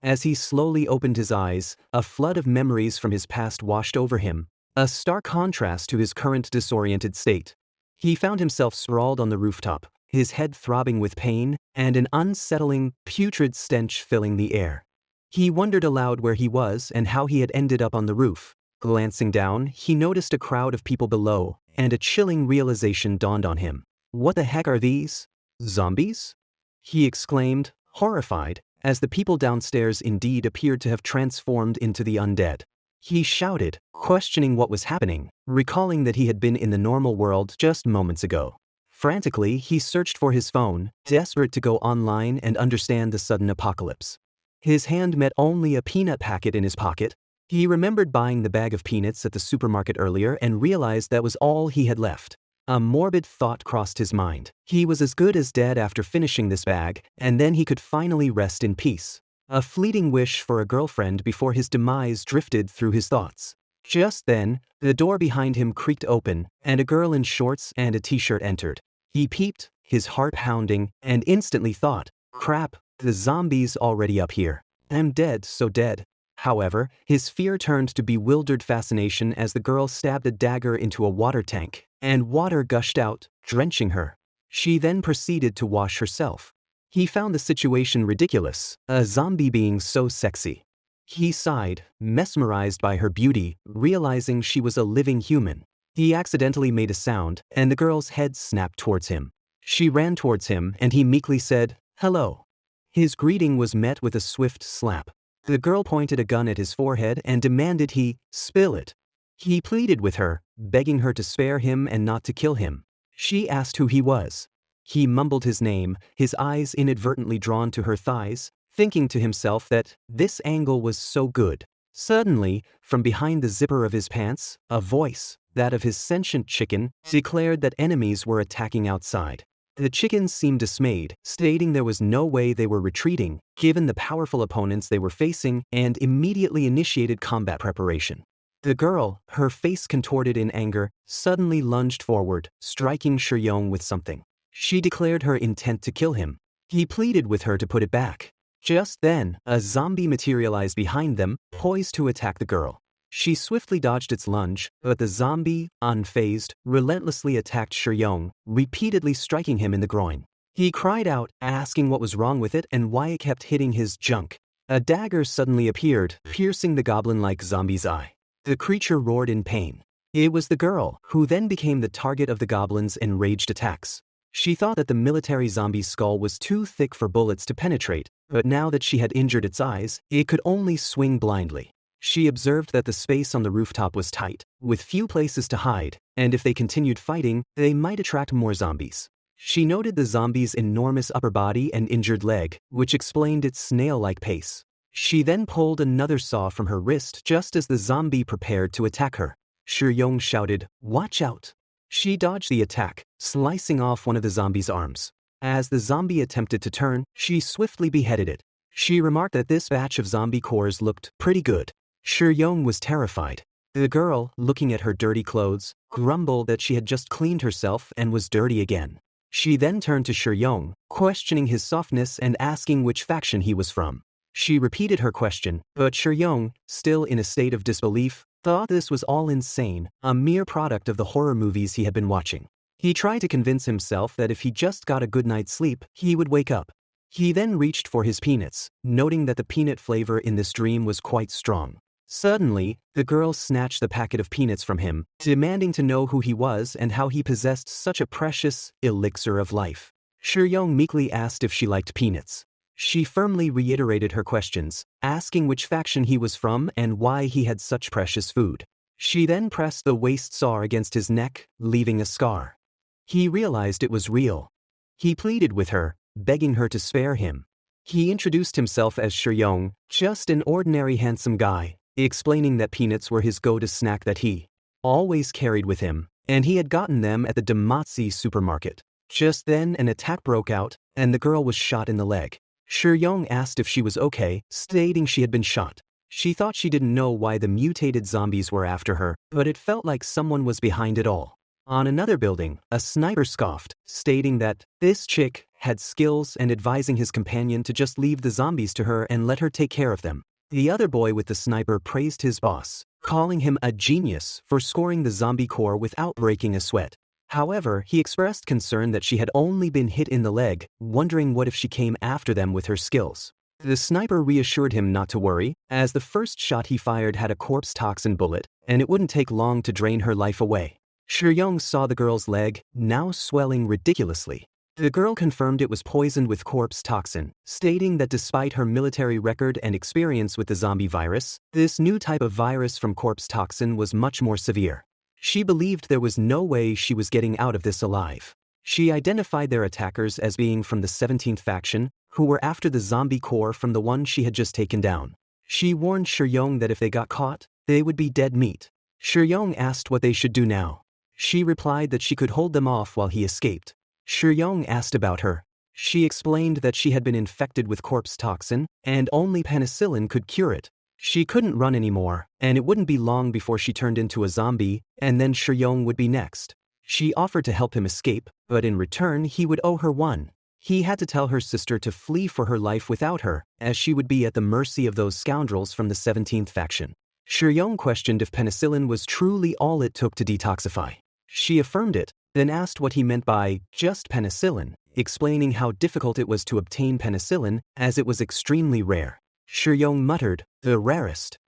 As he slowly opened his eyes, a flood of memories from his past washed over him, a stark contrast to his current disoriented state. He found himself sprawled on the rooftop, his head throbbing with pain, and an unsettling, putrid stench filling the air. He wondered aloud where he was and how he had ended up on the roof. Glancing down, he noticed a crowd of people below, and a chilling realization dawned on him. What the heck are these? Zombies? He exclaimed, horrified, as the people downstairs indeed appeared to have transformed into the undead. He shouted, questioning what was happening, recalling that he had been in the normal world just moments ago. Frantically, he searched for his phone, desperate to go online and understand the sudden apocalypse. His hand met only a peanut packet in his pocket. He remembered buying the bag of peanuts at the supermarket earlier and realized that was all he had left. A morbid thought crossed his mind. He was as good as dead after finishing this bag, and then he could finally rest in peace. A fleeting wish for a girlfriend before his demise drifted through his thoughts. Just then, the door behind him creaked open, and a girl in shorts and a t-shirt entered. He peeped, his heart pounding, and instantly thought, crap, the zombie's already up here. I'm dead, so dead. However, his fear turned to bewildered fascination as the girl stabbed a dagger into a water tank, and water gushed out, drenching her. She then proceeded to wash herself. He found the situation ridiculous, a zombie being so sexy. He sighed, mesmerized by her beauty, realizing she was a living human. He accidentally made a sound, and the girl's head snapped towards him. She ran towards him, and he meekly said, "Hello." His greeting was met with a swift slap. The girl pointed a gun at his forehead and demanded he spill it. He pleaded with her, begging her to spare him and not to kill him. She asked who he was. He mumbled his name, his eyes inadvertently drawn to her thighs, thinking to himself that this angle was so good. Suddenly, from behind the zipper of his pants, a voice, that of his sentient chicken, declared that enemies were attacking outside. The chickens seemed dismayed, stating there was no way they were retreating, given the powerful opponents they were facing, and immediately initiated combat preparation. The girl, her face contorted in anger, suddenly lunged forward, striking Shuyong with something. She declared her intent to kill him. He pleaded with her to put it back. Just then, a zombie materialized behind them, poised to attack the girl. She swiftly dodged its lunge, but the zombie, unfazed, relentlessly attacked Shuyong, repeatedly striking him in the groin. He cried out, asking what was wrong with it and why it kept hitting his junk. A dagger suddenly appeared, piercing the goblin-like zombie's eye. The creature roared in pain. It was the girl, who then became the target of the goblin's enraged attacks. She thought that the military zombie's skull was too thick for bullets to penetrate, but now that she had injured its eyes, it could only swing blindly. She observed that the space on the rooftop was tight, with few places to hide, and if they continued fighting, they might attract more zombies. She noted the zombie's enormous upper body and injured leg, which explained its snail-like pace. She then pulled another saw from her wrist just as the zombie prepared to attack her. Shuyong shouted, "Watch out!" She dodged the attack, slicing off one of the zombie's arms. As the zombie attempted to turn, she swiftly beheaded it. She remarked that this batch of zombie cores looked pretty good. Shuyong was terrified. The girl, looking at her dirty clothes, grumbled that she had just cleaned herself and was dirty again. She then turned to Shuyong, questioning his softness and asking which faction he was from. She repeated her question, but Shuyong, still in a state of disbelief, thought this was all insane, a mere product of the horror movies he had been watching. He tried to convince himself that if he just got a good night's sleep, he would wake up. He then reached for his peanuts, noting that the peanut flavor in this dream was quite strong. Suddenly, the girl snatched the packet of peanuts from him, demanding to know who he was and how he possessed such a precious elixir of life. Shuyong meekly asked if she liked peanuts. She firmly reiterated her questions, asking which faction he was from and why he had such precious food. She then pressed the waste saw against his neck, leaving a scar. He realized it was real. He pleaded with her, begging her to spare him. He introduced himself as Shuyong, just an ordinary handsome guy, explaining that peanuts were his go-to snack that he always carried with him, and he had gotten them at the Damatzi supermarket. Just then an attack broke out, and the girl was shot in the leg. Shuyong asked if she was okay, stating she had been shot. She thought she didn't know why the mutated zombies were after her, but it felt like someone was behind it all. On another building, a sniper scoffed, stating that this chick had skills, and advising his companion to just leave the zombies to her and let her take care of them. The other boy with the sniper praised his boss, calling him a genius for scoring the zombie core without breaking a sweat. However, he expressed concern that she had only been hit in the leg, wondering what if she came after them with her skills. The sniper reassured him not to worry, as the first shot he fired had a corpse toxin bullet, and it wouldn't take long to drain her life away. Shi-Young saw the girl's leg, now swelling ridiculously. The girl confirmed it was poisoned with corpse toxin, stating that despite her military record and experience with the zombie virus, this new type of virus from corpse toxin was much more severe. She believed there was no way she was getting out of this alive. She identified their attackers as being from the 17th faction, who were after the zombie core from the one she had just taken down. She warned Shi-Young that if they got caught, they would be dead meat. Shi-Young asked what they should do now. She replied that she could hold them off while he escaped. Shi-Young asked about her. She explained that she had been infected with corpse toxin, and only penicillin could cure it. She couldn't run anymore, and it wouldn't be long before she turned into a zombie, and then Shi-Young would be next. She offered to help him escape, but in return he would owe her one. He had to tell her sister to flee for her life without her, as she would be at the mercy of those scoundrels from the 17th faction. Shi-Young questioned if penicillin was truly all it took to detoxify. She affirmed it, then asked what he meant by just penicillin, explaining how difficult it was to obtain penicillin as it was extremely rare. Shi-Young muttered, "The rarest."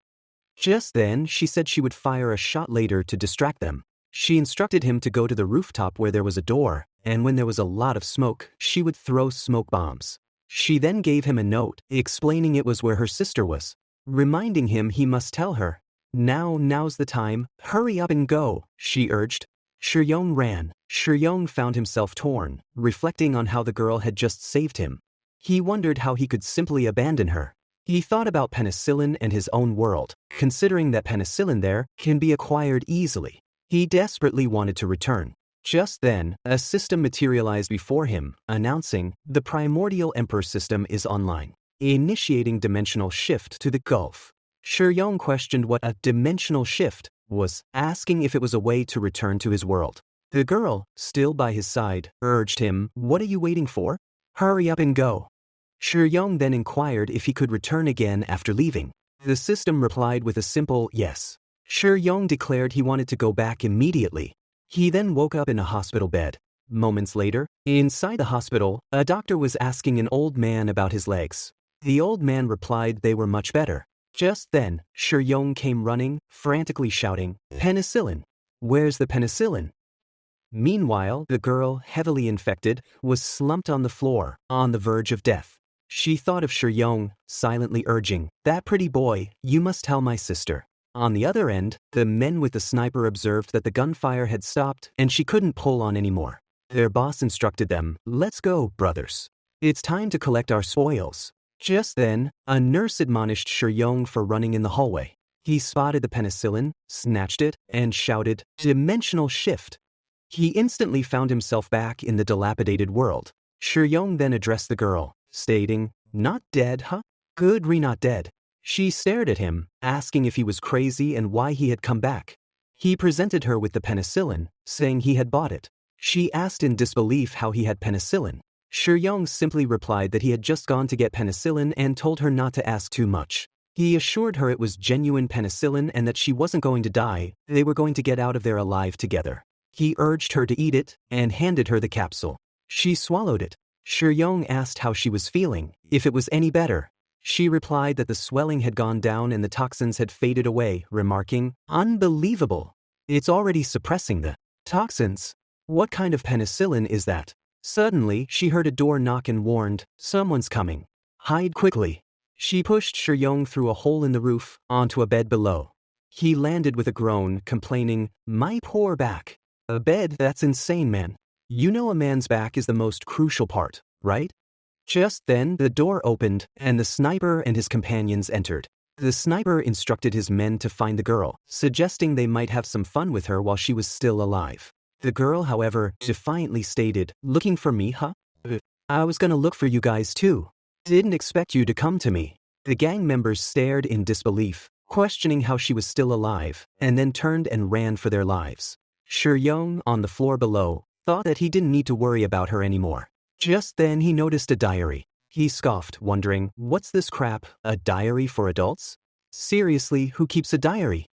Just then, she said she would fire a shot later to distract them. She instructed him to go to the rooftop where there was a door, and when there was a lot of smoke, she would throw smoke bombs. She then gave him a note, explaining it was where her sister was, reminding him he must tell her. Now's the time, hurry up and go, she urged. Shi-Young ran. Shi-Young found himself torn, reflecting on how the girl had just saved him. He wondered how he could simply abandon her. He thought about penicillin and his own world, considering that penicillin there can be acquired easily. He desperately wanted to return. Just then, a system materialized before him, announcing, "The Primordial Emperor system is online, initiating dimensional shift to the Gulf." Shi-Young questioned what a dimensional shift was, asking if it was a way to return to his world. The girl, still by his side, urged him, "What are you waiting for? Hurry up and go." Shi-Young then inquired if he could return again after leaving. The system replied with a simple yes. Shi-Young declared he wanted to go back immediately. He then woke up in a hospital bed. Moments later, inside the hospital, a doctor was asking an old man about his legs. The old man replied they were much better. Just then, Shi-Young came running, frantically shouting, "Penicillin! Where's the penicillin?" Meanwhile, the girl, heavily infected, was slumped on the floor, on the verge of death. She thought of Shi-Young, silently urging, "That pretty boy, you must tell my sister." On the other end, the men with the sniper observed that the gunfire had stopped and she couldn't pull on anymore. Their boss instructed them, "Let's go, brothers. It's time to collect our spoils." Just then, a nurse admonished Shi-Young for running in the hallway. He spotted the penicillin, snatched it, and shouted, "Dimensional shift." He instantly found himself back in the dilapidated world. Shi-Young then addressed the girl, stating, "Not dead, huh? Good, not dead." She stared at him, asking if he was crazy and why he had come back. He presented her with the penicillin, saying he had bought it. She asked in disbelief how he had penicillin. Shi-Young simply replied that he had just gone to get penicillin and told her not to ask too much. He assured her it was genuine penicillin and that she wasn't going to die, they were going to get out of there alive together. He urged her to eat it and handed her the capsule. She swallowed it. Shi-Young asked how she was feeling, if it was any better. She replied that the swelling had gone down and the toxins had faded away, remarking, "Unbelievable. It's already suppressing the toxins. What kind of penicillin is that?" Suddenly, she heard a door knock and warned, "Someone's coming. Hide quickly." She pushed Shi-Young through a hole in the roof, onto a bed below. He landed with a groan, complaining, "My poor back. A bed? That's insane, man. You know a man's back is the most crucial part, right?" Just then, the door opened, and the sniper and his companions entered. The sniper instructed his men to find the girl, suggesting they might have some fun with her while she was still alive. The girl, however, defiantly stated, "Looking for me, huh? I was gonna look for you guys too. Didn't expect you to come to me." The gang members stared in disbelief, questioning how she was still alive, and then turned and ran for their lives. Shi-Young, on the floor below, thought that he didn't need to worry about her anymore. Just then he noticed a diary. He scoffed, wondering, what's this crap, a diary for adults? Seriously, who keeps a diary?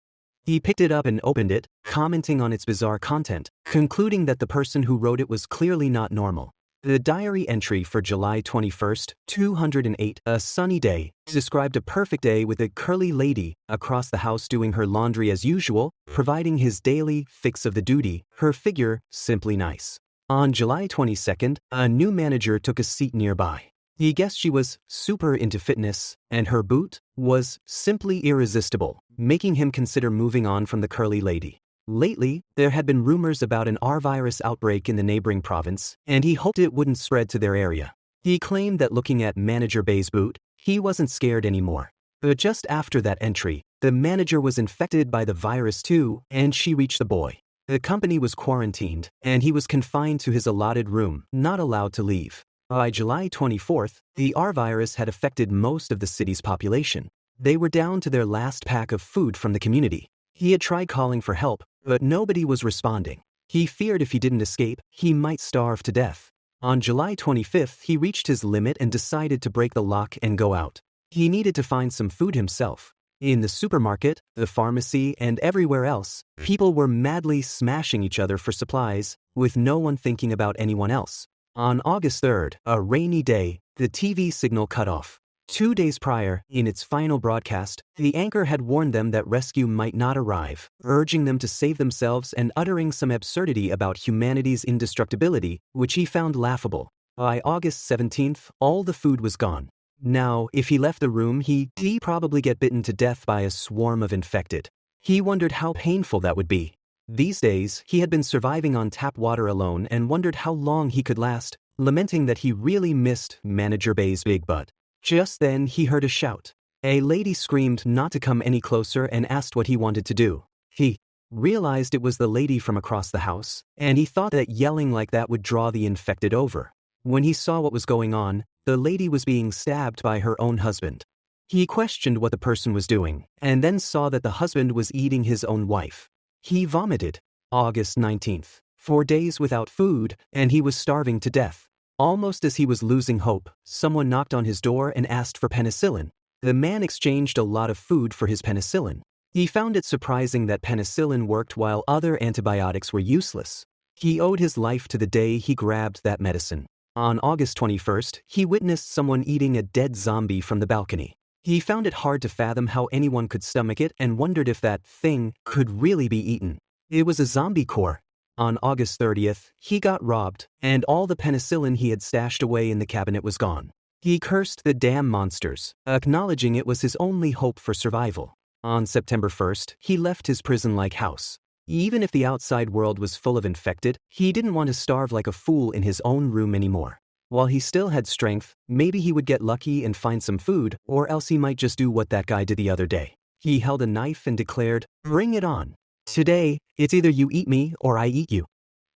He picked it up and opened it, commenting on its bizarre content, concluding that the person who wrote it was clearly not normal. The diary entry for July 21st, 208, a sunny day, described a perfect day with a curly lady across the house doing her laundry as usual, providing his daily fix of the duty, her figure simply nice. On July 22nd, a new manager took a seat nearby. He guessed she was super into fitness, and her boot was simply irresistible, making him consider moving on from the curly lady. Lately, there had been rumors about an R virus outbreak in the neighboring province, and he hoped it wouldn't spread to their area. He claimed that looking at Manager Bay's boot, he wasn't scared anymore. But just after that entry, the manager was infected by the virus too, and she reached the boy. The company was quarantined, and he was confined to his allotted room, not allowed to leave. By July 24th, the R virus had affected most of the city's population. They were down to their last pack of food from the community. He had tried calling for help, but nobody was responding. He feared if he didn't escape, he might starve to death. On July 25th, he reached his limit and decided to break the lock and go out. He needed to find some food himself. In the supermarket, the pharmacy, and everywhere else, people were madly smashing each other for supplies, with no one thinking about anyone else. On August 3rd, a rainy day, the TV signal cut off. 2 days prior, in its final broadcast, the anchor had warned them that rescue might not arrive, urging them to save themselves and uttering some absurdity about humanity's indestructibility, which he found laughable. By August 17th, all the food was gone. Now, if he left the room, he'd probably get bitten to death by a swarm of infected. He wondered how painful that would be. These days, he had been surviving on tap water alone and wondered how long he could last, lamenting that he really missed Manager Bay's big butt. Just then, he heard a shout. A lady screamed not to come any closer and asked what he wanted to do. He realized it was the lady from across the house, and he thought that yelling like that would draw the infected over. When he saw what was going on, the lady was being stabbed by her own husband. He questioned what the person was doing, and then saw that the husband was eating his own wife. He vomited. August 19th. 4 days without food, and he was starving to death. Almost as he was losing hope, someone knocked on his door and asked for penicillin. The man exchanged a lot of food for his penicillin. He found it surprising that penicillin worked while other antibiotics were useless. He owed his life to the day he grabbed that medicine. On August 21st, he witnessed someone eating a dead zombie from the balcony. He found it hard to fathom how anyone could stomach it and wondered if that thing could really be eaten. It was a zombie core. On August 30th, he got robbed, and all the penicillin he had stashed away in the cabinet was gone. He cursed the damn monsters, acknowledging it was his only hope for survival. On September 1st, he left his prison-like house. Even if the outside world was full of infected, he didn't want to starve like a fool in his own room anymore. While he still had strength, maybe he would get lucky and find some food, or else he might just do what that guy did the other day. He held a knife and declared, "Bring it on. Today, it's either you eat me or I eat you."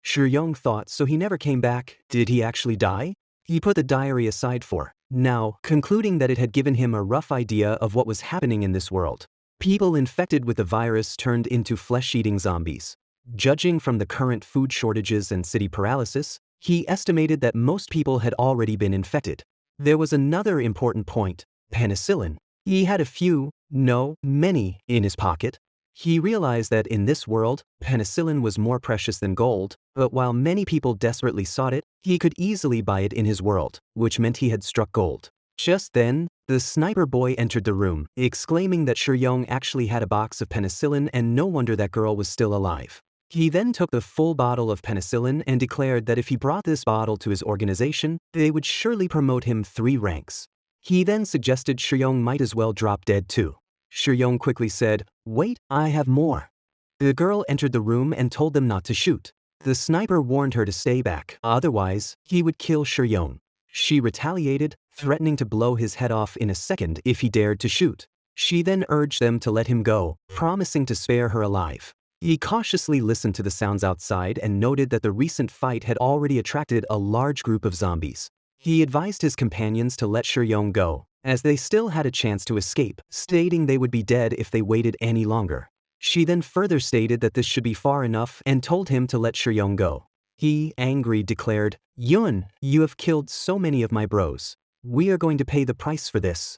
Shur-yong thought, so he never came back. Did he actually die? He put the diary aside for now, concluding that it had given him a rough idea of what was happening in this world. People infected with the virus turned into flesh-eating zombies. Judging from the current food shortages and city paralysis, he estimated that most people had already been infected. There was another important point: penicillin. He had a few, no, many, in his pocket. He realized that in this world, penicillin was more precious than gold, but while many people desperately sought it, he could easily buy it in his world, which meant he had struck gold. Just then, the sniper boy entered the room, exclaiming that Shur-yong actually had a box of penicillin and no wonder that girl was still alive. He then took the full bottle of penicillin and declared that if he brought this bottle to his organization, they would surely promote him 3 ranks. He then suggested Shur-yong might as well drop dead too. Shur-yong quickly said, "Wait, I have more." The girl entered the room and told them not to shoot. The sniper warned her to stay back, otherwise, he would kill Shur-yong. She retaliated, threatening to blow his head off in a second if he dared to shoot. She then urged them to let him go, promising to spare her alive. He cautiously listened to the sounds outside and noted that the recent fight had already attracted a large group of zombies. He advised his companions to let Shur-yong go, as they still had a chance to escape, stating they would be dead if they waited any longer. She then further stated that this should be far enough and told him to let Shur-yong go. He, angry, declared, "Yun, you have killed so many of my bros. We are going to pay the price for this."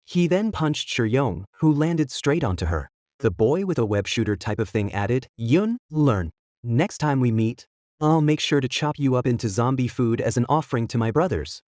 He then punched Shiryong, who landed straight onto her. The boy with a web shooter type of thing added, "Yun, learn. Next time we meet, I'll make sure to chop you up into zombie food as an offering to my brothers."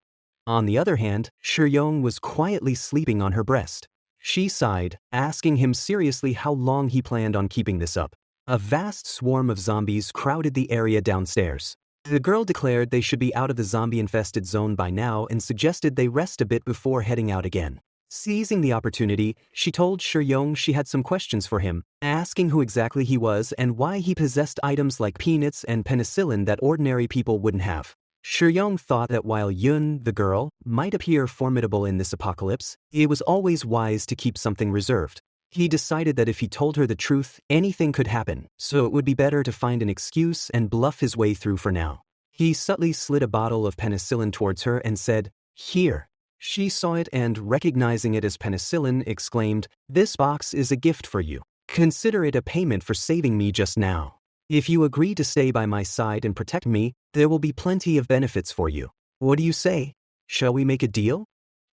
On the other hand, Shiryong was quietly sleeping on her breast. She sighed, asking him seriously how long he planned on keeping this up. A vast swarm of zombies crowded the area downstairs. The girl declared they should be out of the zombie-infested zone by now and suggested they rest a bit before heading out again. Seizing the opportunity, she told Shiryong she had some questions for him, asking who exactly he was and why he possessed items like peanuts and penicillin that ordinary people wouldn't have. Shiryong thought that while Yun, the girl, might appear formidable in this apocalypse, it was always wise to keep something reserved. He decided that if he told her the truth, anything could happen, so it would be better to find an excuse and bluff his way through for now. He subtly slid a bottle of penicillin towards her and said, "Here." She saw it and, recognizing it as penicillin, exclaimed, "This box is a gift for you. Consider it a payment for saving me just now. If you agree to stay by my side and protect me, there will be plenty of benefits for you. What do you say? Shall we make a deal?"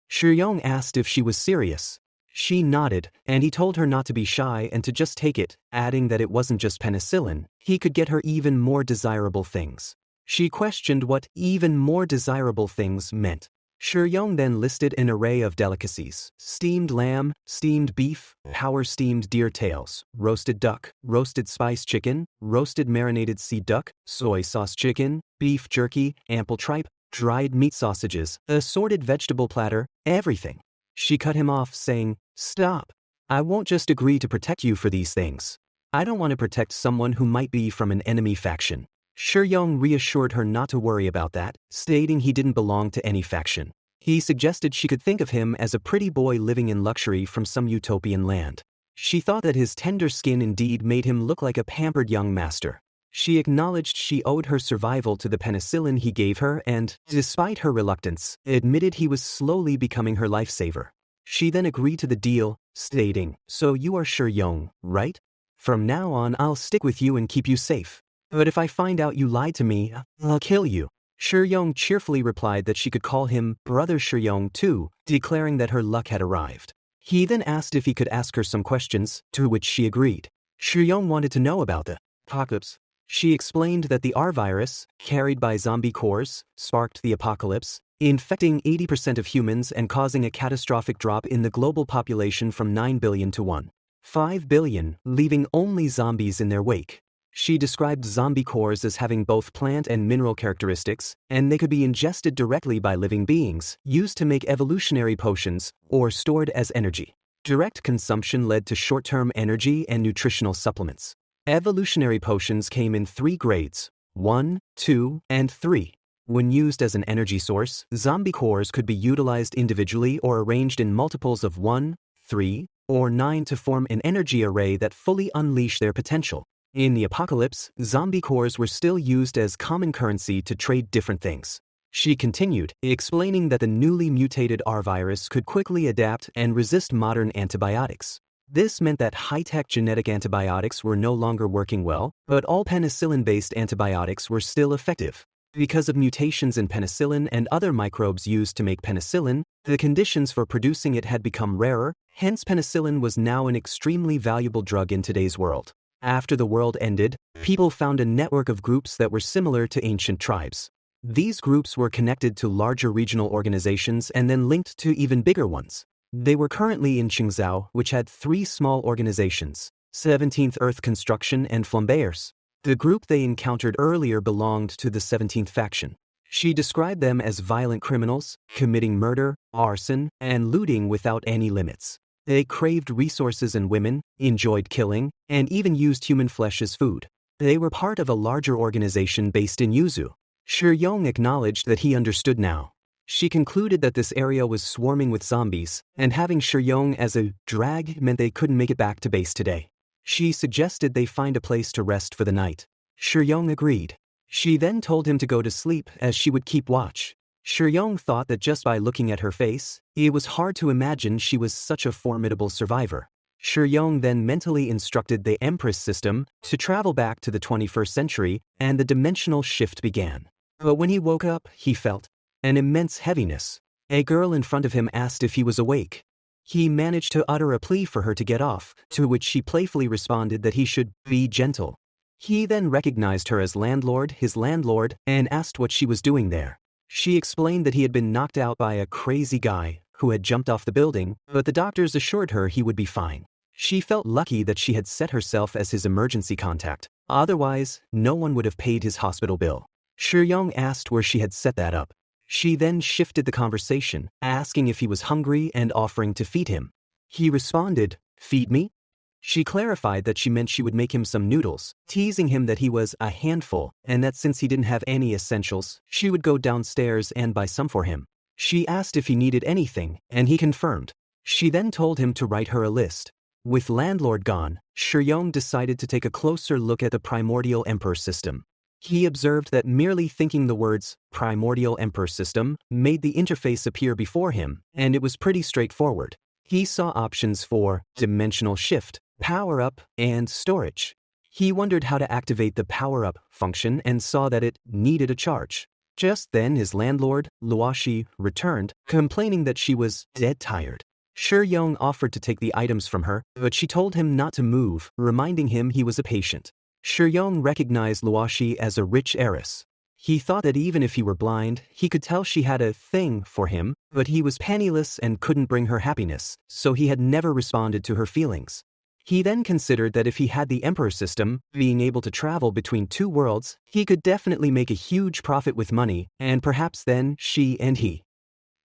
Shiryong asked if she was serious. She nodded, and he told her not to be shy and to just take it, adding that it wasn't just penicillin, he could get her even more desirable things. She questioned what even more desirable things meant. Shiryong then listed an array of delicacies: steamed lamb, steamed beef, power-steamed deer tails, roasted duck, roasted spice chicken, roasted marinated sea duck, soy sauce chicken, beef jerky, ample tripe, dried meat sausages, assorted vegetable platter, everything. She cut him off, saying, "Stop. I won't just agree to protect you for these things. I don't want to protect someone who might be from an enemy faction." Shiryong reassured her not to worry about that, stating he didn't belong to any faction. He suggested she could think of him as a pretty boy living in luxury from some utopian land. She thought that his tender skin indeed made him look like a pampered young master. She acknowledged she owed her survival to the penicillin he gave her and, despite her reluctance, admitted he was slowly becoming her lifesaver. She then agreed to the deal, stating, "So you are Shiryong, right? From now on I'll stick with you and keep you safe. But if I find out you lied to me, I'll kill you." Shiryong cheerfully replied that she could call him Brother Shiryong too, declaring that her luck had arrived. He then asked if he could ask her some questions, to which she agreed. Shiryong wanted to know about the apocalypse. She explained that the R virus, carried by zombie cores, sparked the apocalypse, infecting 80% of humans and causing a catastrophic drop in the global population from 9 billion to 1.5 billion, leaving only zombies in their wake. She described zombie cores as having both plant and mineral characteristics, and they could be ingested directly by living beings, used to make evolutionary potions, or stored as energy. Direct consumption led to short-term energy and nutritional supplements. Evolutionary potions came in 3 grades: 1, 2, and 3. When used as an energy source, zombie cores could be utilized individually or arranged in multiples of 1, 3, or 9 to form an energy array that fully unleash their potential. In the apocalypse, zombie cores were still used as common currency to trade different things. She continued, explaining that the newly mutated R virus could quickly adapt and resist modern antibiotics. This meant that high-tech genetic antibiotics were no longer working well, but all penicillin-based antibiotics were still effective. Because of mutations in penicillin and other microbes used to make penicillin, the conditions for producing it had become rarer, hence penicillin was now an extremely valuable drug in today's world. After the world ended, people found a network of groups that were similar to ancient tribes. These groups were connected to larger regional organizations and then linked to even bigger ones. They were currently in Qingzhou, which had 3 small organizations: 17th Earth Construction and Flambeers. The group they encountered earlier belonged to the 17th faction. She described them as violent criminals, committing murder, arson, and looting without any limits. They craved resources and women, enjoyed killing, and even used human flesh as food. They were part of a larger organization based in Yuzu. Shiryong acknowledged that he understood now. She concluded that this area was swarming with zombies, and having Shiryong as a drag meant they couldn't make it back to base today. She suggested they find a place to rest for the night. Shiryong agreed. She then told him to go to sleep as she would keep watch. Shiryong thought that just by looking at her face, it was hard to imagine she was such a formidable survivor. Yong then mentally instructed the Empress system to travel back to the 21st century, and the dimensional shift began. But when he woke up, he felt an immense heaviness. A girl in front of him asked if he was awake. He managed to utter a plea for her to get off, to which she playfully responded that he should be gentle. He then recognized her as his landlord, and asked what she was doing there. She explained that he had been knocked out by a crazy guy who had jumped off the building, but the doctors assured her he would be fine. She felt lucky that she had set herself as his emergency contact. Otherwise, no one would have paid his hospital bill. Yong asked where she had set that up. She then shifted the conversation, asking if he was hungry and offering to feed him. He responded, "Feed me?" She clarified that she meant she would make him some noodles, teasing him that he was a handful, and that since he didn't have any essentials, she would go downstairs and buy some for him. She asked if he needed anything, and he confirmed. She then told him to write her a list. With landlord gone, Yong decided to take a closer look at the Primordial Emperor system. He observed that merely thinking the words Primordial Emperor system made the interface appear before him, and it was pretty straightforward. He saw options for dimensional shift, power-up, and storage. He wondered how to activate the power-up function and saw that it needed a charge. Just then his landlord, Luoshi, returned, complaining that she was dead tired. Yong offered to take the items from her, but she told him not to move, reminding him he was a patient. Yong recognized Luoshi as a rich heiress. He thought that even if he were blind, he could tell she had a thing for him, but he was penniless and couldn't bring her happiness, so he had never responded to her feelings. He then considered that if he had the Emperor system, being able to travel between two worlds, he could definitely make a huge profit with money, and perhaps then she and he.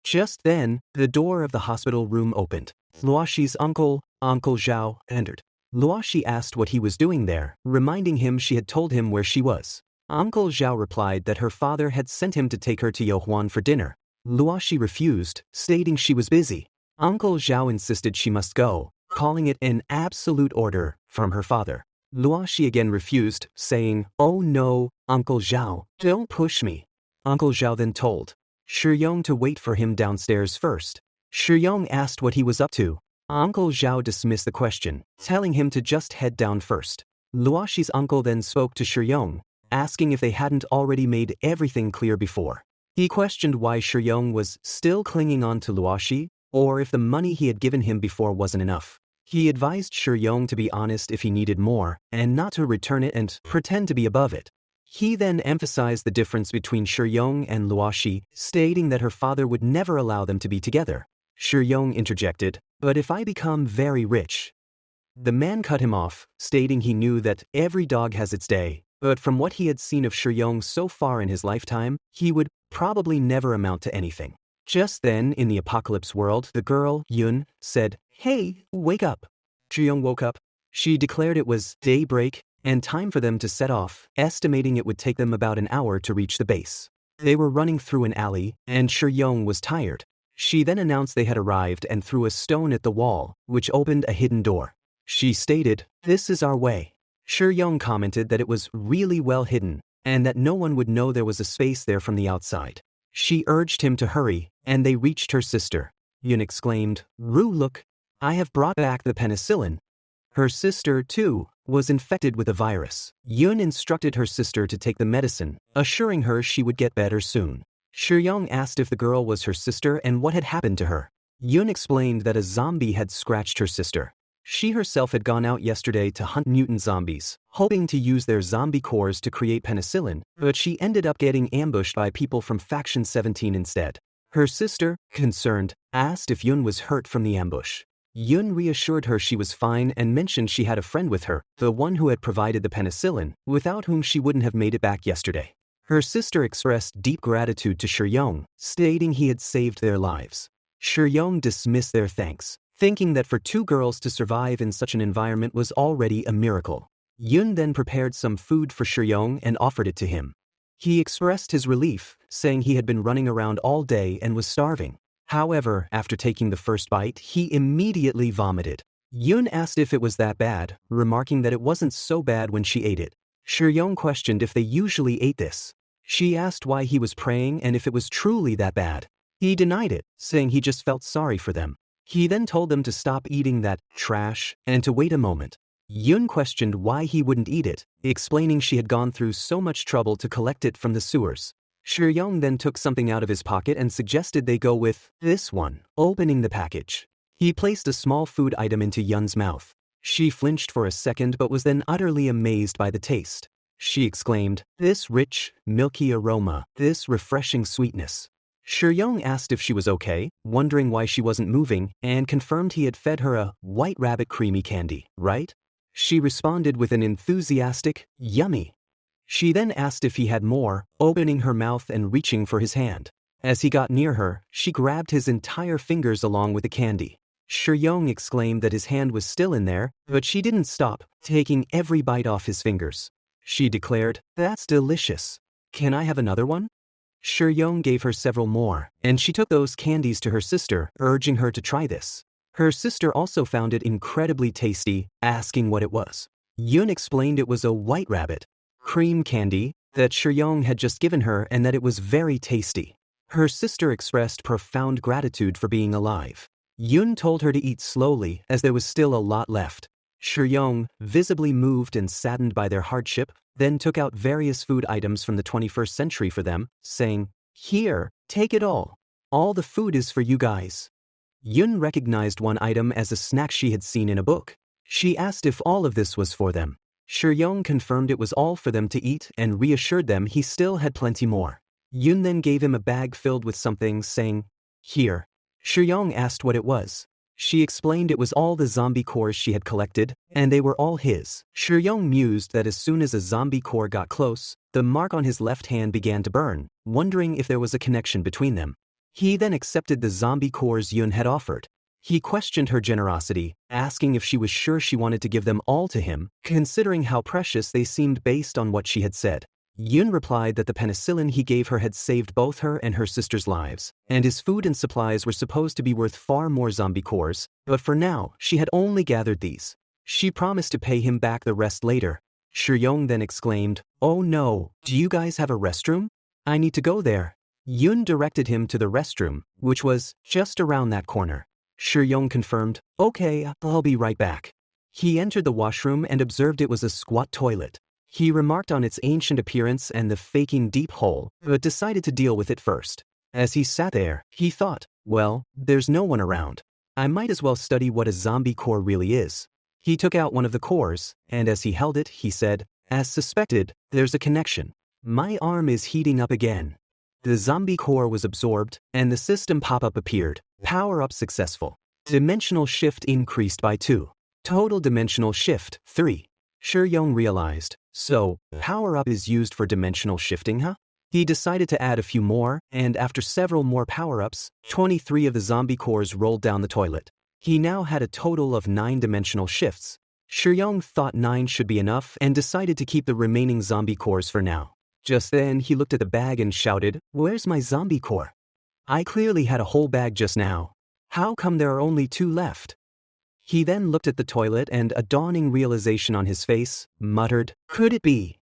Just then, the door of the hospital room opened. Luoshi's uncle, Uncle Zhao, entered. Luoshi asked what he was doing there, reminding him she had told him where she was. Uncle Zhao replied that her father had sent him to take her to Youhuan for dinner. Luoshi refused, stating she was busy. Uncle Zhao insisted she must go, calling it an absolute order from her father. Luoshi again refused, saying, "Oh no, Uncle Zhao, don't push me." Uncle Zhao then told Yong to wait for him downstairs first. Yong asked what he was up to. Uncle Zhao dismissed the question, telling him to just head down first. Luoshi's uncle then spoke to Yong, asking if they hadn't already made everything clear before. He questioned why Yong was still clinging on to Luoshi, or if the money he had given him before wasn't enough. He advised Yong to be honest if he needed more, and not to return it and pretend to be above it. He then emphasized the difference between Yong and Luoshi, stating that her father would never allow them to be together. Yong interjected, "But if I become very rich?" The man cut him off, stating he knew that every dog has its day, but from what he had seen of Yong so far in his lifetime, he would probably never amount to anything. Just then, in the apocalypse world, the girl, Yun, said, "Hey, wake up." Yong woke up. She declared it was daybreak and time for them to set off, estimating it would take them about an hour to reach the base. They were running through an alley, and Yong was tired. She then announced they had arrived and threw a stone at the wall, which opened a hidden door. She stated, "This is our way." Yong commented that it was really well hidden, and that no one would know there was a space there from the outside. She urged him to hurry, and they reached her sister. Yun exclaimed, "Rue, look, I have brought back the penicillin." Her sister, too, was infected with a virus. Yun instructed her sister to take the medicine, assuring her she would get better soon. Yong asked if the girl was her sister and what had happened to her. Yun explained that a zombie had scratched her sister. She herself had gone out yesterday to hunt mutant zombies, hoping to use their zombie cores to create penicillin, but she ended up getting ambushed by people from Faction 17 instead. Her sister, concerned, asked if Yun was hurt from the ambush. Yun reassured her she was fine and mentioned she had a friend with her, the one who had provided the penicillin, without whom she wouldn't have made it back yesterday. Her sister expressed deep gratitude to Yong, stating he had saved their lives. Yong dismissed their thanks, thinking that for two girls to survive in such an environment was already a miracle. Yun then prepared some food for Yong and offered it to him. He expressed his relief, saying he had been running around all day and was starving. However, after taking the first bite, he immediately vomited. Yun asked if it was that bad, remarking that it wasn't so bad when she ate it. Yong questioned if they usually ate this. She asked why he was praying and if it was truly that bad. He denied it, saying he just felt sorry for them. He then told them to stop eating that trash and to wait a moment. Yun questioned why he wouldn't eat it, explaining she had gone through so much trouble to collect it from the sewers. Shiyong then took something out of his pocket and suggested they go with this one, opening the package. He placed a small food item into Yun's mouth. She flinched for a second but was then utterly amazed by the taste. She exclaimed, "This rich, milky aroma, this refreshing sweetness." Shiyong asked if she was okay, wondering why she wasn't moving, and confirmed he had fed her a white rabbit creamy candy, right? She responded with an enthusiastic, "Yummy." She then asked if he had more, opening her mouth and reaching for his hand. As he got near her, she grabbed his entire fingers along with the candy. Shiyong exclaimed that his hand was still in there, but she didn't stop, taking every bite off his fingers. She declared, "That's delicious. Can I have another one?" Shiyong gave her several more, and she took those candies to her sister, urging her to try this. Her sister also found it incredibly tasty, asking what it was. Yun explained it was a white rabbit cream candy that Shiyong had just given her and that it was very tasty. Her sister expressed profound gratitude for being alive. Yun told her to eat slowly as there was still a lot left. Shiyong, visibly moved and saddened by their hardship, then took out various food items from the 21st century for them, saying, "Here, take it all. All the food is for you guys." Yun recognized one item as a snack she had seen in a book. She asked if all of this was for them. Shiyong confirmed it was all for them to eat and reassured them he still had plenty more. Yun then gave him a bag filled with something, saying, "Here." Shiyong asked what it was. She explained it was all the zombie cores she had collected, and they were all his. Shiyong mused that as soon as a zombie core got close, the mark on his left hand began to burn, wondering if there was a connection between them. He then accepted the zombie cores Yun had offered. He questioned her generosity, asking if she was sure she wanted to give them all to him, considering how precious they seemed based on what she had said. Yun replied that the penicillin he gave her had saved both her and her sister's lives, and his food and supplies were supposed to be worth far more zombie cores, but for now, she had only gathered these. She promised to pay him back the rest later. Shiyong then exclaimed, "Oh no, do you guys have a restroom? I need to go there." Yun directed him to the restroom, which was just around that corner. Shiyong confirmed, "Okay, I'll be right back." He entered the washroom and observed it was a squat toilet. He remarked on its ancient appearance and the faking deep hole, but decided to deal with it first. As he sat there, he thought, well, there's no one around. I might as well study what a zombie core really is. He took out one of the cores, and as he held it, he said, "As suspected, there's a connection. My arm is heating up again." The zombie core was absorbed, and the system pop-up appeared. Power-up successful. Dimensional shift increased by 2. Total dimensional shift, 3. Shiyong realized, so, power-up is used for dimensional shifting, huh? He decided to add a few more, and after several more power-ups, 23 of the zombie cores rolled down the toilet. He now had a total of 9 dimensional shifts. Shiyong thought 9 should be enough and decided to keep the remaining zombie cores for now. Just then, he looked at the bag and shouted, "Where's my zombie core? I clearly had a whole bag just now. How come there are only 2 left?" He then looked at the toilet and, a dawning realization on his face, muttered, "Could it be?"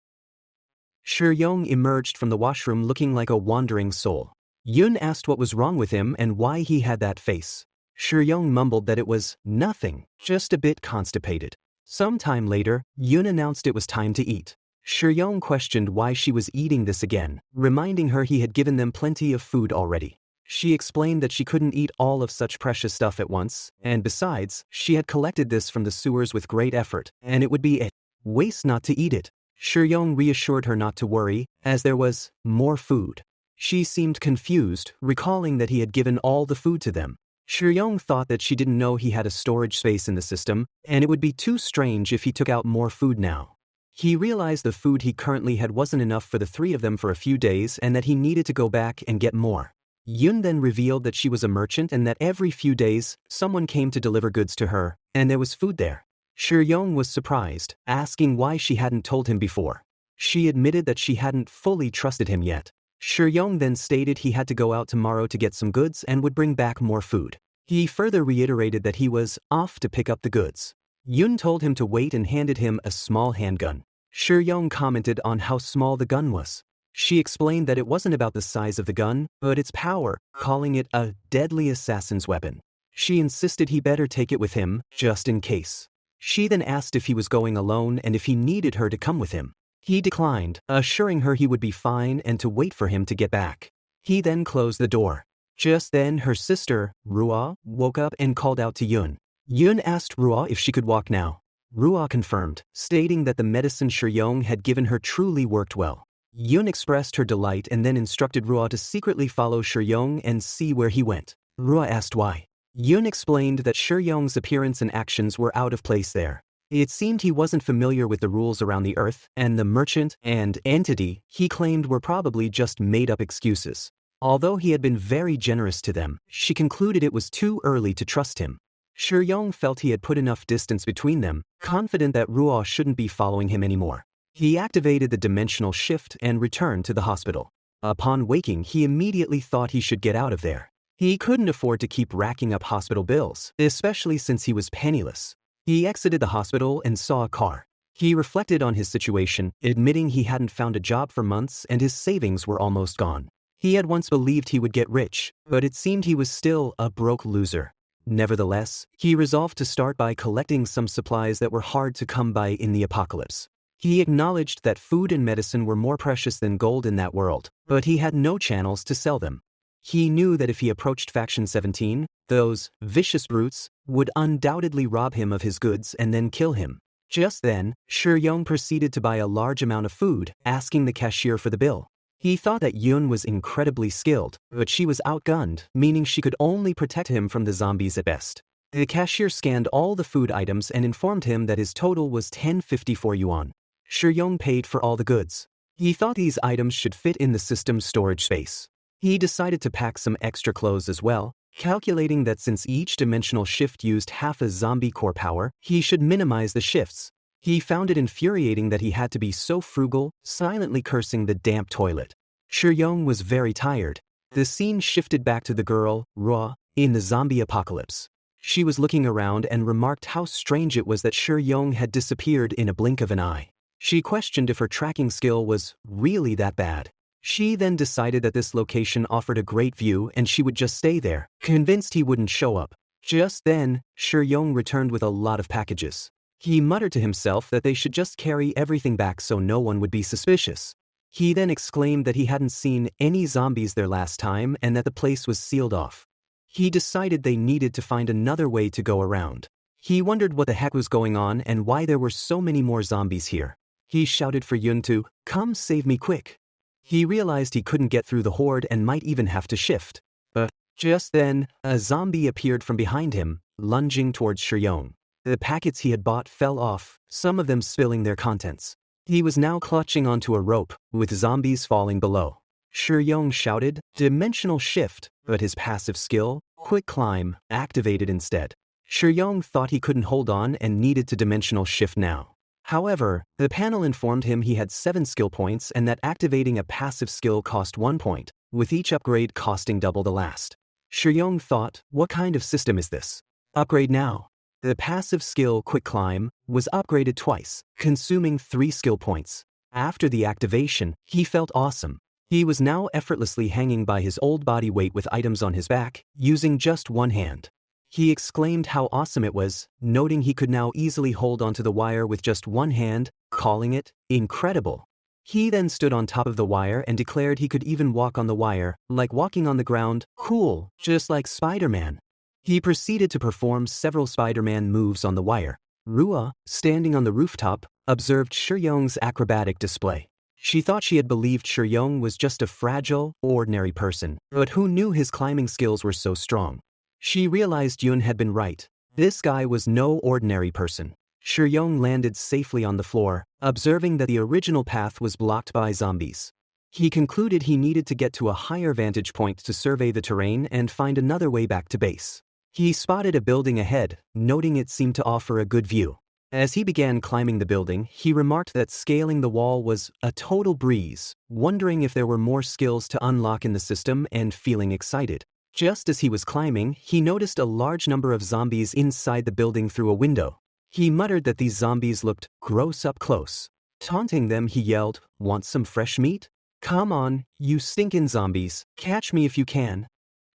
Shiyong emerged from the washroom looking like a wandering soul. Yun asked what was wrong with him and why he had that face. Shiyong mumbled that it was nothing, just a bit constipated. Some time later, Yun announced it was time to eat. Shiyong questioned why she was eating this again, reminding her he had given them plenty of food already. She explained that she couldn't eat all of such precious stuff at once, and besides, she had collected this from the sewers with great effort, and it would be a waste not to eat it. Shiyong reassured her not to worry, as there was more food. She seemed confused, recalling that he had given all the food to them. Shiyong thought that she didn't know he had a storage space in the system, and it would be too strange if he took out more food now. He realized the food he currently had wasn't enough for the 3 of them for a few days and that he needed to go back and get more. Yun then revealed that she was a merchant and that every few days, someone came to deliver goods to her, and there was food there. Shiyong was surprised, asking why she hadn't told him before. She admitted that she hadn't fully trusted him yet. Shiyong then stated he had to go out tomorrow to get some goods and would bring back more food. He further reiterated that he was off to pick up the goods. Yun told him to wait and handed him a small handgun. Shiyong commented on how small the gun was. She explained that it wasn't about the size of the gun, but its power, calling it a deadly assassin's weapon. She insisted he better take it with him, just in case. She then asked if he was going alone and if he needed her to come with him. He declined, assuring her he would be fine and to wait for him to get back. He then closed the door. Just then her sister, Ruah, woke up and called out to Yun. Yun asked Ruah if she could walk now. Ruah confirmed, stating that the medicine Shuyong had given her truly worked well. Yun expressed her delight and then instructed Ruah to secretly follow Shuyong and see where he went. Ruah asked why. Yun explained that Shuyong's appearance and actions were out of place there. It seemed he wasn't familiar with the rules around the earth, and the merchant and entity he claimed were probably just made-up excuses. Although he had been very generous to them, she concluded it was too early to trust him. Shuyong felt he had put enough distance between them, confident that Ruah shouldn't be following him anymore. He activated the dimensional shift and returned to the hospital. Upon waking, he immediately thought he should get out of there. He couldn't afford to keep racking up hospital bills, especially since he was penniless. He exited the hospital and saw a car. He reflected on his situation, admitting he hadn't found a job for months and his savings were almost gone. He had once believed he would get rich, but it seemed he was still a broke loser. Nevertheless, he resolved to start by collecting some supplies that were hard to come by in the apocalypse. He acknowledged that food and medicine were more precious than gold in that world, but he had no channels to sell them. He knew that if he approached Faction 17, those vicious brutes would undoubtedly rob him of his goods and then kill him. Just then, Shuyong proceeded to buy a large amount of food, asking the cashier for the bill. He thought that Yun was incredibly skilled, but she was outgunned, meaning she could only protect him from the zombies at best. The cashier scanned all the food items and informed him that his total was 1054 yuan. Shuyong paid for all the goods. He thought these items should fit in the system's storage space. He decided to pack some extra clothes as well, calculating that since each dimensional shift used half a zombie core power, he should minimize the shifts. He found it infuriating that he had to be so frugal, silently cursing the damp toilet. Shuyong was very tired. The scene shifted back to the girl, Ruah, in the zombie apocalypse. She was looking around and remarked how strange it was that Shuyong had disappeared in a blink of an eye. She questioned if her tracking skill was really that bad. She then decided that this location offered a great view and she would just stay there, convinced he wouldn't show up. Just then, Shuyong returned with a lot of packages. He muttered to himself that they should just carry everything back so no one would be suspicious. He then exclaimed that he hadn't seen any zombies there last time and that the place was sealed off. He decided they needed to find another way to go around. He wondered what the heck was going on and why there were so many more zombies here. He shouted for Yun to come save me quick. He realized he couldn't get through the horde and might even have to shift. But just then, a zombie appeared from behind him, lunging towards Shuyong. The packets he had bought fell off, some of them spilling their contents. He was now clutching onto a rope, with zombies falling below. Shuyong shouted, "Dimensional shift," but his passive skill, Quick Climb, activated instead. Shuyong thought he couldn't hold on and needed to dimensional shift now. However, the panel informed him he had 7 skill points and that activating a passive skill cost 1 point, with each upgrade costing double the last. Shuyong thought, what kind of system is this? Upgrade now. The passive skill Quick Climb was upgraded twice, consuming 3 skill points. After the activation, he felt awesome. He was now effortlessly hanging by his old body weight with items on his back, using just one hand. He exclaimed how awesome it was, noting he could now easily hold onto the wire with just one hand, calling it incredible. He then stood on top of the wire and declared he could even walk on the wire, like walking on the ground, cool, just like Spider-Man. He proceeded to perform several Spider-Man moves on the wire. Ruah, standing on the rooftop, observed Shuyong's acrobatic display. She thought she had believed Shuyong was just a fragile, ordinary person, but who knew his climbing skills were so strong? She realized Yun had been right. This guy was no ordinary person. Shuyong landed safely on the floor, observing that the original path was blocked by zombies. He concluded he needed to get to a higher vantage point to survey the terrain and find another way back to base. He spotted a building ahead, noting it seemed to offer a good view. As he began climbing the building, he remarked that scaling the wall was a total breeze, wondering if there were more skills to unlock in the system and feeling excited. Just as he was climbing, he noticed a large number of zombies inside the building through a window. He muttered that these zombies looked gross up close. Taunting them, he yelled, "Want some fresh meat? Come on, you stinkin' zombies, catch me if you can."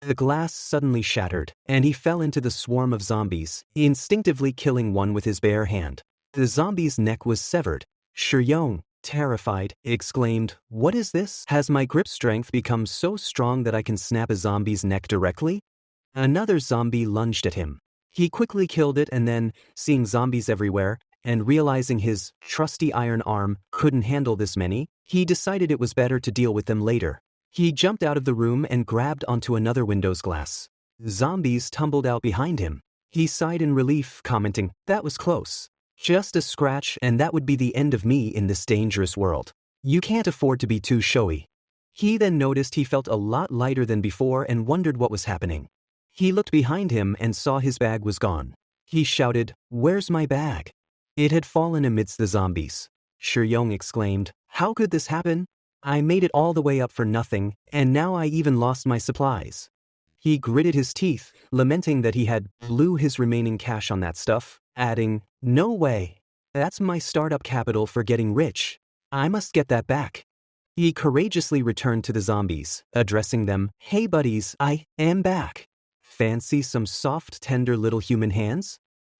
The glass suddenly shattered, and he fell into the swarm of zombies, instinctively killing one with his bare hand. The zombie's neck was severed. Shuyong, terrified, exclaimed, "What is this? Has my grip strength become so strong that I can snap a zombie's neck directly?" Another zombie lunged at him. He quickly killed it and then, seeing zombies everywhere, and realizing his trusty iron arm couldn't handle this many, he decided it was better to deal with them later. He jumped out of the room and grabbed onto another window's glass. Zombies tumbled out behind him. He sighed in relief, commenting, "That was close. Just a scratch and that would be the end of me in this dangerous world. You can't afford to be too showy." He then noticed he felt a lot lighter than before and wondered what was happening. He looked behind him and saw his bag was gone. He shouted, "Where's my bag?" It had fallen amidst the zombies. Shuyong exclaimed, "How could this happen? I made it all the way up for nothing, and now I even lost my supplies." He gritted his teeth, lamenting that he had blew his remaining cash on that stuff, adding, "No way. That's my startup capital for getting rich. I must get that back." He courageously returned to the zombies, addressing them, "Hey buddies, I am back. Fancy some soft, tender little human hands?"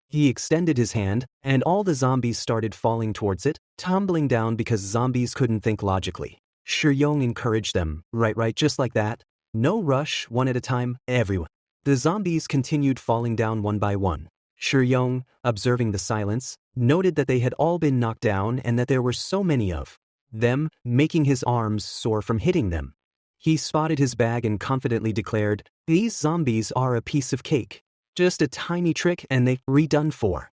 He extended his hand, and all the zombies started falling towards it, tumbling down because zombies couldn't think logically. Shuyong encouraged them, right, just like that. No rush, one at a time, everyone. The zombies continued falling down one by one. Shuyong, observing the silence, noted that they had all been knocked down and that there were so many of them, making his arms sore from hitting them. He spotted his bag and confidently declared, "These zombies are a piece of cake. Just a tiny trick and they're redone for."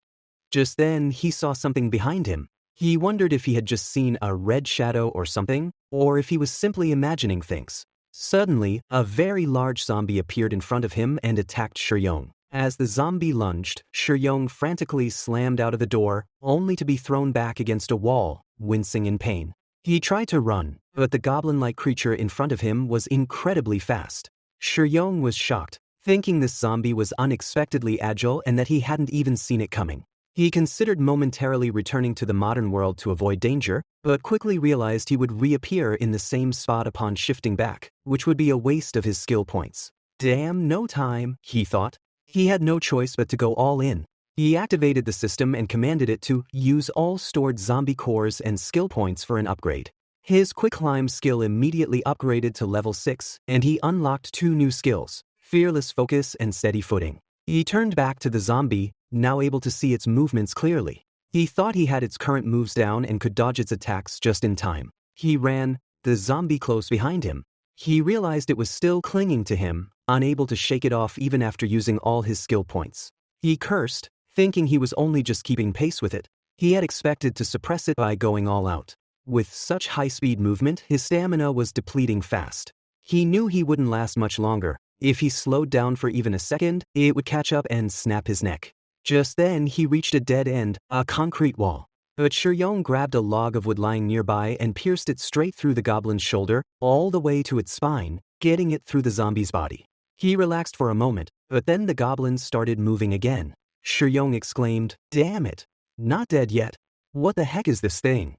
Just then, he saw something behind him. He wondered if he had just seen a red shadow or something, or if he was simply imagining things. Suddenly, a very large zombie appeared in front of him and attacked Shuyong. As the zombie lunged, Shuyong frantically slammed out of the door, only to be thrown back against a wall, wincing in pain. He tried to run, but the goblin-like creature in front of him was incredibly fast. Shuyong was shocked, thinking this zombie was unexpectedly agile and that he hadn't even seen it coming. He considered momentarily returning to the modern world to avoid danger, but quickly realized he would reappear in the same spot upon shifting back, which would be a waste of his skill points. Damn, no time, he thought. He had no choice but to go all in. He activated the system and commanded it to use all stored zombie cores and skill points for an upgrade. His quick climb skill immediately upgraded to level 6, and he unlocked 2 new skills, fearless focus and steady footing. He turned back to the zombie, now able to see its movements clearly. He thought he had its current moves down and could dodge its attacks just in time. He ran, the zombie close behind him. He realized it was still clinging to him, unable to shake it off even after using all his skill points. He cursed, thinking he was only just keeping pace with it. He had expected to suppress it by going all out. With such high-speed movement, his stamina was depleting fast. He knew he wouldn't last much longer. If he slowed down for even a second, it would catch up and snap his neck. Just then, he reached a dead end, a concrete wall. But Shuyong grabbed a log of wood lying nearby and pierced it straight through the goblin's shoulder, all the way to its spine, getting it through the zombie's body. He relaxed for a moment, but then the goblin started moving again. Shuyong exclaimed, "Damn it! Not dead yet. What the heck is this thing?"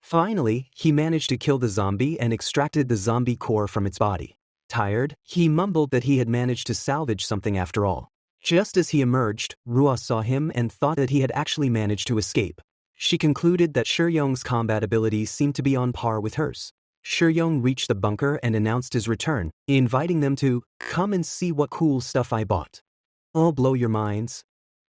Finally, he managed to kill the zombie and extracted the zombie core from its body. Tired, he mumbled that he had managed to salvage something after all. Just as he emerged, Ruah saw him and thought that he had actually managed to escape. She concluded that Shuyong's combat abilities seemed to be on par with hers. Shuyong reached the bunker and announced his return, inviting them to come and see what cool stuff I bought. "I'll blow your minds."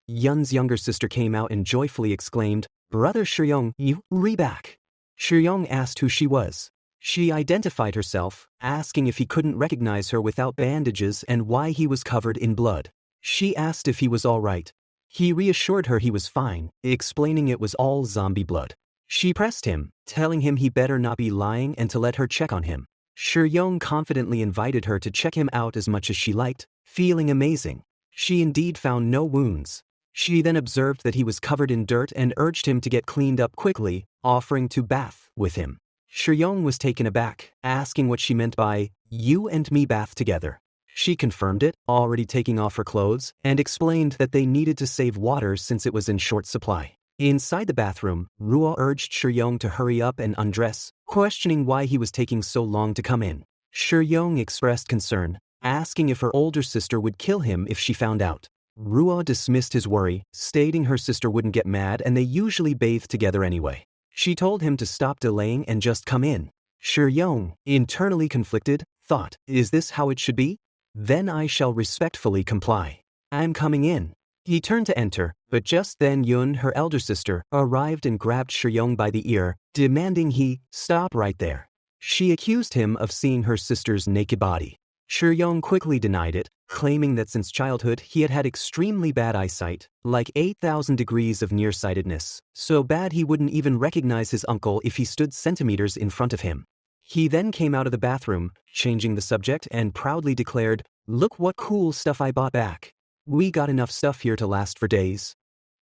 Yun's younger sister came out and joyfully exclaimed, "Brother Shuyong, you're back." Shuyong asked who she was. She identified herself, asking if he couldn't recognize her without bandages and why he was covered in blood. She asked if he was all right. He reassured her he was fine, explaining it was all zombie blood. She pressed him, telling him he better not be lying and to let her check on him. Shuyong confidently invited her to check him out as much as she liked, feeling amazing. She indeed found no wounds. She then observed that he was covered in dirt and urged him to get cleaned up quickly, offering to bath with him. Shuyong was taken aback, asking what she meant by, "You and me bath together." She confirmed it, already taking off her clothes, and explained that they needed to save water since it was in short supply. Inside the bathroom, Ruah urged Shuyong to hurry up and undress, questioning why he was taking so long to come in. Shuyong expressed concern, asking if her older sister would kill him if she found out. Ruo dismissed his worry, stating her sister wouldn't get mad and they usually bathe together anyway. She told him to stop delaying and just come in. Shiyong, internally conflicted, thought, is this how it should be? Then I shall respectfully comply. I'm coming in. He turned to enter, but just then Yun, her elder sister, arrived and grabbed Shiyong by the ear, demanding he stop right there. She accused him of seeing her sister's naked body. Shiyong quickly denied it, claiming that since childhood he had had extremely bad eyesight, like 8,000 degrees of nearsightedness, so bad he wouldn't even recognize his uncle if he stood centimeters in front of him. He then came out of the bathroom, changing the subject, and proudly declared, "Look what cool stuff I bought back. We got enough stuff here to last for days."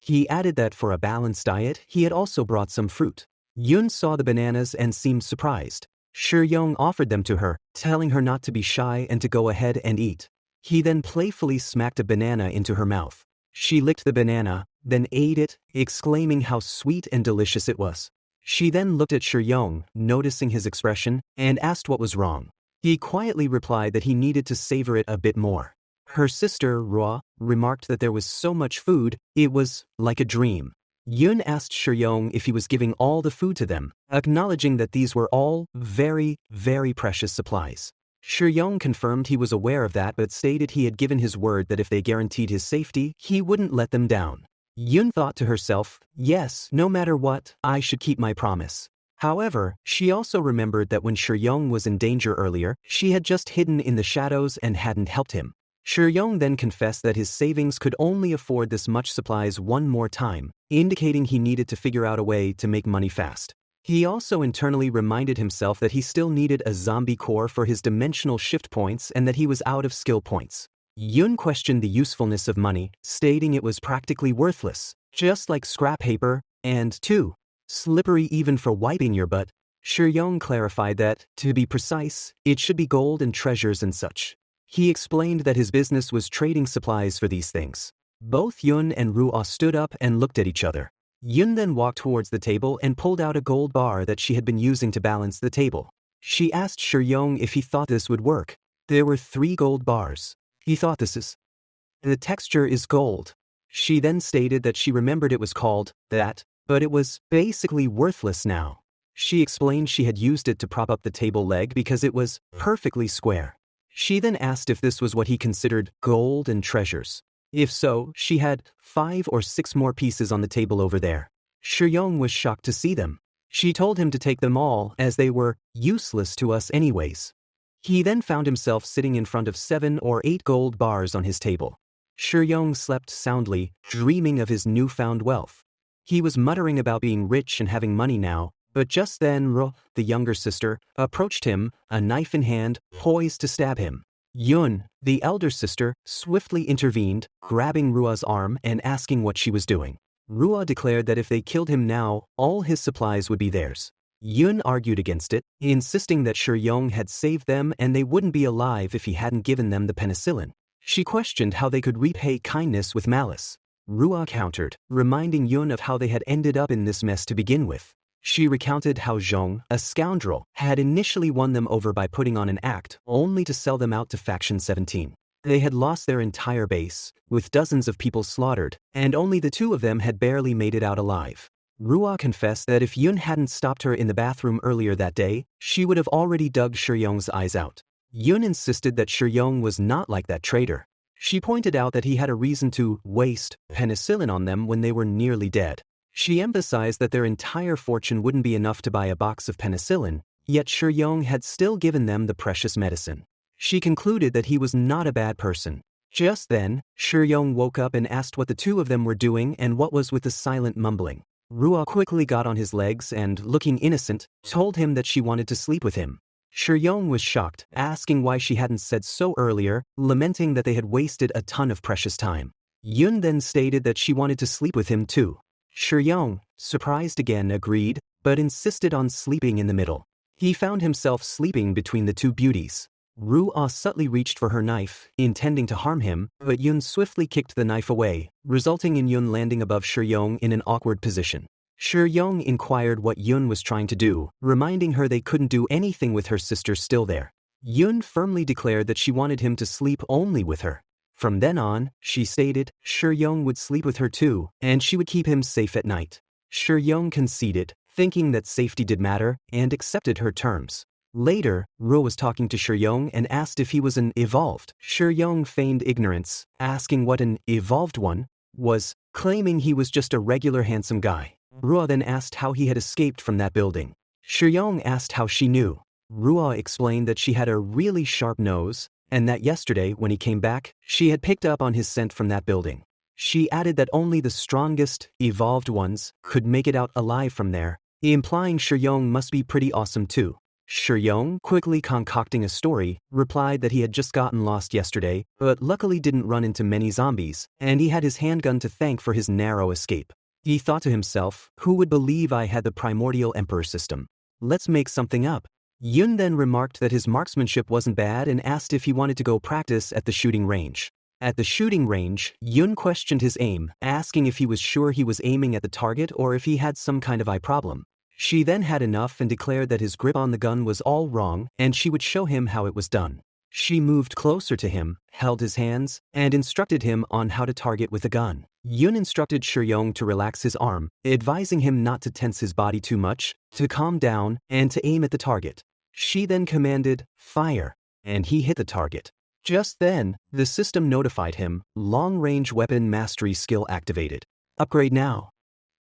He added that for a balanced diet, he had also brought some fruit. Yun saw the bananas and seemed surprised. Shiyong offered them to her, telling her not to be shy and to go ahead and eat. He then playfully smacked a banana into her mouth. She licked the banana, then ate it, exclaiming how sweet and delicious it was. She then looked at Shiyong, noticing his expression, and asked what was wrong. He quietly replied that he needed to savor it a bit more. Her sister, Ruo, remarked that there was so much food, it was like a dream. Yun asked Shiyong if he was giving all the food to them, acknowledging that these were all very, very precious supplies. Shiyong confirmed he was aware of that but stated he had given his word that if they guaranteed his safety, he wouldn't let them down. Yun thought to herself, yes, no matter what, I should keep my promise. However, she also remembered that when Shiyong was in danger earlier, she had just hidden in the shadows and hadn't helped him. Shiyong then confessed that his savings could only afford this much supplies one more time, indicating he needed to figure out a way to make money fast. He also internally reminded himself that he still needed a zombie core for his dimensional shift points and that he was out of skill points. Yun questioned the usefulness of money, stating it was practically worthless, just like scrap paper, and too slippery even for wiping your butt. Shiyong clarified that, to be precise, it should be gold and treasures and such. He explained that his business was trading supplies for these things. Both Yun and Ruo stood up and looked at each other. Yun then walked towards the table and pulled out a gold bar that she had been using to balance the table. She asked Shiyong if he thought this would work. There were 3 gold bars. He thought the texture is gold. She then stated that she remembered it was called that, but it was basically worthless now. She explained she had used it to prop up the table leg because it was perfectly square. She then asked if this was what he considered gold and treasures. If so, she had 5 or 6 more pieces on the table over there. Shiyong was shocked to see them. She told him to take them all as they were useless to us anyways. He then found himself sitting in front of 7 or 8 gold bars on his table. Shiyong slept soundly, dreaming of his newfound wealth. He was muttering about being rich and having money now, but just then Ruo, the younger sister, approached him, a knife in hand, poised to stab him. Yun, the elder sister, swiftly intervened, grabbing Ruo's arm and asking what she was doing. Ruo declared that if they killed him now, all his supplies would be theirs. Yun argued against it, insisting that Shiyong had saved them and they wouldn't be alive if he hadn't given them the penicillin. She questioned how they could repay kindness with malice. Ruo countered, reminding Yun of how they had ended up in this mess to begin with. She recounted how Zhong, a scoundrel, had initially won them over by putting on an act, only to sell them out to Faction 17. They had lost their entire base, with dozens of people slaughtered, and only the 2 of them had barely made it out alive. Ruo confessed that if Yun hadn't stopped her in the bathroom earlier that day, she would have already dug Shiyong's eyes out. Yun insisted that Shiyong was not like that traitor. She pointed out that he had a reason to waste penicillin on them when they were nearly dead. She emphasized that their entire fortune wouldn't be enough to buy a box of penicillin, yet Shiyong had still given them the precious medicine. She concluded that he was not a bad person. Just then, Shiyong woke up and asked what the 2 of them were doing and what was with the silent mumbling. Ruo quickly got on his legs and, looking innocent, told him that she wanted to sleep with him. Shiyong was shocked, asking why she hadn't said so earlier, lamenting that they had wasted a ton of precious time. Yun then stated that she wanted to sleep with him too. Shiyong, surprised again, agreed, but insisted on sleeping in the middle. He found himself sleeping between the 2 beauties. Ruo subtly reached for her knife, intending to harm him, but Yun swiftly kicked the knife away, resulting in Yun landing above Shiyong in an awkward position. Shiyong inquired what Yun was trying to do, reminding her they couldn't do anything with her sister still there. Yun firmly declared that she wanted him to sleep only with her. From then on, she stated, Shur-yong would sleep with her too, and she would keep him safe at night. Shur-yong conceded, thinking that safety did matter, and accepted her terms. Later, Ruo was talking to Shur-yong and asked if he was an evolved. Shur-yong feigned ignorance, asking what an evolved one was, claiming he was just a regular handsome guy. Ruo then asked how he had escaped from that building. Shur-yong asked how she knew. Ruo explained that she had a really sharp nose, and that yesterday, when he came back, she had picked up on his scent from that building. She added that only the strongest, evolved ones could make it out alive from there, implying Shur-yong must be pretty awesome too. Shur-yong, quickly concocting a story, replied that he had just gotten lost yesterday, but luckily didn't run into many zombies, and he had his handgun to thank for his narrow escape. He thought to himself, who would believe I had the primordial emperor system? Let's make something up. Yun then remarked that his marksmanship wasn't bad and asked if he wanted to go practice at the shooting range. At the shooting range, Yun questioned his aim, asking if he was sure he was aiming at the target or if he had some kind of eye problem. She then had enough and declared that his grip on the gun was all wrong and she would show him how it was done. She moved closer to him, held his hands, and instructed him on how to target with a gun. Yun instructed Shur-yong to relax his arm, advising him not to tense his body too much, to calm down, and to aim at the target. She then commanded, fire, and he hit the target. Just then, the system notified him, long-range weapon mastery skill activated. Upgrade now.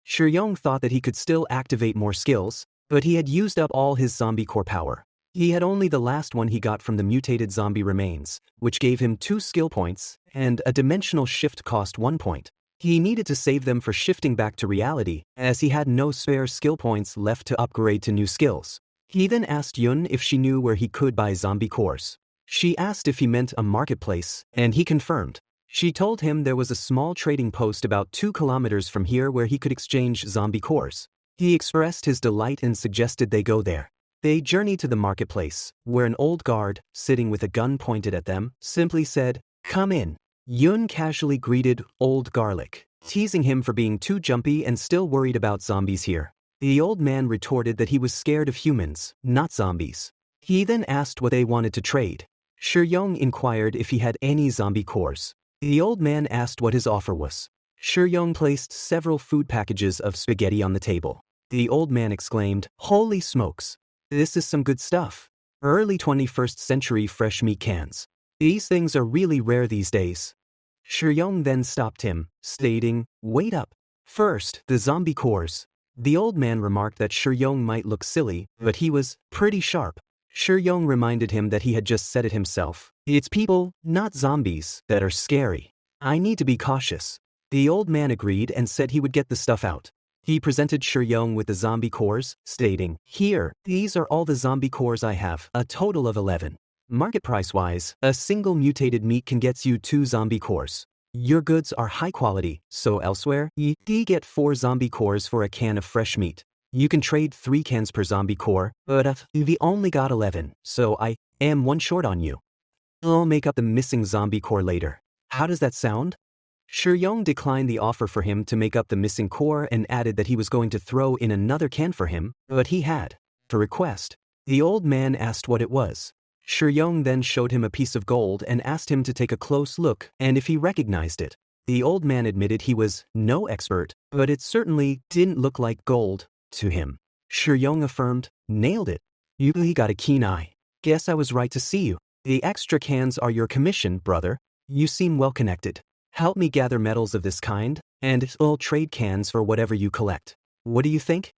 Shur-yong thought that he could still activate more skills, but he had used up all his zombie core power. He had only the last one he got from the mutated zombie remains, which gave him 2 skill points, and a dimensional shift cost 1 point. He needed to save them for shifting back to reality, as he had no spare skill points left to upgrade to new skills. He then asked Yun if she knew where he could buy zombie cores. She asked if he meant a marketplace, and he confirmed. She told him there was a small trading post about 2 kilometers from here where he could exchange zombie cores. He expressed his delight and suggested they go there. They journeyed to the marketplace, where an old guard, sitting with a gun pointed at them, simply said, "Come in." Yun casually greeted Old Garlic, teasing him for being too jumpy and still worried about zombies here. The old man retorted that he was scared of humans, not zombies. He then asked what they wanted to trade. Shur-yong inquired if he had any zombie cores. The old man asked what his offer was. Shur-yong placed several food packages of spaghetti on the table. The old man exclaimed, "Holy smokes! This is some good stuff. Early 21st century fresh meat cans. These things are really rare these days." Shur-yong then stopped him, stating, "Wait up. First, the zombie cores." The old man remarked that Shur-yong might look silly, but he was pretty sharp. Shur-yong reminded him that he had just said it himself. "It's people, not zombies, that are scary. I need to be cautious." The old man agreed and said he would get the stuff out. He presented Shur-yong with the zombie cores, stating, "Here, these are all the zombie cores I have, a total of 11. Market price-wise, a single mutated meat can get you 2 zombie cores. Your goods are high quality, so elsewhere, you get 4 zombie cores for a can of fresh meat. You can trade 3 cans per zombie core, but we only got 11, so I am 1 short on you. I'll make up the missing zombie core later. How does that sound?" Shur-yong declined the offer for him to make up the missing core and added that he was going to throw in another can for him, but he had a request. The old man asked what it was. Shur-yong then showed him a piece of gold and asked him to take a close look and if he recognized it. The old man admitted he was no expert, but it certainly didn't look like gold to him. Shur-yong affirmed, "Nailed it. You got a keen eye. Guess I was right to see you. The extra cans are your commission, brother. You seem well connected. Help me gather metals of this kind, and I'll trade cans for whatever you collect. What do you think?"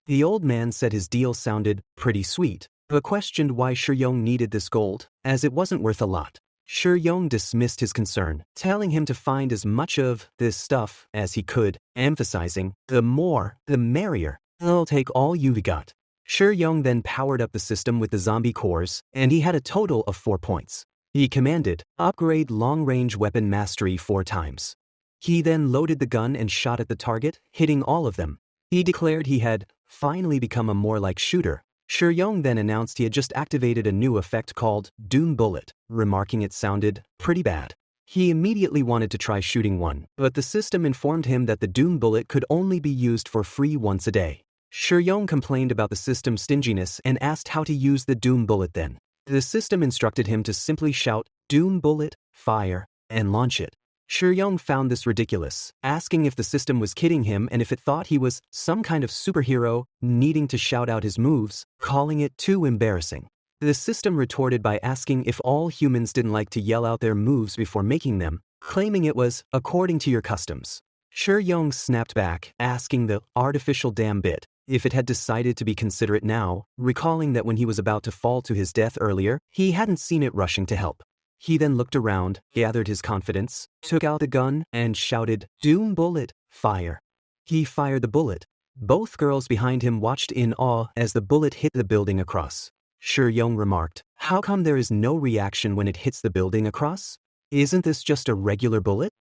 The old man said his deal sounded pretty sweet, but questioned why Shur-yong needed this gold, as it wasn't worth a lot. Shur-yong dismissed his concern, telling him to find as much of this stuff as he could, emphasizing, "The more, the merrier. I'll take all you've got." Shur-yong then powered up the system with the zombie cores, and he had a total of 4 points. He commanded, "Upgrade long-range weapon mastery 4 times." He then loaded the gun and shot at the target, hitting all of them. He declared he had finally become a more like shooter. Shur-yong then announced he had just activated a new effect called Doom Bullet, remarking it sounded pretty bad. He immediately wanted to try shooting one, but the system informed him that the Doom Bullet could only be used for free once a day. Shur-yong complained about the system's stinginess and asked how to use the Doom Bullet then. The system instructed him to simply shout, "Doom bullet, fire," and launch it. Shi-Young found this ridiculous, asking if the system was kidding him and if it thought he was some kind of superhero needing to shout out his moves, calling it too embarrassing. The system retorted by asking if all humans didn't like to yell out their moves before making them, claiming it was according to your customs. Shi-Young snapped back, asking the artificial damn bit if it had decided to be considerate now, recalling that when he was about to fall to his death earlier, he hadn't seen it rushing to help. He then looked around, gathered his confidence, took out the gun, and shouted, "Doom bullet, fire." He fired the bullet. Both girls behind him watched in awe as the bullet hit the building across. Shi-Young remarked, "How come there is no reaction when it hits the building across? Isn't this just a regular bullet?"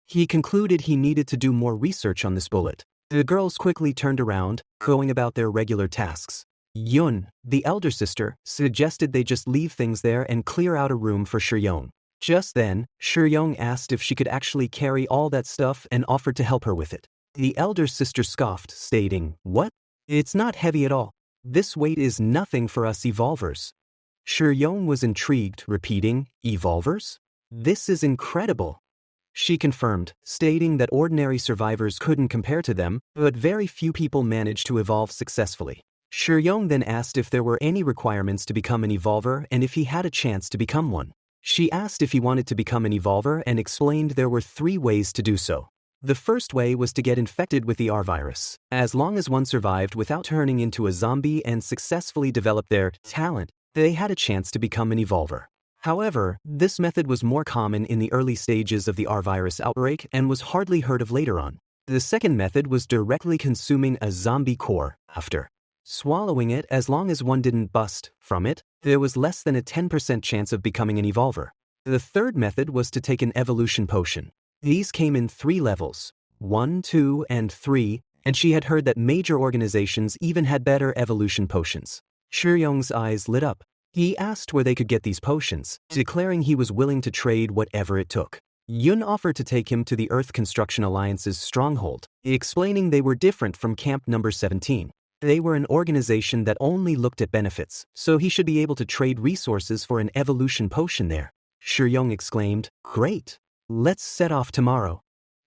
He concluded he needed to do more research on this bullet. The girls quickly turned around, going about their regular tasks. Yun, the elder sister, suggested they just leave things there and clear out a room for Shi-Young. Just then, Shi-Young asked if she could actually carry all that stuff and offered to help her with it. The elder sister scoffed, stating, "What? It's not heavy at all. This weight is nothing for us evolvers." Shi-Young was intrigued, repeating, "Evolvers? This is incredible." She confirmed, stating that ordinary survivors couldn't compare to them, but very few people managed to evolve successfully. Shi-Young then asked if there were any requirements to become an evolver and if he had a chance to become one. She asked if he wanted to become an evolver and explained there were 3 ways to do so. The first way was to get infected with the R virus. As long as one survived without turning into a zombie and successfully developed their talent, they had a chance to become an evolver. However, this method was more common in the early stages of the R virus outbreak and was hardly heard of later on. The second method was directly consuming a zombie core. After swallowing it, as long as one didn't bust from it, there was less than a 10% chance of becoming an evolver. The third method was to take an evolution potion. These came in 3 levels, 1, 2, and 3, and she had heard that major organizations even had better evolution potions. Shi-Young's eyes lit up. He asked where they could get these potions, declaring he was willing to trade whatever it took. Yun offered to take him to the Earth Construction Alliance's stronghold, explaining they were different from Camp Number 17. They were an organization that only looked at benefits, so he should be able to trade resources for an evolution potion there. Shi-Young exclaimed, "Great! Let's set off tomorrow."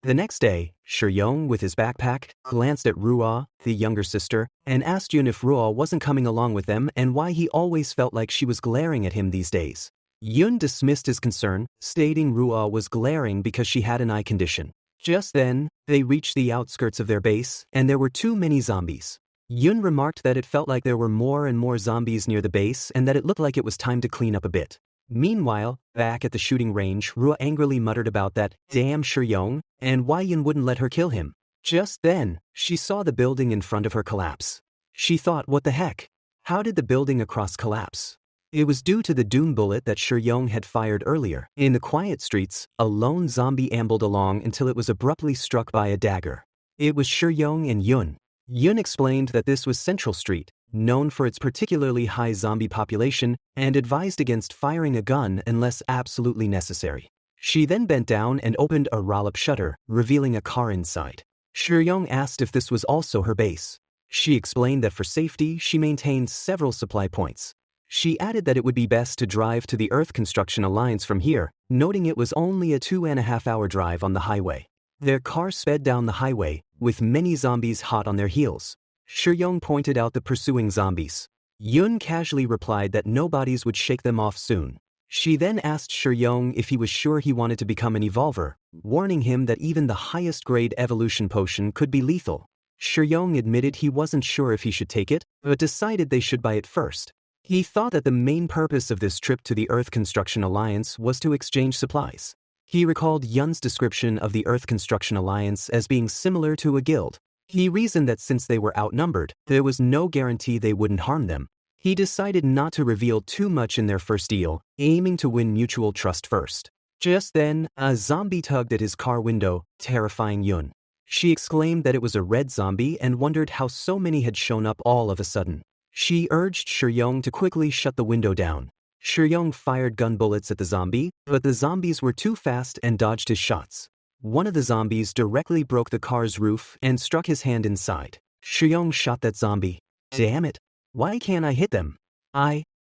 The next day, Shi-Young, with his backpack, glanced at Ruo, the younger sister, and asked Yun if Ruo wasn't coming along with them and why he always felt like she was glaring at him these days. Yun dismissed his concern, stating Ruo was glaring because she had an eye condition. Just then, they reached the outskirts of their base, and there were too many zombies. Yun remarked that it felt like there were more and more zombies near the base and that it looked like it was time to clean up a bit. Meanwhile, back at the shooting range, Ruo angrily muttered about that damn Shi-Young and why Yun wouldn't let her kill him. Just then, she saw the building in front of her collapse. She thought, what the heck? How did the building across collapse? It was due to the doom bullet that Shi-Young had fired earlier. In the quiet streets, a lone zombie ambled along until it was abruptly struck by a dagger. It was Shi-Young and Yun. Yun explained that this was Central Street, known for its particularly high zombie population, and advised against firing a gun unless absolutely necessary. She then bent down and opened a roll-up shutter, revealing a car inside. Shi-Young asked if this was also her base. She explained that for safety, she maintained several supply points. She added that it would be best to drive to the Earth Construction Alliance from here, noting it was only a 2.5-hour drive on the highway. Their car sped down the highway, with many zombies hot on their heels. Shi-Young pointed out the pursuing zombies. Yun casually replied that no bodies would shake them off soon. She then asked Shi-Young if he was sure he wanted to become an evolver, warning him that even the highest grade evolution potion could be lethal. Shi-Young admitted he wasn't sure if he should take it, but decided they should buy it first. He thought that the main purpose of this trip to the Earth Construction Alliance was to exchange supplies. He recalled Yun's description of the Earth Construction Alliance as being similar to a guild. He reasoned that since they were outnumbered, there was no guarantee they wouldn't harm them. He decided not to reveal too much in their first deal, aiming to win mutual trust first. Just then, a zombie tugged at his car window, terrifying Yun. She exclaimed that it was a red zombie and wondered how so many had shown up all of a sudden. She urged Shi-Young to quickly shut the window down. Shi-Young fired gun bullets at the zombie, but the zombies were too fast and dodged his shots. One of the zombies directly broke the car's roof and struck his hand inside. Shi-Young shot that zombie. Damn it! Why can't I hit them?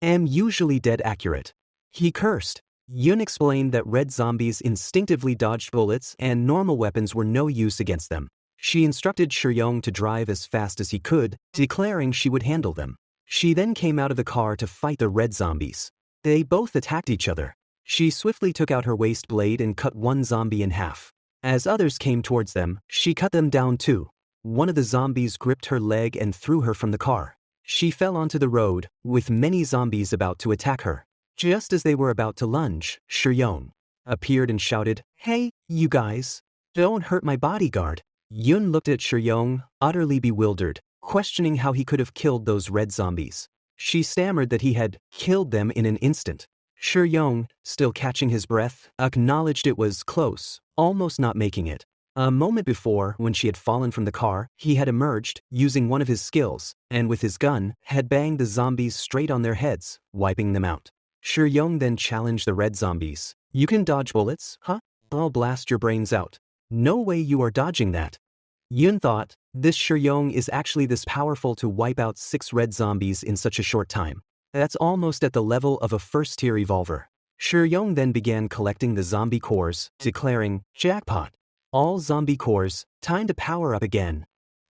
am usually dead accurate. He cursed. Yun explained that red zombies instinctively dodged bullets and normal weapons were no use against them. She instructed Shiyong to drive as fast as he could, declaring she would handle them. She then came out of the car to fight the red zombies. They both attacked each other. She swiftly took out her waist blade and cut one zombie in half. As others came towards them, she cut them down too. One of the zombies gripped her leg and threw her from the car. She fell onto the road, with many zombies about to attack her. Just as they were about to lunge, Shiyong appeared and shouted, "Hey, you guys! Don't hurt my bodyguard!" Yun looked at Shiyong, utterly bewildered, questioning how he could have killed those red zombies. She stammered that he had killed them in an instant. Shiyong, still catching his breath, acknowledged it was close, almost not making it. A moment before, when she had fallen from the car, he had emerged, using one of his skills, and with his gun, had banged the zombies straight on their heads, wiping them out. Shiyong then challenged the red zombies. "You can dodge bullets, huh? I'll blast your brains out." "No way you are dodging that." Yun thought, this Shiyong is actually this powerful to wipe out 6 red zombies in such a short time. That's almost at the level of a first-tier evolver. Shiyong then began collecting the zombie cores, declaring, "Jackpot. All zombie cores, time to power up again."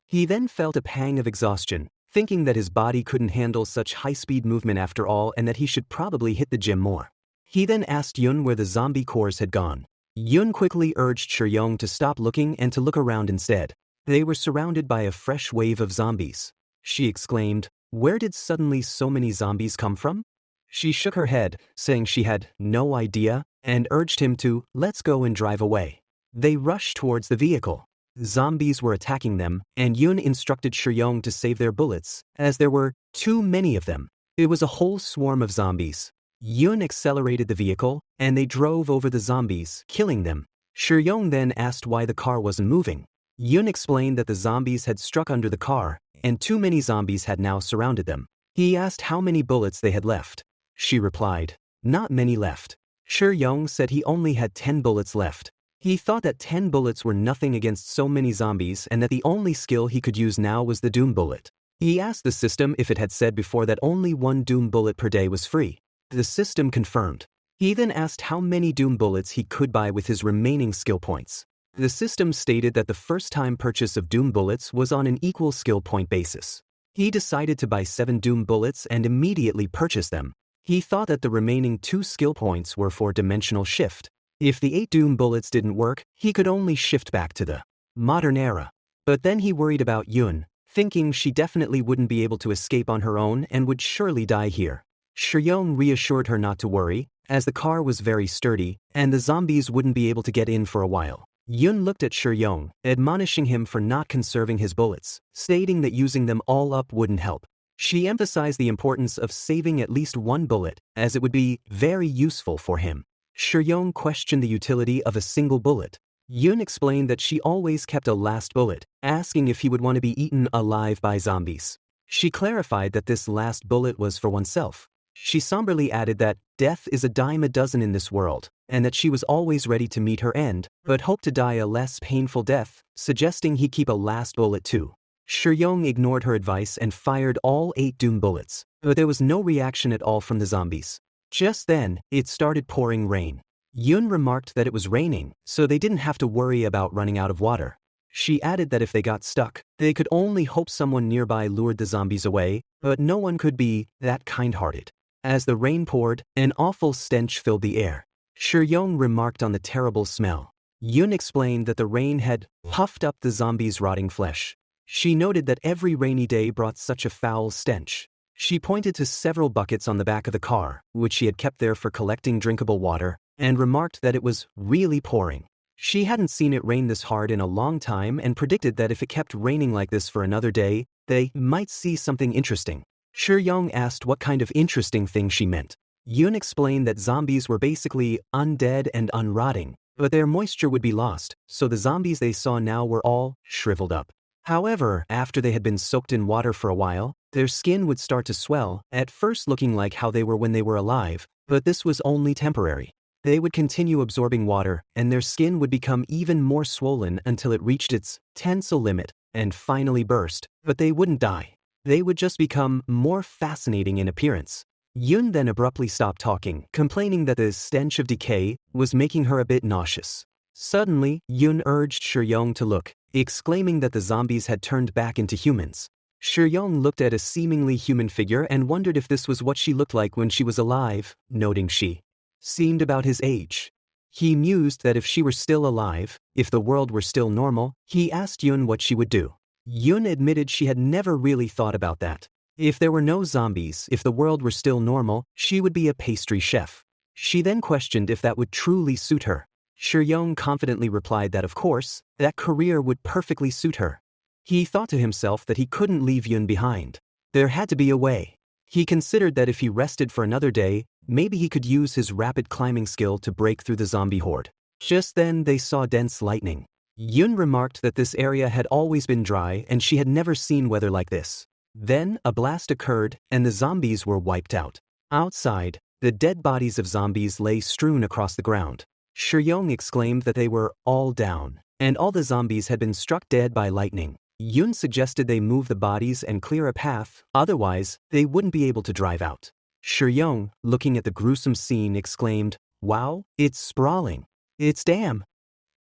He then felt a pang of exhaustion, thinking that his body couldn't handle such high-speed movement after all and that he should probably hit the gym more. He then asked Yun where the zombie cores had gone. Yun quickly urged Shiyong to stop looking and to look around instead. They were surrounded by a fresh wave of zombies. She exclaimed, "Where did suddenly so many zombies come from?" She shook her head, saying she had no idea, and urged him to, "Let's go and drive away." They rushed towards the vehicle. Zombies were attacking them, and Yun instructed Shiyong to save their bullets, as there were too many of them. It was a whole swarm of zombies. Yun accelerated the vehicle, and they drove over the zombies, killing them. Shiyong then asked why the car wasn't moving. Yun explained that the zombies had struck under the car, and too many zombies had now surrounded them. He asked how many bullets they had left. She replied, "Not many left." Shiyong said he only had 10 bullets left. He thought that 10 bullets were nothing against so many zombies and that the only skill he could use now was the Doom Bullet. He asked the system if it had said before that only 1 Doom Bullet per day was free. The system confirmed. He then asked how many Doom Bullets he could buy with his remaining skill points. The system stated that the first-time purchase of Doom Bullets was on an equal skill point basis. He decided to buy 7 Doom Bullets and immediately purchase them. He thought that the remaining 2 skill points were for Dimensional Shift. If the 8 Doom Bullets didn't work, he could only shift back to the modern era. But then he worried about Yun, thinking she definitely wouldn't be able to escape on her own and would surely die here. Shiyong reassured her not to worry, as the car was very sturdy, and the zombies wouldn't be able to get in for a while. Yun looked at Shiyong, admonishing him for not conserving his bullets, stating that using them all up wouldn't help. She emphasized the importance of saving at least 1 bullet, as it would be very useful for him. Shiyong questioned the utility of a single bullet. Yun explained that she always kept a last bullet, asking if he would want to be eaten alive by zombies. She clarified that this last bullet was for oneself. She somberly added that death is a dime a dozen in this world, and that she was always ready to meet her end, but hoped to die a less painful death, suggesting he keep a last bullet too. Shiyong ignored her advice and fired all 8 Doom Bullets, but there was no reaction at all from the zombies. Just then, it started pouring rain. Yun remarked that it was raining, so they didn't have to worry about running out of water. She added that if they got stuck, they could only hope someone nearby lured the zombies away, but no one could be that kind-hearted. As the rain poured, an awful stench filled the air. Shiyong remarked on the terrible smell. Yun explained that the rain had puffed up the zombies' rotting flesh. She noted that every rainy day brought such a foul stench. She pointed to several buckets on the back of the car, which she had kept there for collecting drinkable water, and remarked that it was really pouring. She hadn't seen it rain this hard in a long time and predicted that if it kept raining like this for another day, they might see something interesting. Shiyong asked what kind of interesting thing she meant. Yun explained that zombies were basically undead and unrotting, but their moisture would be lost, so the zombies they saw now were all shriveled up. However, after they had been soaked in water for a while, their skin would start to swell, at first looking like how they were when they were alive, but this was only temporary. They would continue absorbing water, and their skin would become even more swollen until it reached its tensile limit and finally burst, but they wouldn't die. They would just become more fascinating in appearance. Yun then abruptly stopped talking, complaining that the stench of decay was making her a bit nauseous. Suddenly, Yun urged Shuyong to look, exclaiming that the zombies had turned back into humans. Shuyong looked at a seemingly human figure and wondered if this was what she looked like when she was alive, noting she seemed about his age. He mused that if she were still alive, if the world were still normal, he asked Yun what she would do. Yun admitted she had never really thought about that. If there were no zombies, if the world were still normal, she would be a pastry chef. She then questioned if that would truly suit her. Shuyong confidently replied that of course, that career would perfectly suit her. He thought to himself that he couldn't leave Yun behind. There had to be a way. He considered that if he rested for another day, maybe he could use his rapid climbing skill to break through the zombie horde. Just then they saw dense lightning. Yun remarked that this area had always been dry and she had never seen weather like this. Then a blast occurred and the zombies were wiped out. Outside, the dead bodies of zombies lay strewn across the ground. Shuyong exclaimed that they were all down, and all the zombies had been struck dead by lightning. Yun suggested they move the bodies and clear a path, otherwise, they wouldn't be able to drive out. Shuyong, looking at the gruesome scene, exclaimed, "Wow, it's sprawling. It's damn."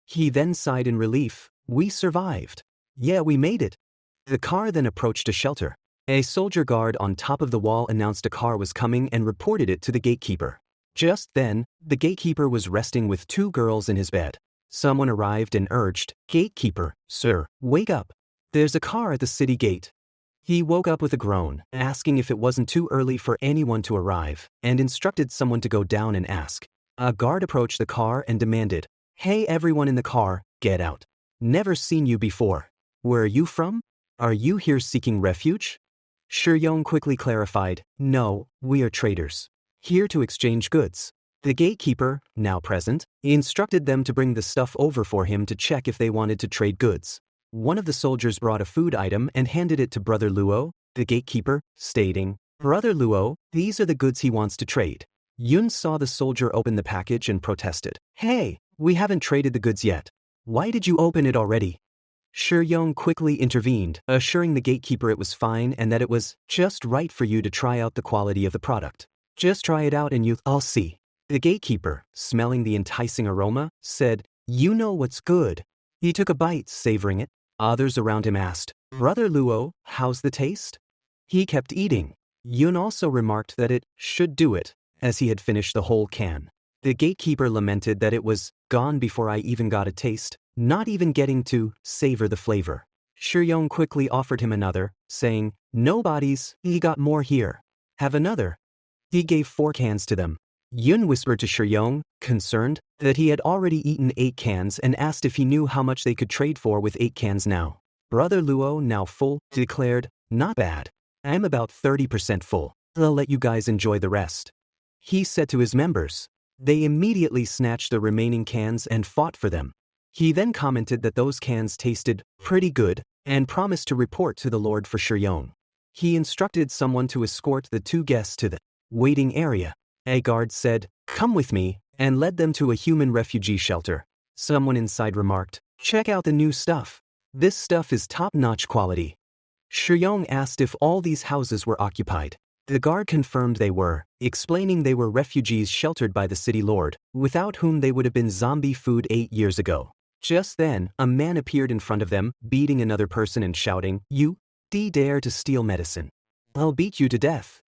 He then sighed in relief, "We survived. Yeah, we made it." The car then approached a shelter. A soldier guard on top of the wall announced a car was coming and reported it to the gatekeeper. Just then, the gatekeeper was resting with two girls in his bed. Someone arrived and urged, "Gatekeeper, sir, wake up. There's a car at the city gate." He woke up with a groan, asking if it wasn't too early for anyone to arrive, and instructed someone to go down and ask. A guard approached the car and demanded, "Hey everyone in the car, get out. Never seen you before. Where are you from? Are you here seeking refuge?" Shuyong quickly clarified, "No, we are traders. Here to exchange goods." The gatekeeper, now present, instructed them to bring the stuff over for him to check if they wanted to trade goods. One of the soldiers brought a food item and handed it to Brother Luo, the gatekeeper, stating, "Brother Luo, these are the goods he wants to trade." Yun saw the soldier open the package and protested, "Hey, we haven't traded the goods yet. Why did you open it already?" Shuyong quickly intervened, assuring the gatekeeper it was fine and that it was just right for you to try out the quality of the product. "Just try it out and I'll see." The gatekeeper, smelling the enticing aroma, said, "You know what's good." He took a bite, savoring it. Others around him asked, "Brother Luo, how's the taste?" He kept eating. Yun also remarked that it should do it, as he had finished the whole can. The gatekeeper lamented that it was gone before I even got a taste, not even getting to savor the flavor. Shuyong quickly offered him another, saying, "No bodies, he got more here. Have another." He gave 4 cans to them. Yun whispered to Shuyong, concerned, that he had already eaten 8 cans and asked if he knew how much they could trade for with 8 cans now. Brother Luo, now full, declared, "Not bad. I'm about 30% full. I'll let you guys enjoy the rest." He said to his members. They immediately snatched the remaining cans and fought for them. He then commented that those cans tasted pretty good and promised to report to the Lord for Shuyong. He instructed someone to escort the 2 guests to the waiting area. A guard said, "Come with me," and led them to a human refugee shelter. Someone inside remarked, "Check out the new stuff. This stuff is top-notch quality." Shuyong asked if all these houses were occupied. The guard confirmed they were, explaining they were refugees sheltered by the city lord, without whom they would have been zombie food 8 years ago. Just then, a man appeared in front of them, beating another person and shouting, "You dare to steal medicine. I'll beat you to death."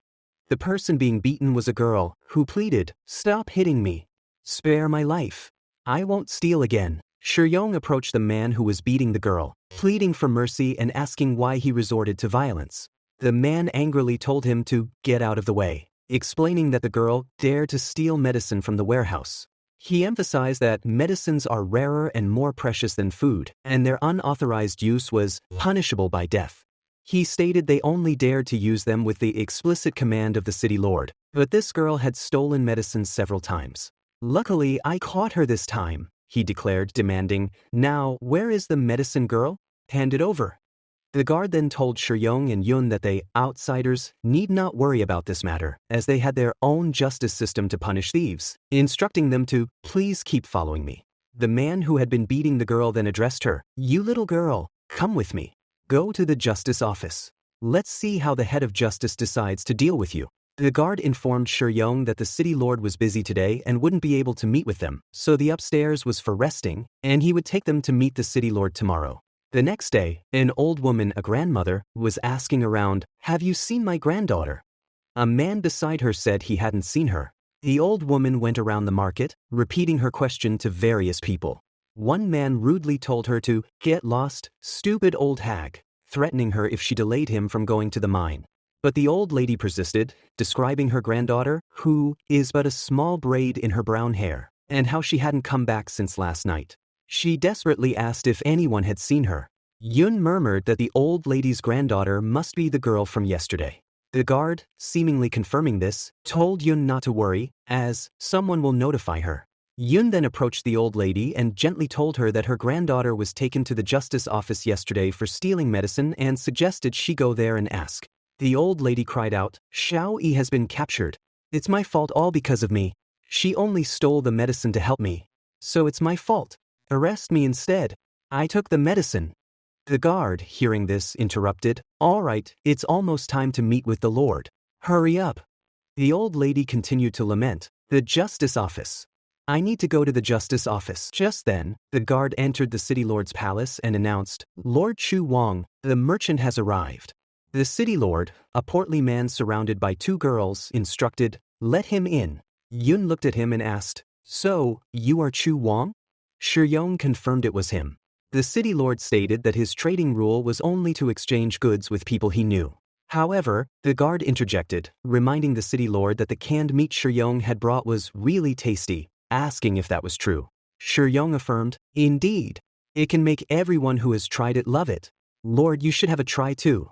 The person being beaten was a girl, who pleaded, "Stop hitting me. Spare my life. I won't steal again." Shuyong approached the man who was beating the girl, pleading for mercy and asking why he resorted to violence. The man angrily told him to get out of the way, explaining that the girl dared to steal medicine from the warehouse. He emphasized that medicines are rarer and more precious than food, and their unauthorized use was punishable by death. He stated they only dared to use them with the explicit command of the city lord, but this girl had stolen medicines several times. "Luckily, I caught her this time," he declared, demanding, "Now, where is the medicine girl? Hand it over." The guard then told Shuyong and Yun that they, outsiders, need not worry about this matter, as they had their own justice system to punish thieves, instructing them to please keep following me. The man who had been beating the girl then addressed her, "You little girl, come with me. Go to the justice office. Let's see how the head of justice decides to deal with you." The guard informed Shuyong that the city lord was busy today and wouldn't be able to meet with them, so the upstairs was for resting, and he would take them to meet the city lord tomorrow. The next day, an old woman, a grandmother, was asking around, "Have you seen my granddaughter?" A man beside her said he hadn't seen her. The old woman went around the market, repeating her question to various people. One man rudely told her to get lost, stupid old hag, threatening her if she delayed him from going to the mine. But the old lady persisted, describing her granddaughter, who is but a small braid in her brown hair, and how she hadn't come back since last night. She desperately asked if anyone had seen her. Yun murmured that the old lady's granddaughter must be the girl from yesterday. The guard, seemingly confirming this, told Yun not to worry, as someone will notify her. Yun then approached the old lady and gently told her that her granddaughter was taken to the justice office yesterday for stealing medicine and suggested she go there and ask. The old lady cried out, "Xiao Yi has been captured. It's my fault, all because of me. She only stole the medicine to help me. So it's my fault. Arrest me instead. I took the medicine." The guard, hearing this, interrupted, "All right, it's almost time to meet with the Lord. Hurry up." The old lady continued to lament, "The justice office. I need to go to the justice office." Just then, the guard entered the city lord's palace and announced, "Lord Chu Wang, the merchant has arrived." The city lord, a portly man surrounded by two girls, instructed, "Let him in." Yun looked at him and asked, "So, you are Chu Wang?" Shuyong confirmed it was him. The city lord stated that his trading rule was only to exchange goods with people he knew. However, the guard interjected, reminding the city lord that the canned meat Shuyong had brought was really tasty, asking if that was true. Shuyong affirmed, "Indeed. It can make everyone who has tried it love it. Lord, you should have a try too."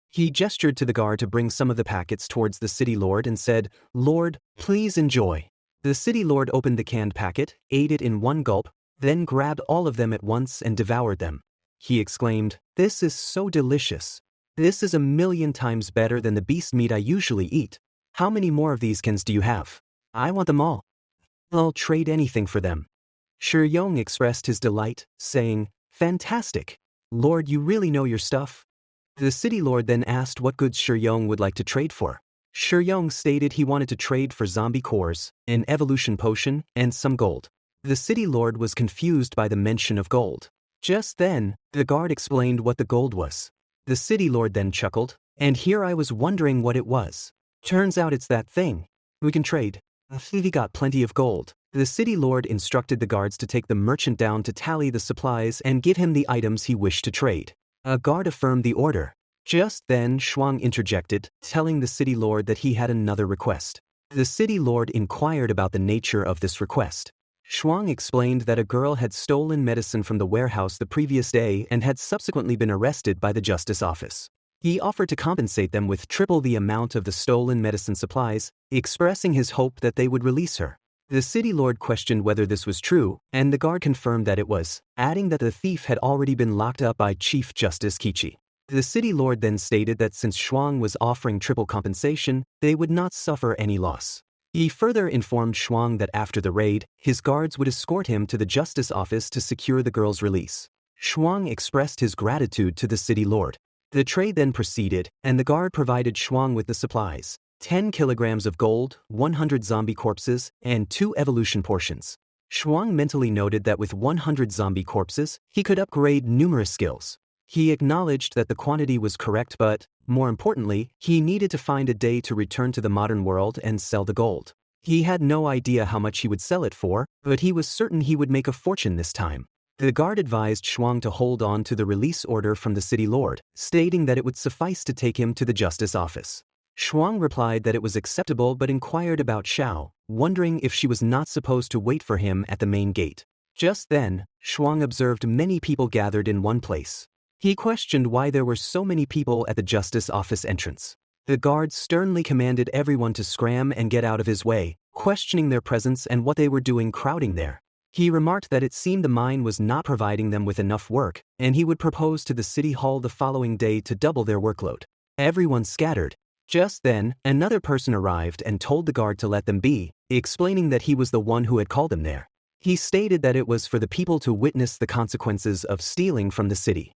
He gestured to the guard to bring some of the packets towards the city lord and said, "Lord, please enjoy." The city lord opened the canned packet, ate it in one gulp, then grabbed all of them at once and devoured them. He exclaimed, "This is so delicious. This is 1,000,000 times better than the beast meat I usually eat. How many more of these cans do you have? I want them all. I'll trade anything for them." Shuyong expressed his delight, saying, "Fantastic. Lord, you really know your stuff." The city lord then asked what goods Shuyong would like to trade for. Shuyong stated he wanted to trade for zombie cores, an evolution potion, and some gold. The city lord was confused by the mention of gold. Just then, the guard explained what the gold was. The city lord then chuckled, "And here I was wondering what it was. Turns out it's that thing. We can trade. He got plenty of gold." The city lord instructed the guards to take the merchant down to tally the supplies and give him the items he wished to trade. A guard affirmed the order. Just then, Shuang interjected, telling the city lord that he had another request. The city lord inquired about the nature of this request. Shuang explained that a girl had stolen medicine from the warehouse the previous day and had subsequently been arrested by the justice office. He offered to compensate them with triple the amount of the stolen medicine supplies, expressing his hope that they would release her. The city lord questioned whether this was true, and the guard confirmed that it was, adding that the thief had already been locked up by Chief Justice Kichi. The city lord then stated that since Shuang was offering triple compensation, they would not suffer any loss. He further informed Shuang that after the raid, his guards would escort him to the justice office to secure the girl's release. Shuang expressed his gratitude to the city lord. The trade then proceeded, and the guard provided Shuang with the supplies: 10 kilograms of gold, 100 zombie corpses, and 2 evolution portions. Shuang mentally noted that with 100 zombie corpses, he could upgrade numerous skills. He acknowledged that the quantity was correct, but, more importantly, he needed to find a day to return to the modern world and sell the gold. He had no idea how much he would sell it for, but he was certain he would make a fortune this time. The guard advised Shuang to hold on to the release order from the city lord, stating that it would suffice to take him to the justice office. Shuang replied that it was acceptable but inquired about Xiao, wondering if she was not supposed to wait for him at the main gate. Just then, Shuang observed many people gathered in one place. He questioned why there were so many people at the justice office entrance. The guard sternly commanded everyone to scram and get out of his way, questioning their presence and what they were doing crowding there. He remarked that it seemed the mine was not providing them with enough work, and he would propose to the city hall the following day to double their workload. Everyone scattered. Just then, another person arrived and told the guard to let them be, explaining that he was the one who had called them there. He stated that it was for the people to witness the consequences of stealing from the city.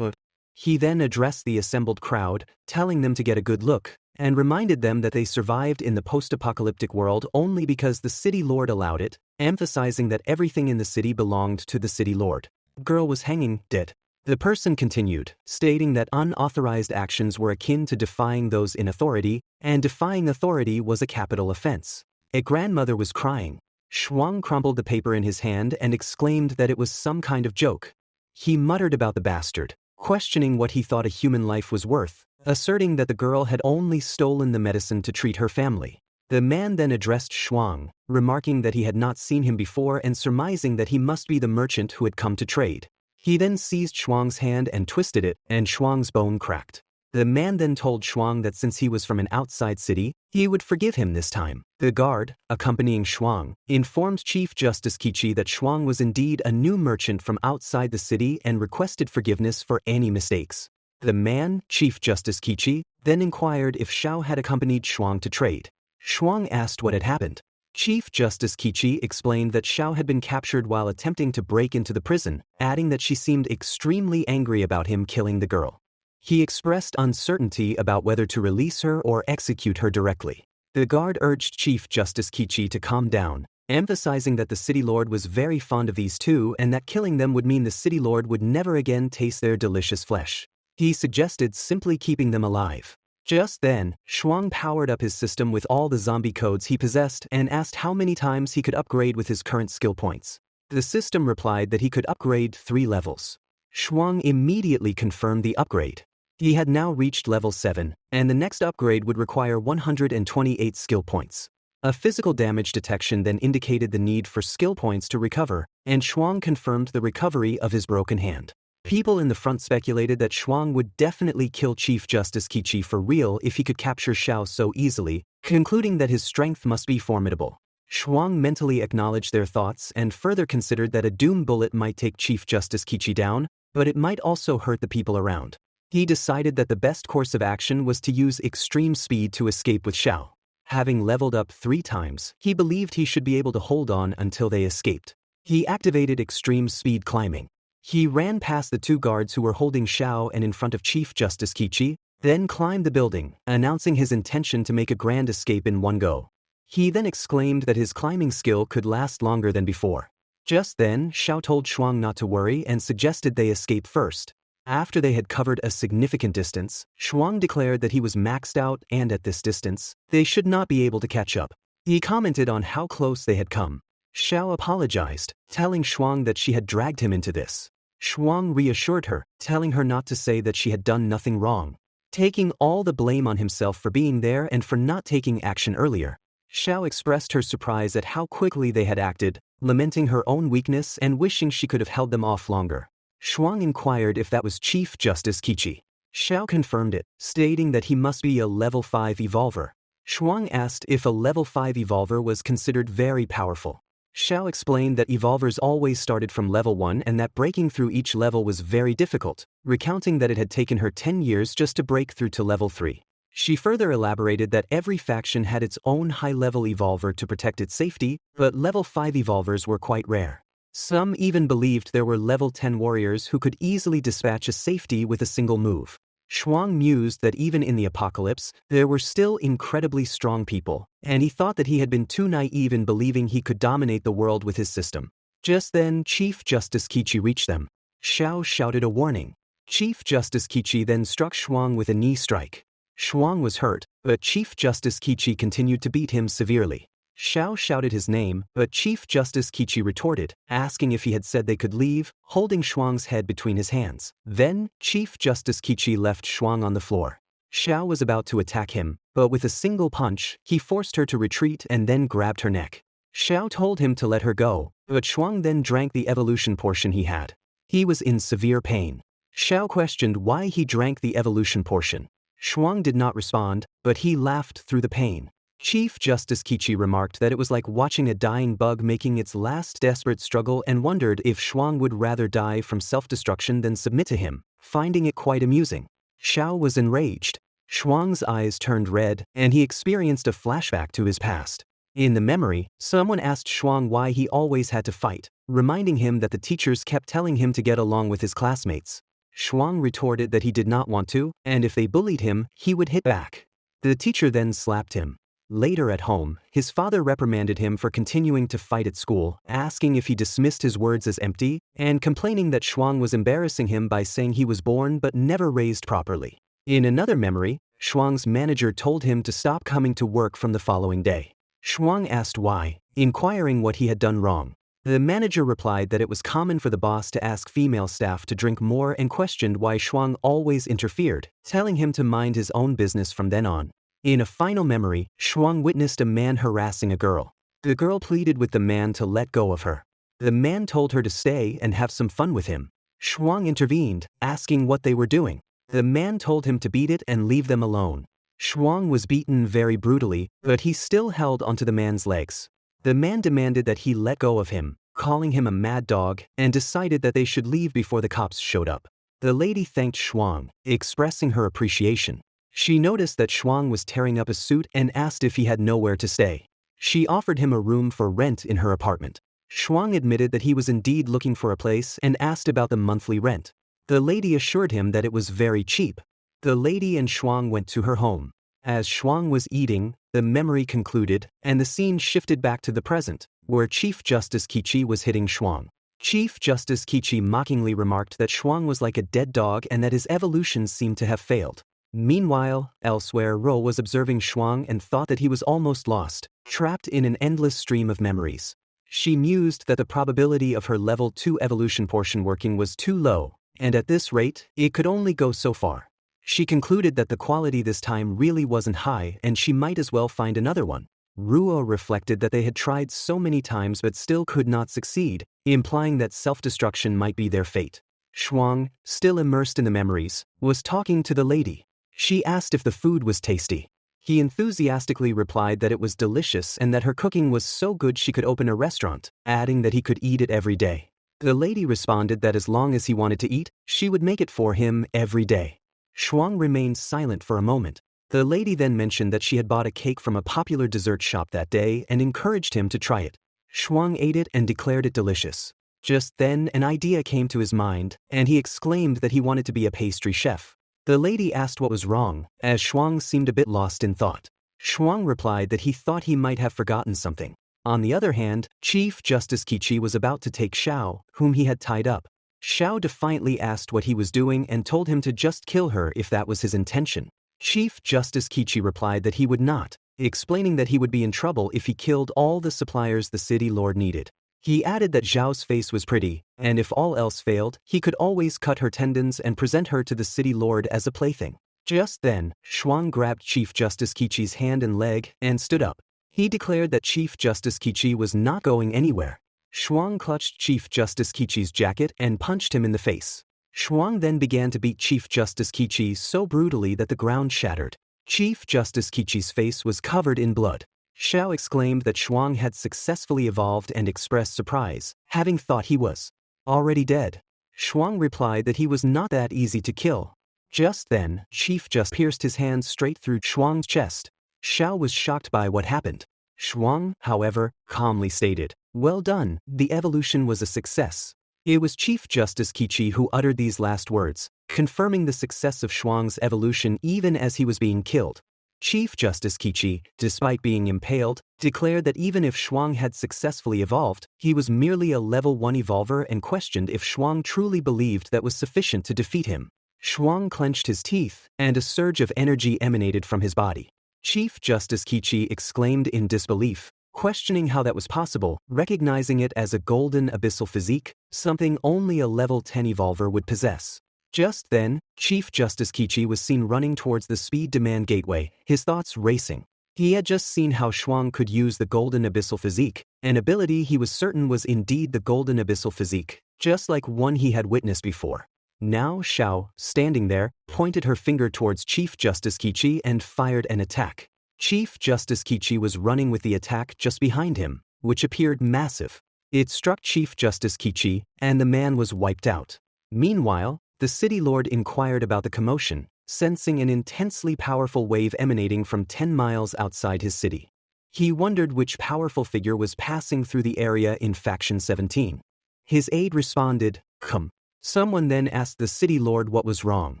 He then addressed the assembled crowd, telling them to get a good look and reminded them that they survived in the post-apocalyptic world only because the city lord allowed it, emphasizing that everything in the city belonged to the city lord. The girl was hanging dead. The person continued, stating that unauthorized actions were akin to defying those in authority, and defying authority was a capital offense. A grandmother was crying. Shuang crumpled the paper in his hand and exclaimed that it was some kind of joke. He muttered about the bastard, questioning what he thought a human life was worth, asserting that the girl had only stolen the medicine to treat her family. The man then addressed Shuang, remarking that he had not seen him before and surmising that he must be the merchant who had come to trade. He then seized Shuang's hand and twisted it, and Shuang's bone cracked. The man then told Shuang that since he was from an outside city, he would forgive him this time. The guard, accompanying Shuang, informed Chief Justice Qiqi that Shuang was indeed a new merchant from outside the city and requested forgiveness for any mistakes. The man, Chief Justice Qiqi, then inquired if Xiao had accompanied Shuang to trade. Shuang asked what had happened. Chief Justice Qiqi explained that Xiao had been captured while attempting to break into the prison, adding that she seemed extremely angry about him killing the girl. He expressed uncertainty about whether to release her or execute her directly. The guard urged Chief Justice Qiqi to calm down, emphasizing that the city lord was very fond of these two and that killing them would mean the city lord would never again taste their delicious flesh. He suggested simply keeping them alive. Just then, Shuang powered up his system with all the zombie codes he possessed and asked how many times he could upgrade with his current skill points. The system replied that he could upgrade 3 levels. Shuang immediately confirmed the upgrade. He had now reached level 7, and the next upgrade would require 128 skill points. A physical damage detection then indicated the need for skill points to recover, and Shuang confirmed the recovery of his broken hand. People in the front speculated that Shuang would definitely kill Chief Justice Qiqi for real if he could capture Xiao so easily, concluding that his strength must be formidable. Shuang mentally acknowledged their thoughts and further considered that a doom bullet might take Chief Justice Qiqi down, but it might also hurt the people around. He decided that the best course of action was to use extreme speed to escape with Xiao. Having leveled up 3 times, he believed he should be able to hold on until they escaped. He activated extreme speed climbing. He ran past the 2 guards who were holding Xiao and in front of Chief Justice Qiqi, then climbed the building, announcing his intention to make a grand escape in one go. He then exclaimed that his climbing skill could last longer than before. Just then, Xiao told Shuang not to worry and suggested they escape first. After they had covered a significant distance, Shuang declared that he was maxed out and at this distance, they should not be able to catch up. He commented on how close they had come. Xiao apologized, telling Shuang that she had dragged him into this. Shuang reassured her, telling her not to say that she had done nothing wrong, taking all the blame on himself for being there and for not taking action earlier. Xiao expressed her surprise at how quickly they had acted, lamenting her own weakness and wishing she could have held them off longer. Shuang inquired if that was Chief Justice Qiqi. Xiao confirmed it, stating that he must be a level 5 evolver. Shuang asked if a level 5 evolver was considered very powerful. Xiao explained that evolvers always started from level 1 and that breaking through each level was very difficult, recounting that it had taken her 10 years just to break through to level 3. She further elaborated that every faction had its own high-level evolver to protect its safety, but level 5 evolvers were quite rare. Some even believed there were level 10 warriors who could easily dispatch a safety with a single move. Shuang mused that even in the apocalypse, there were still incredibly strong people, and he thought that he had been too naive in believing he could dominate the world with his system. Just then, Chief Justice Qiqi reached them. Xiao shouted a warning. Chief Justice Qiqi then struck Shuang with a knee strike. Shuang was hurt, but Chief Justice Qiqi continued to beat him severely. Xiao shouted his name, but Chief Justice Qiqi retorted, asking if he had said they could leave, holding Shuang's head between his hands. Then, Chief Justice Qiqi left Shuang on the floor. Xiao was about to attack him, but with a single punch, he forced her to retreat and then grabbed her neck. Xiao told him to let her go, but Shuang then drank the evolution portion he had. He was in severe pain. Xiao questioned why he drank the evolution portion. Shuang did not respond, but he laughed through the pain. Chief Justice Qiqi remarked that it was like watching a dying bug making its last desperate struggle and wondered if Shuang would rather die from self-destruction than submit to him, finding it quite amusing. Xiao was enraged. Shuang's eyes turned red, and he experienced a flashback to his past. In the memory, someone asked Shuang why he always had to fight, reminding him that the teachers kept telling him to get along with his classmates. Shuang retorted that he did not want to, and if they bullied him, he would hit back. The teacher then slapped him. Later at home, his father reprimanded him for continuing to fight at school, asking if he dismissed his words as empty, and complaining that Shuang was embarrassing him by saying he was born but never raised properly. In another memory, Shuang's manager told him to stop coming to work from the following day. Shuang asked why, inquiring what he had done wrong. The manager replied that it was common for the boss to ask female staff to drink more and questioned why Shuang always interfered, telling him to mind his own business from then on. In a final memory, Shuang witnessed a man harassing a girl. The girl pleaded with the man to let go of her. The man told her to stay and have some fun with him. Shuang intervened, asking what they were doing. The man told him to beat it and leave them alone. Shuang was beaten very brutally, but he still held onto the man's legs. The man demanded that he let go of him, calling him a mad dog, and decided that they should leave before the cops showed up. The lady thanked Shuang, expressing her appreciation. She noticed that Shuang was tearing up a suit and asked if he had nowhere to stay. She offered him a room for rent in her apartment. Shuang admitted that he was indeed looking for a place and asked about the monthly rent. The lady assured him that it was very cheap. The lady and Shuang went to her home. As Shuang was eating, the memory concluded, and the scene shifted back to the present, where Chief Justice Qiqi was hitting Shuang. Chief Justice Qiqi mockingly remarked that Shuang was like a dead dog and that his evolution seemed to have failed. Meanwhile, elsewhere, Ro was observing Shuang and thought that he was almost lost, trapped in an endless stream of memories. She mused that the probability of her level 2 evolution portion working was too low, and at this rate, it could only go so far. She concluded that the quality this time really wasn't high and she might as well find another one. Ruo reflected that they had tried so many times but still could not succeed, implying that self-destruction might be their fate. Shuang, still immersed in the memories, was talking to the lady. She asked if the food was tasty. He enthusiastically replied that it was delicious and that her cooking was so good she could open a restaurant, adding that he could eat it every day. The lady responded that as long as he wanted to eat, she would make it for him every day. Shuang remained silent for a moment. The lady then mentioned that she had bought a cake from a popular dessert shop that day and encouraged him to try it. Shuang ate it and declared it delicious. Just then, an idea came to his mind, and he exclaimed that he wanted to be a pastry chef. The lady asked what was wrong, as Shuang seemed a bit lost in thought. Shuang replied that he thought he might have forgotten something. On the other hand, Chief Justice Qiqi was about to take Xiao, whom he had tied up. Xiao defiantly asked what he was doing and told him to just kill her if that was his intention. Chief Justice Qiqi replied that he would not, explaining that he would be in trouble if he killed all the suppliers the city lord needed. He added that Xiao's face was pretty, and if all else failed, he could always cut her tendons and present her to the city lord as a plaything. Just then, Shuang grabbed Chief Justice Qiqi's hand and leg and stood up. He declared that Chief Justice Qiqi was not going anywhere. Shuang clutched Chief Justice Qiqi's jacket and punched him in the face. Shuang then began to beat Chief Justice Qiqi so brutally that the ground shattered. Chief Justice Qiqi's face was covered in blood. Xiao exclaimed that Shuang had successfully evolved and expressed surprise, having thought he was already dead. Shuang replied that he was not that easy to kill. Just then, Chief Justice pierced his hand straight through Shuang's chest. Xiao was shocked by what happened. Shuang, however, calmly stated, "Well done, the evolution was a success." It was Chief Justice Qiqi who uttered these last words, confirming the success of Shuang's evolution even as he was being killed. Chief Justice Qiqi, despite being impaled, declared that even if Shuang had successfully evolved, he was merely a level 1 evolver and questioned if Shuang truly believed that was sufficient to defeat him. Shuang clenched his teeth, and a surge of energy emanated from his body. Chief Justice Qiqi exclaimed in disbelief, questioning how that was possible, recognizing it as a golden abyssal physique, something only a level 10 evolver would possess. Just then, Chief Justice Qiqi was seen running towards the speed demand gateway, his thoughts racing. He had just seen how Shuang could use the golden abyssal physique, an ability he was certain was indeed the golden abyssal physique, just like one he had witnessed before. Now Xiao, standing there, pointed her finger towards Chief Justice Qiqi and fired an attack. Chief Justice Qiqi was running with the attack just behind him, which appeared massive. It struck Chief Justice Qiqi, and the man was wiped out. Meanwhile, the city lord inquired about the commotion, sensing an intensely powerful wave emanating from 10 miles outside his city. He wondered which powerful figure was passing through the area in Faction 17. His aide responded, "Come." Someone then asked the city lord what was wrong.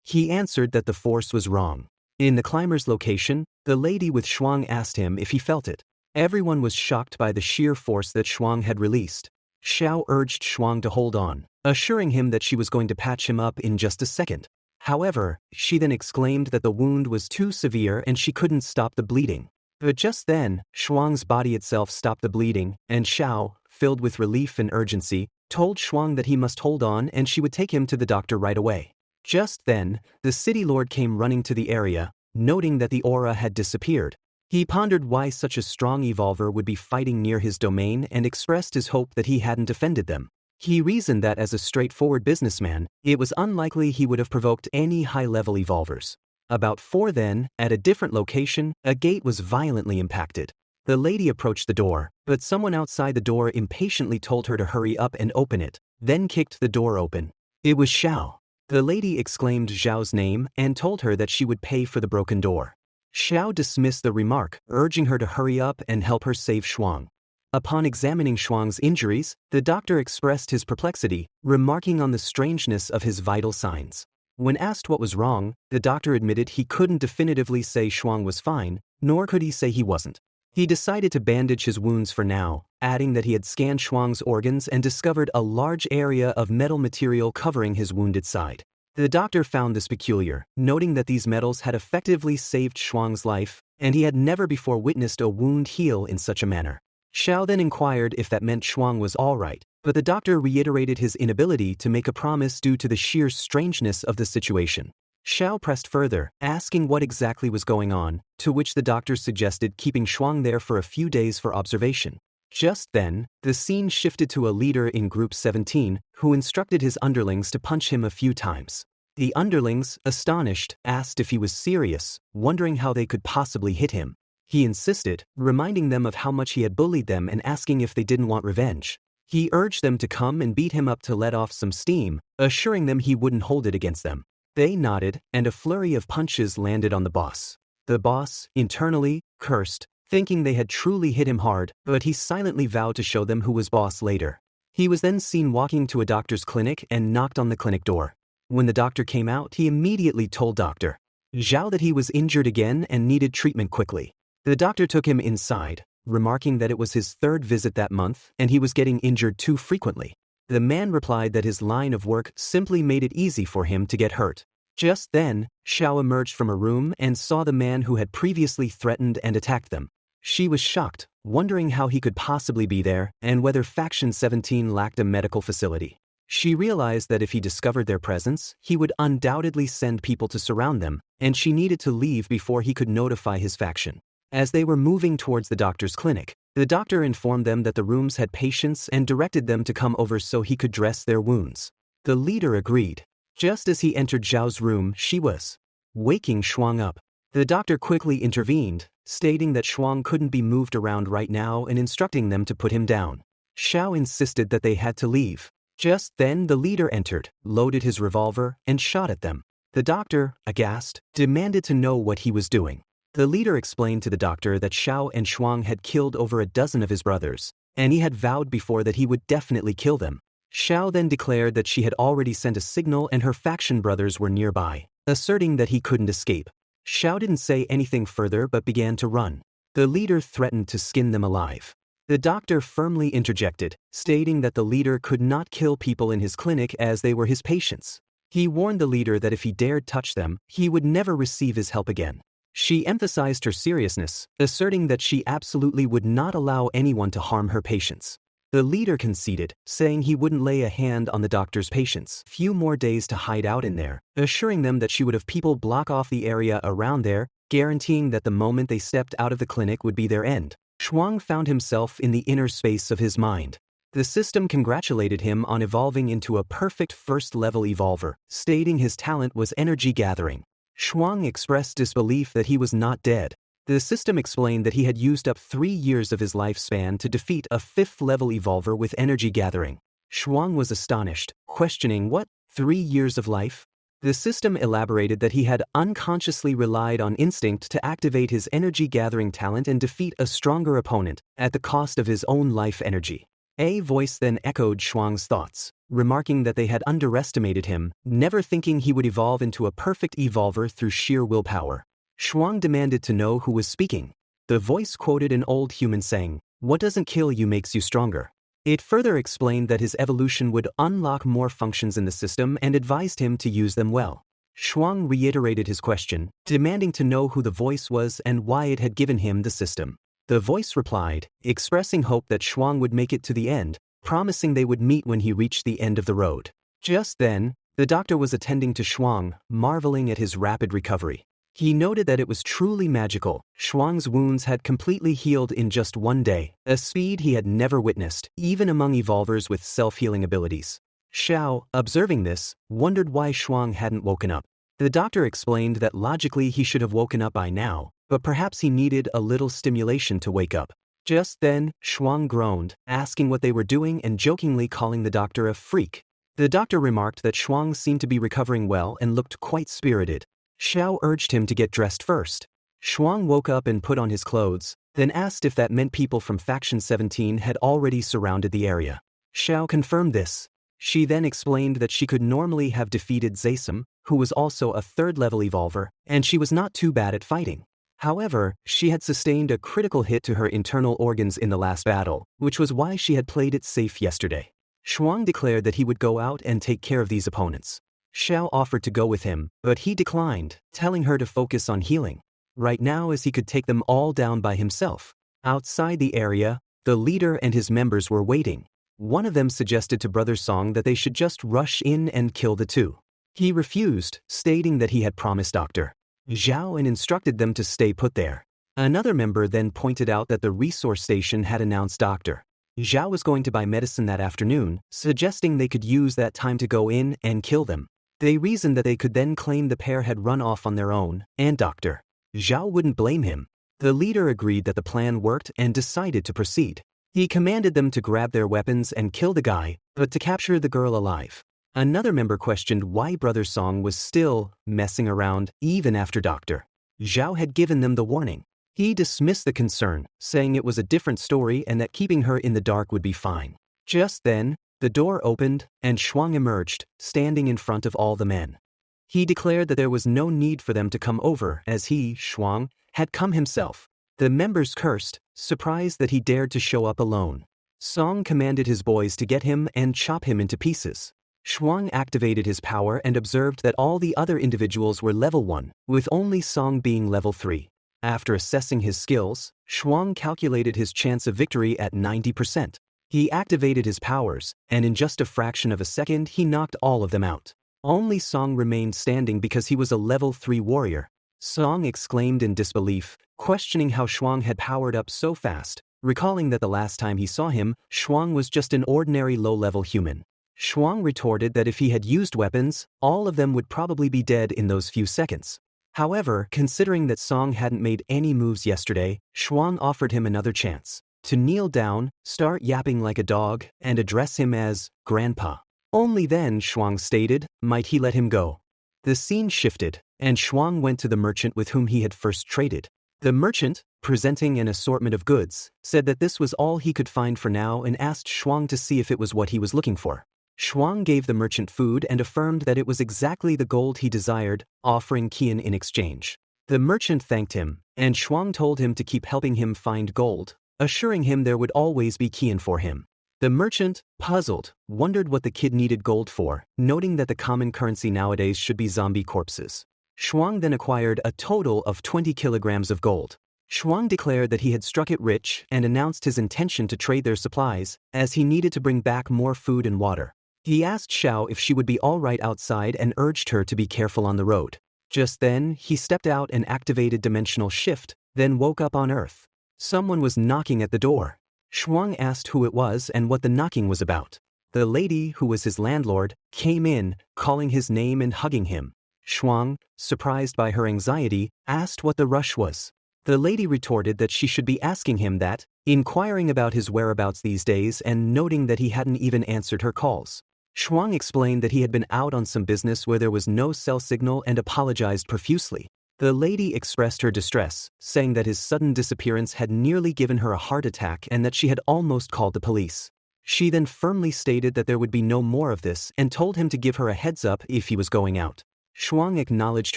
He answered that the force was wrong. In the climber's location, the lady with Shuang asked him if he felt it. Everyone was shocked by the sheer force that Shuang had released. Xiao urged Shuang to hold on, assuring him that she was going to patch him up in just a second. However, she then exclaimed that the wound was too severe and she couldn't stop the bleeding. But just then, Shuang's body itself stopped the bleeding, and Xiao, filled with relief and urgency, told Shuang that he must hold on and she would take him to the doctor right away. Just then, the city lord came running to the area, noting that the aura had disappeared. He pondered why such a strong evolver would be fighting near his domain and expressed his hope that he hadn't offended them. He reasoned that as a straightforward businessman, it was unlikely he would have provoked any high-level evolvers. About 4 then, at a different location, a gate was violently impacted. The lady approached the door, but someone outside the door impatiently told her to hurry up and open it, then kicked the door open. It was Xiao. The lady exclaimed Zhao's name and told her that she would pay for the broken door. Xiao dismissed the remark, urging her to hurry up and help her save Shuang. Upon examining Shuang's injuries, the doctor expressed his perplexity, remarking on the strangeness of his vital signs. When asked what was wrong, the doctor admitted he couldn't definitively say Shuang was fine, nor could he say he wasn't. He decided to bandage his wounds for now, adding that he had scanned Shuang's organs and discovered a large area of metal material covering his wounded side. The doctor found this peculiar, noting that these metals had effectively saved Shuang's life, and he had never before witnessed a wound heal in such a manner. Xiao then inquired if that meant Shuang was all right, but the doctor reiterated his inability to make a promise due to the sheer strangeness of the situation. Xiao pressed further, asking what exactly was going on, to which the doctor suggested keeping Shuang there for a few days for observation. Just then, the scene shifted to a leader in Group 17, who instructed his underlings to punch him a few times. The underlings, astonished, asked if he was serious, wondering how they could possibly hit him. He insisted, reminding them of how much he had bullied them and asking if they didn't want revenge. He urged them to come and beat him up to let off some steam, assuring them he wouldn't hold it against them. They nodded, and a flurry of punches landed on the boss. The boss, internally, cursed, thinking they had truly hit him hard, but he silently vowed to show them who was boss later. He was then seen walking to a doctor's clinic and knocked on the clinic door. When the doctor came out, he immediately told Dr. Zhao that he was injured again and needed treatment quickly. The doctor took him inside, remarking that it was his 3rd visit that month and he was getting injured too frequently. The man replied that his line of work simply made it easy for him to get hurt. Just then, Xiao emerged from a room and saw the man who had previously threatened and attacked them. She was shocked, wondering how he could possibly be there and whether Faction 17 lacked a medical facility. She realized that if he discovered their presence, he would undoubtedly send people to surround them, and she needed to leave before he could notify his faction. As they were moving towards the doctor's clinic, the doctor informed them that the rooms had patients and directed them to come over so he could dress their wounds. The leader agreed. Just as he entered Zhao's room, she was waking Shuang up. The doctor quickly intervened, stating that Shuang couldn't be moved around right now and instructing them to put him down. Xiao insisted that they had to leave. Just then the leader entered, loaded his revolver, and shot at them. The doctor, aghast, demanded to know what he was doing. The leader explained to the doctor that Xiao and Shuang had killed over a dozen of his brothers, and he had vowed before that he would definitely kill them. Xiao then declared that she had already sent a signal and her faction brothers were nearby, asserting that he couldn't escape. Xiao didn't say anything further but began to run. The leader threatened to skin them alive. The doctor firmly interjected, stating that the leader could not kill people in his clinic as they were his patients. He warned the leader that if he dared touch them, he would never receive his help again. She emphasized her seriousness, asserting that she absolutely would not allow anyone to harm her patients. The leader conceded, saying he wouldn't lay a hand on the doctor's patients. Few more days to hide out in there, assuring them that she would have people block off the area around there, guaranteeing that the moment they stepped out of the clinic would be their end. Shuang found himself in the inner space of his mind. The system congratulated him on evolving into a perfect first-level evolver, stating his talent was energy gathering. Shuang expressed disbelief that he was not dead. The system explained that he had used up 3 years of his lifespan to defeat a 5th-level evolver with energy gathering. Shuang was astonished, questioning what, 3 years of life? The system elaborated that he had unconsciously relied on instinct to activate his energy gathering talent and defeat a stronger opponent, at the cost of his own life energy. A voice then echoed Shuang's thoughts, remarking that they had underestimated him, never thinking he would evolve into a perfect evolver through sheer willpower. Shuang demanded to know who was speaking. The voice quoted an old human saying, "What doesn't kill you makes you stronger." It further explained that his evolution would unlock more functions in the system and advised him to use them well. Shuang reiterated his question, demanding to know who the voice was and why it had given him the system. The voice replied, expressing hope that Shuang would make it to the end, promising they would meet when he reached the end of the road. Just then, the doctor was attending to Shuang, marveling at his rapid recovery. He noted that it was truly magical. Shuang's wounds had completely healed in just one day, a speed he had never witnessed, even among evolvers with self-healing abilities. Xiao, observing this, wondered why Shuang hadn't woken up. The doctor explained that logically he should have woken up by now, but perhaps he needed a little stimulation to wake up. Just then, Shuang groaned, asking what they were doing and jokingly calling the doctor a freak. The doctor remarked that Shuang seemed to be recovering well and looked quite spirited. Xiao urged him to get dressed first. Shuang woke up and put on his clothes, then asked if that meant people from Faction 17 had already surrounded the area. Xiao confirmed this. She then explained that she could normally have defeated Zaisum, who was also a third-level evolver, and she was not too bad at fighting. However, she had sustained a critical hit to her internal organs in the last battle, which was why she had played it safe yesterday. Shuang declared that he would go out and take care of these opponents. Xiao offered to go with him, but he declined, telling her to focus on healing. Right now, as he could take them all down by himself. Outside the area, the leader and his members were waiting. One of them suggested to Brother Song that they should just rush in and kill the two. He refused, stating that he had promised Dr. Zhao and instructed them to stay put there. Another member then pointed out that the resource station had announced Dr. Zhao was going to buy medicine that afternoon, suggesting they could use that time to go in and kill them. They reasoned that they could then claim the pair had run off on their own, and Dr. Zhao wouldn't blame him. The leader agreed that the plan worked and decided to proceed. He commanded them to grab their weapons and kill the guy, but to capture the girl alive. Another member questioned why Brother Song was still messing around even after Dr. Zhao had given them the warning. He dismissed the concern, saying it was a different story and that keeping her in the dark would be fine. Just then, the door opened, and Shuang emerged, standing in front of all the men. He declared that there was no need for them to come over, as he, Shuang, had come himself. The members cursed, surprised that he dared to show up alone. Song commanded his boys to get him and chop him into pieces. Shuang activated his power and observed that all the other individuals were level 1, with only Song being level 3. After assessing his skills, Shuang calculated his chance of victory at 90%. He activated his powers, and in just a fraction of a second he knocked all of them out. Only Song remained standing because he was a level 3 warrior. Song exclaimed in disbelief, questioning how Shuang had powered up so fast, recalling that the last time he saw him, Shuang was just an ordinary low-level human. Shuang retorted that if he had used weapons, all of them would probably be dead in those few seconds. However, considering that Song hadn't made any moves yesterday, Shuang offered him another chance. To kneel down, start yapping like a dog, and address him as Grandpa. Only then, Shuang stated, might he let him go. The scene shifted, and Shuang went to the merchant with whom he had first traded. The merchant, presenting an assortment of goods, said that this was all he could find for now and asked Shuang to see if it was what he was looking for. Shuang gave the merchant food and affirmed that it was exactly the gold he desired, offering Qian in exchange. The merchant thanked him, and Shuang told him to keep helping him find gold, assuring him there would always be Qian for him. The merchant, puzzled, wondered what the kid needed gold for, noting that the common currency nowadays should be zombie corpses. Shuang then acquired a total of 20 kilograms of gold. Shuang declared that he had struck it rich and announced his intention to trade their supplies, as he needed to bring back more food and water. He asked Xiao if she would be all right outside and urged her to be careful on the road. Just then, he stepped out and activated Dimensional Shift, then woke up on Earth. Someone was knocking at the door. Shuang asked who it was and what the knocking was about. The lady, who was his landlord, came in, calling his name and hugging him. Shuang, surprised by her anxiety, asked what the rush was. The lady retorted that she should be asking him that, inquiring about his whereabouts these days and noting that he hadn't even answered her calls. Shuang explained that he had been out on some business where there was no cell signal and apologized profusely. The lady expressed her distress, saying that his sudden disappearance had nearly given her a heart attack and that she had almost called the police. She then firmly stated that there would be no more of this and told him to give her a heads up if he was going out. Shuang acknowledged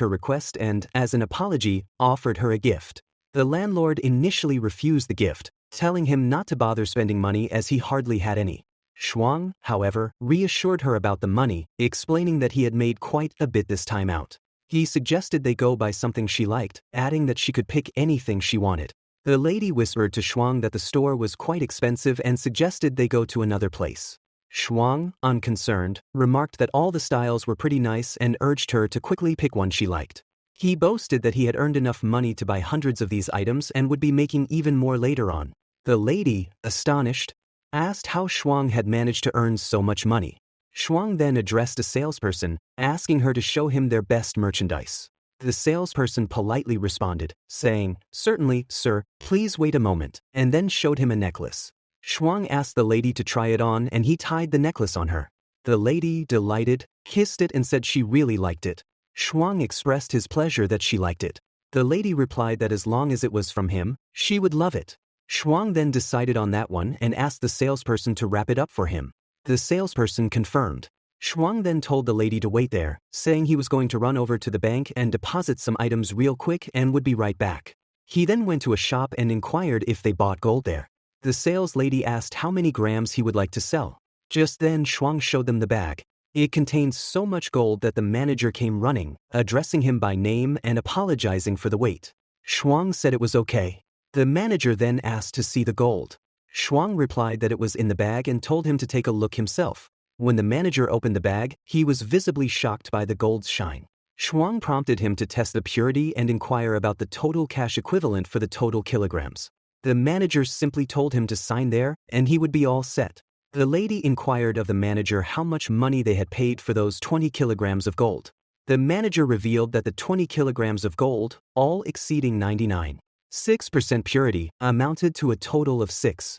her request and, as an apology, offered her a gift. The landlord initially refused the gift, telling him not to bother spending money as he hardly had any. Shuang, however, reassured her about the money, explaining that he had made quite a bit this time out. He suggested they go buy something she liked, adding that she could pick anything she wanted. The lady whispered to Shuang that the store was quite expensive and suggested they go to another place. Shuang, unconcerned, remarked that all the styles were pretty nice and urged her to quickly pick one she liked. He boasted that he had earned enough money to buy hundreds of these items and would be making even more later on. The lady, astonished, asked how Shuang had managed to earn so much money. Shuang then addressed a salesperson, asking her to show him their best merchandise. The salesperson politely responded, saying, "Certainly, sir, please wait a moment," and then showed him a necklace. Shuang asked the lady to try it on and he tied the necklace on her. The lady, delighted, kissed it and said she really liked it. Shuang expressed his pleasure that she liked it. The lady replied that as long as it was from him, she would love it. Shuang then decided on that one and asked the salesperson to wrap it up for him. The salesperson confirmed. Shuang then told the lady to wait there, saying he was going to run over to the bank and deposit some items real quick and would be right back. He then went to a shop and inquired if they bought gold there. The sales lady asked how many grams he would like to sell. Just then Shuang showed them the bag. It contained so much gold that the manager came running, addressing him by name and apologizing for the wait. Shuang said it was okay. The manager then asked to see the gold. Shuang replied that it was in the bag and told him to take a look himself. When the manager opened the bag, he was visibly shocked by the gold's shine. Shuang prompted him to test the purity and inquire about the total cash equivalent for the total kilograms. The manager simply told him to sign there, and he would be all set. The lady inquired of the manager how much money they had paid for those 20 kilograms of gold. The manager revealed that the 20 kilograms of gold, all exceeding 99.6% purity, amounted to a total of 6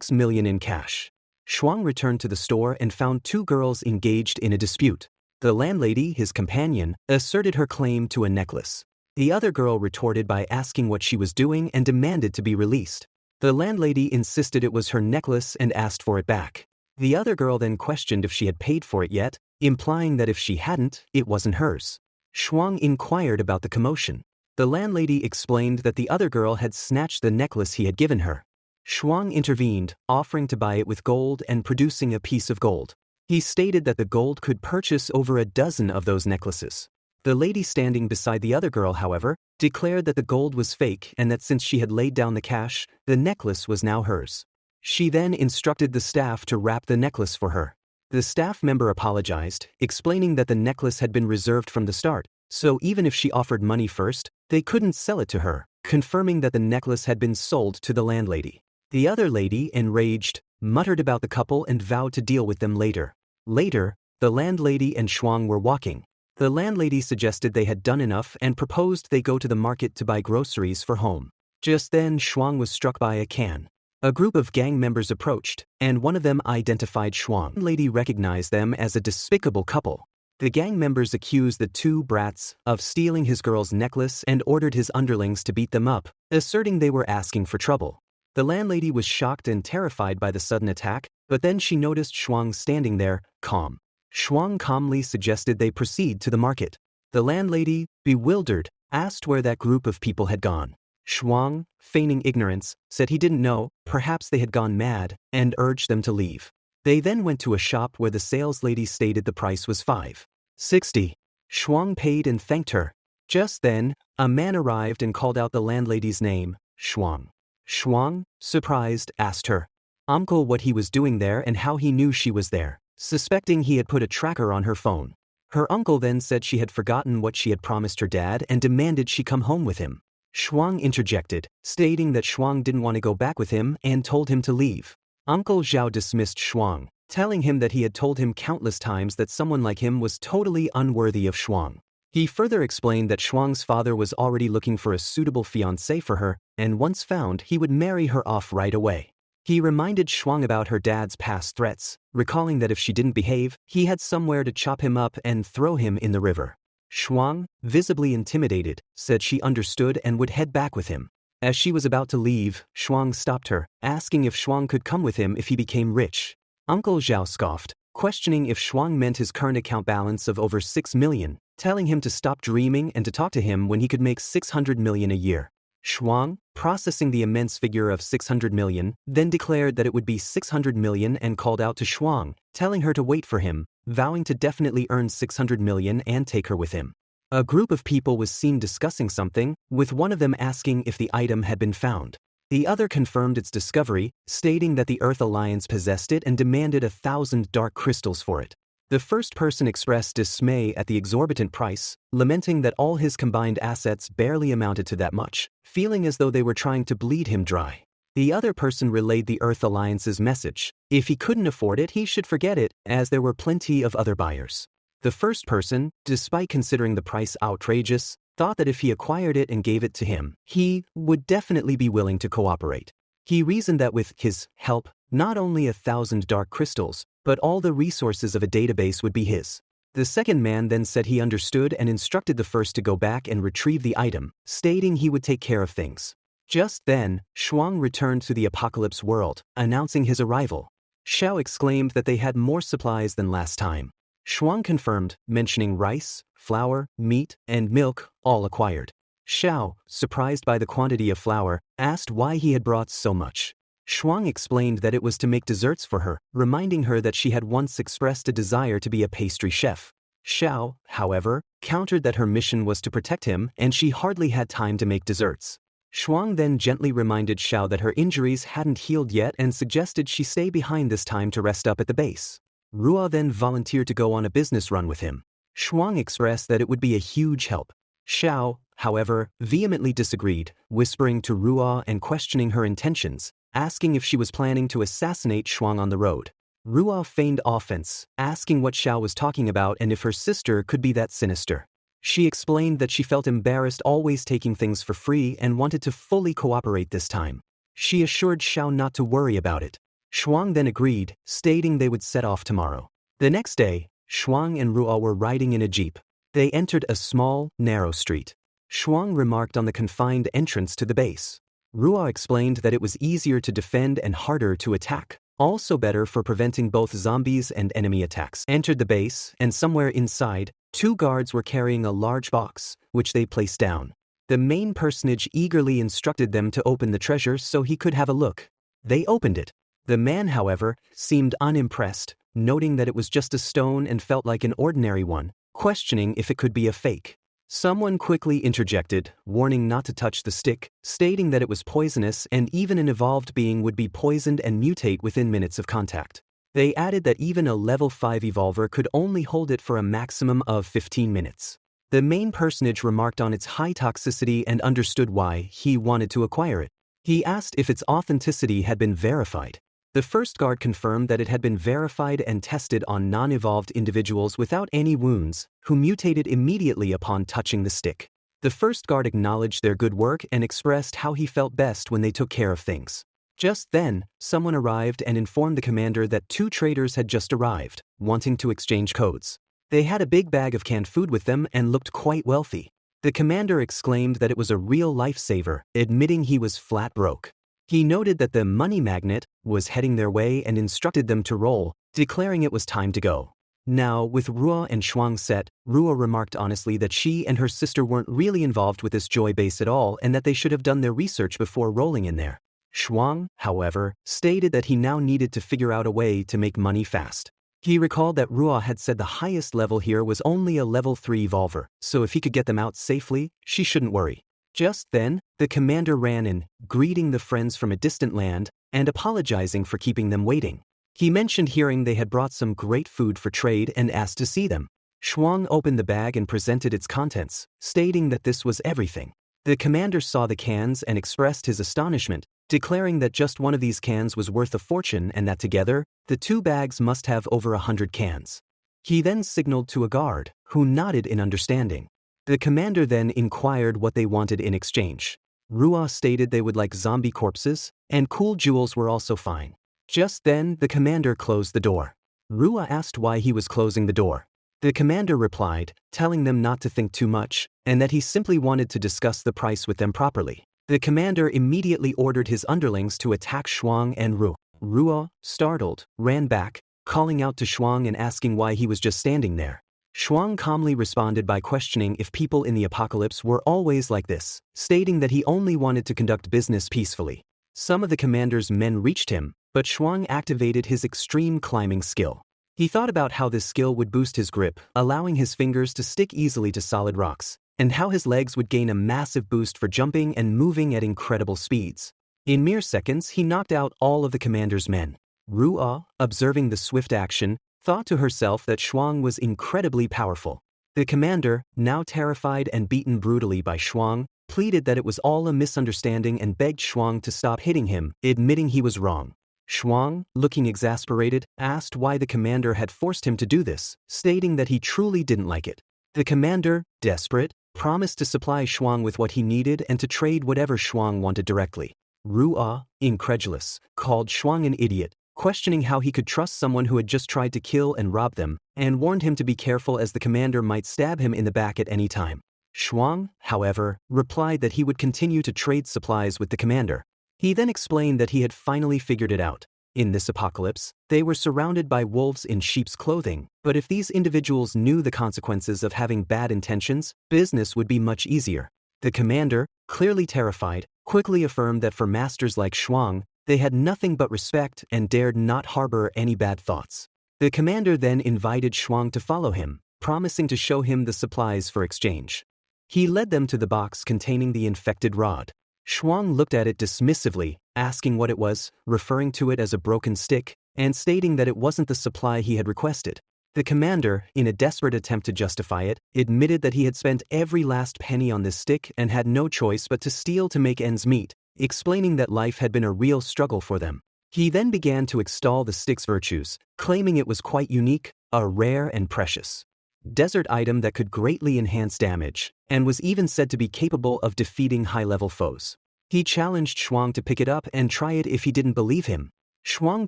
million in cash. Shuang returned to the store and found two girls engaged in a dispute. The landlady, his companion, asserted her claim to a necklace. The other girl retorted by asking what she was doing and demanded to be released. The landlady insisted it was her necklace and asked for it back. The other girl then questioned if she had paid for it yet, implying that if she hadn't, it wasn't hers. Shuang inquired about the commotion. The landlady explained that the other girl had snatched the necklace he had given her. Shuang intervened, offering to buy it with gold and producing a piece of gold. He stated that the gold could purchase over a dozen of those necklaces. The lady standing beside the other girl, however, declared that the gold was fake and that since she had laid down the cash, the necklace was now hers. She then instructed the staff to wrap the necklace for her. The staff member apologized, explaining that the necklace had been reserved from the start, so even if she offered money first, they couldn't sell it to her, confirming that the necklace had been sold to the landlady. The other lady, enraged, muttered about the couple and vowed to deal with them later. Later, the landlady and Shuang were walking. The landlady suggested they had done enough and proposed they go to the market to buy groceries for home. Just then Shuang was struck by a can. A group of gang members approached, and one of them identified Shuang. The lady recognized them as a despicable couple. The gang members accused the two brats of stealing his girl's necklace and ordered his underlings to beat them up, asserting they were asking for trouble. The landlady was shocked and terrified by the sudden attack, but then she noticed Shuang standing there, calm. Shuang calmly suggested they proceed to the market. The landlady, bewildered, asked where that group of people had gone. Shuang, feigning ignorance, said he didn't know, perhaps they had gone mad, and urged them to leave. They then went to a shop where the sales lady stated the price was 5.60. Shuang paid and thanked her. Just then, a man arrived and called out the landlady's name, Shuang. Shuang, surprised, asked her uncle what he was doing there and how he knew she was there, suspecting he had put a tracker on her phone. Her uncle then said she had forgotten what she had promised her dad and demanded she come home with him. Shuang interjected, stating that Shuang didn't want to go back with him and told him to leave. Uncle Zhao dismissed Shuang, telling him that he had told him countless times that someone like him was totally unworthy of Shuang. He further explained that Shuang's father was already looking for a suitable fiancé for her, and once found, he would marry her off right away. He reminded Shuang about her dad's past threats, recalling that if she didn't behave, he had somewhere to chop him up and throw him in the river. Shuang, visibly intimidated, said she understood and would head back with him. As she was about to leave, Shuang stopped her, asking if Shuang could come with him if he became rich. Uncle Zhao scoffed, questioning if Shuang meant his current account balance of over 6 million. telling him to stop dreaming and to talk to him when he could make 600 million a year. Shuang, processing the immense figure of 600 million, then declared that it would be 600 million and called out to Shuang, telling her to wait for him, vowing to definitely earn 600 million and take her with him. A group of people was seen discussing something, with one of them asking if the item had been found. The other confirmed its discovery, stating that the Earth Alliance possessed it and demanded 1,000 dark crystals for it. The first person expressed dismay at the exorbitant price, lamenting that all his combined assets barely amounted to that much, feeling as though they were trying to bleed him dry. The other person relayed the Earth Alliance's message. If he couldn't afford it, he should forget it, as there were plenty of other buyers. The first person, despite considering the price outrageous, thought that if he acquired it and gave it to him, he would definitely be willing to cooperate. He reasoned that with his help, not only 1,000 dark crystals, but all the resources of a database would be his. The second man then said he understood and instructed the first to go back and retrieve the item, stating he would take care of things. Just then, Shuang returned to the apocalypse world, announcing his arrival. Xiao exclaimed that they had more supplies than last time. Shuang confirmed, mentioning rice, flour, meat, and milk, all acquired. Xiao, surprised by the quantity of flour, asked why he had brought so much. Shuang explained that it was to make desserts for her, reminding her that she had once expressed a desire to be a pastry chef. Xiao, however, countered that her mission was to protect him and she hardly had time to make desserts. Shuang then gently reminded Xiao that her injuries hadn't healed yet and suggested she stay behind this time to rest up at the base. Ruo then volunteered to go on a business run with him. Shuang expressed that it would be a huge help. Xiao, however, vehemently disagreed, whispering to Ruo and questioning her intentions, asking if she was planning to assassinate Shuang on the road. Ruo feigned offense, asking what Xiao was talking about and if her sister could be that sinister. She explained that she felt embarrassed always taking things for free and wanted to fully cooperate this time. She assured Xiao not to worry about it. Shuang then agreed, stating they would set off tomorrow. The next day, Shuang and Ruo were riding in a jeep. They entered a small, narrow street. Shuang remarked on the confined entrance to the base. Ruo explained that it was easier to defend and harder to attack, also better for preventing both zombies and enemy attacks. Entered the base, and somewhere inside, 2 guards were carrying a large box, which they placed down. The main personage eagerly instructed them to open the treasure so he could have a look. They opened it. The man, however, seemed unimpressed, noting that it was just a stone and felt like an ordinary one, questioning if it could be a fake. Someone quickly interjected, warning not to touch the stick, stating that it was poisonous and even an evolved being would be poisoned and mutate within minutes of contact. They added that even a level 5 evolver could only hold it for a maximum of 15 minutes. The main personage remarked on its high toxicity and understood why he wanted to acquire it. He asked if its authenticity had been verified. The first guard confirmed that it had been verified and tested on non-evolved individuals without any wounds, who mutated immediately upon touching the stick. The first guard acknowledged their good work and expressed how he felt best when they took care of things. Just then, someone arrived and informed the commander that 2 traders had just arrived, wanting to exchange codes. They had a big bag of canned food with them and looked quite wealthy. The commander exclaimed that it was a real lifesaver, admitting he was flat broke. He noted that the money magnet was heading their way and instructed them to roll, declaring it was time to go. Now, with Ruo and Shuang set, Ruo remarked honestly that she and her sister weren't really involved with this joy base at all and that they should have done their research before rolling in there. Shuang, however, stated that he now needed to figure out a way to make money fast. He recalled that Ruo had said the highest level here was only a level 3 evolver, so if he could get them out safely, she shouldn't worry. Just then, the commander ran in, greeting the friends from a distant land and apologizing for keeping them waiting. He mentioned hearing they had brought some great food for trade and asked to see them. Shuang opened the bag and presented its contents, stating that this was everything. The commander saw the cans and expressed his astonishment, declaring that just one of these cans was worth a fortune and that together, the 2 bags must have over 100 cans. He then signaled to a guard, who nodded in understanding. The commander then inquired what they wanted in exchange. Ruo stated they would like zombie corpses, and cool jewels were also fine. Just then, the commander closed the door. Ruo asked why he was closing the door. The commander replied, telling them not to think too much, and that he simply wanted to discuss the price with them properly. The commander immediately ordered his underlings to attack Shuang and Ruo. Ruo, startled, ran back, calling out to Shuang and asking why he was just standing there. Shuang calmly responded by questioning if people in the apocalypse were always like this, stating that he only wanted to conduct business peacefully. Some of the commander's men reached him, but Shuang activated his extreme climbing skill. He thought about how this skill would boost his grip, allowing his fingers to stick easily to solid rocks, and how his legs would gain a massive boost for jumping and moving at incredible speeds. In mere seconds, he knocked out all of the commander's men. Ru'a, observing the swift action, thought to herself that Shuang was incredibly powerful. The commander, now terrified and beaten brutally by Shuang, pleaded that it was all a misunderstanding and begged Shuang to stop hitting him, admitting he was wrong. Shuang, looking exasperated, asked why the commander had forced him to do this, stating that he truly didn't like it. The commander, desperate, promised to supply Shuang with what he needed and to trade whatever Shuang wanted directly. Ru'a, incredulous, called Shuang an idiot, questioning how he could trust someone who had just tried to kill and rob them, and warned him to be careful as the commander might stab him in the back at any time. Shuang, however, replied that he would continue to trade supplies with the commander. He then explained that he had finally figured it out. In this apocalypse, they were surrounded by wolves in sheep's clothing, but if these individuals knew the consequences of having bad intentions, business would be much easier. The commander, clearly terrified, quickly affirmed that for masters like Shuang, they had nothing but respect and dared not harbor any bad thoughts. The commander then invited Shuang to follow him, promising to show him the supplies for exchange. He led them to the box containing the infected rod. Shuang looked at it dismissively, asking what it was, referring to it as a broken stick, and stating that it wasn't the supply he had requested. The commander, in a desperate attempt to justify it, admitted that he had spent every last penny on this stick and had no choice but to steal to make ends meet, explaining that life had been a real struggle for them. He then began to extol the stick's virtues, claiming it was quite unique, a rare and precious desert item that could greatly enhance damage, and was even said to be capable of defeating high-level foes. He challenged Shuang to pick it up and try it if he didn't believe him. Shuang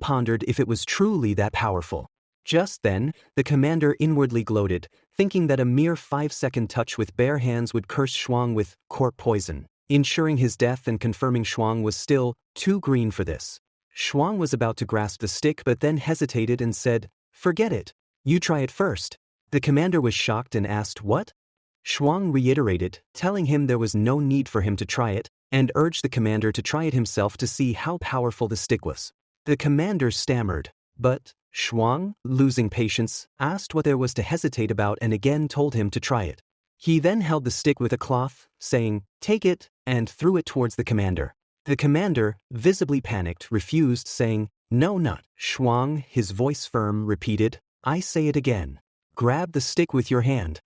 pondered if it was truly that powerful. Just then, the commander inwardly gloated, thinking that a mere 5-second touch with bare hands would curse Shuang with corpse poison, ensuring his death and confirming Shuang was still too green for this. Shuang was about to grasp the stick but then hesitated and said, "Forget it. You try it first." The commander was shocked and asked what? Shuang reiterated, telling him there was no need for him to try it, and urged the commander to try it himself to see how powerful the stick was. The commander stammered, but Shuang, losing patience, asked what there was to hesitate about and again told him to try it. He then held the stick with a cloth, saying, "Take it," and threw it towards the commander. The commander, visibly panicked, refused, saying, "No, not." Shuang, his voice firm, repeated, "I say it again. Grab the stick with your hand."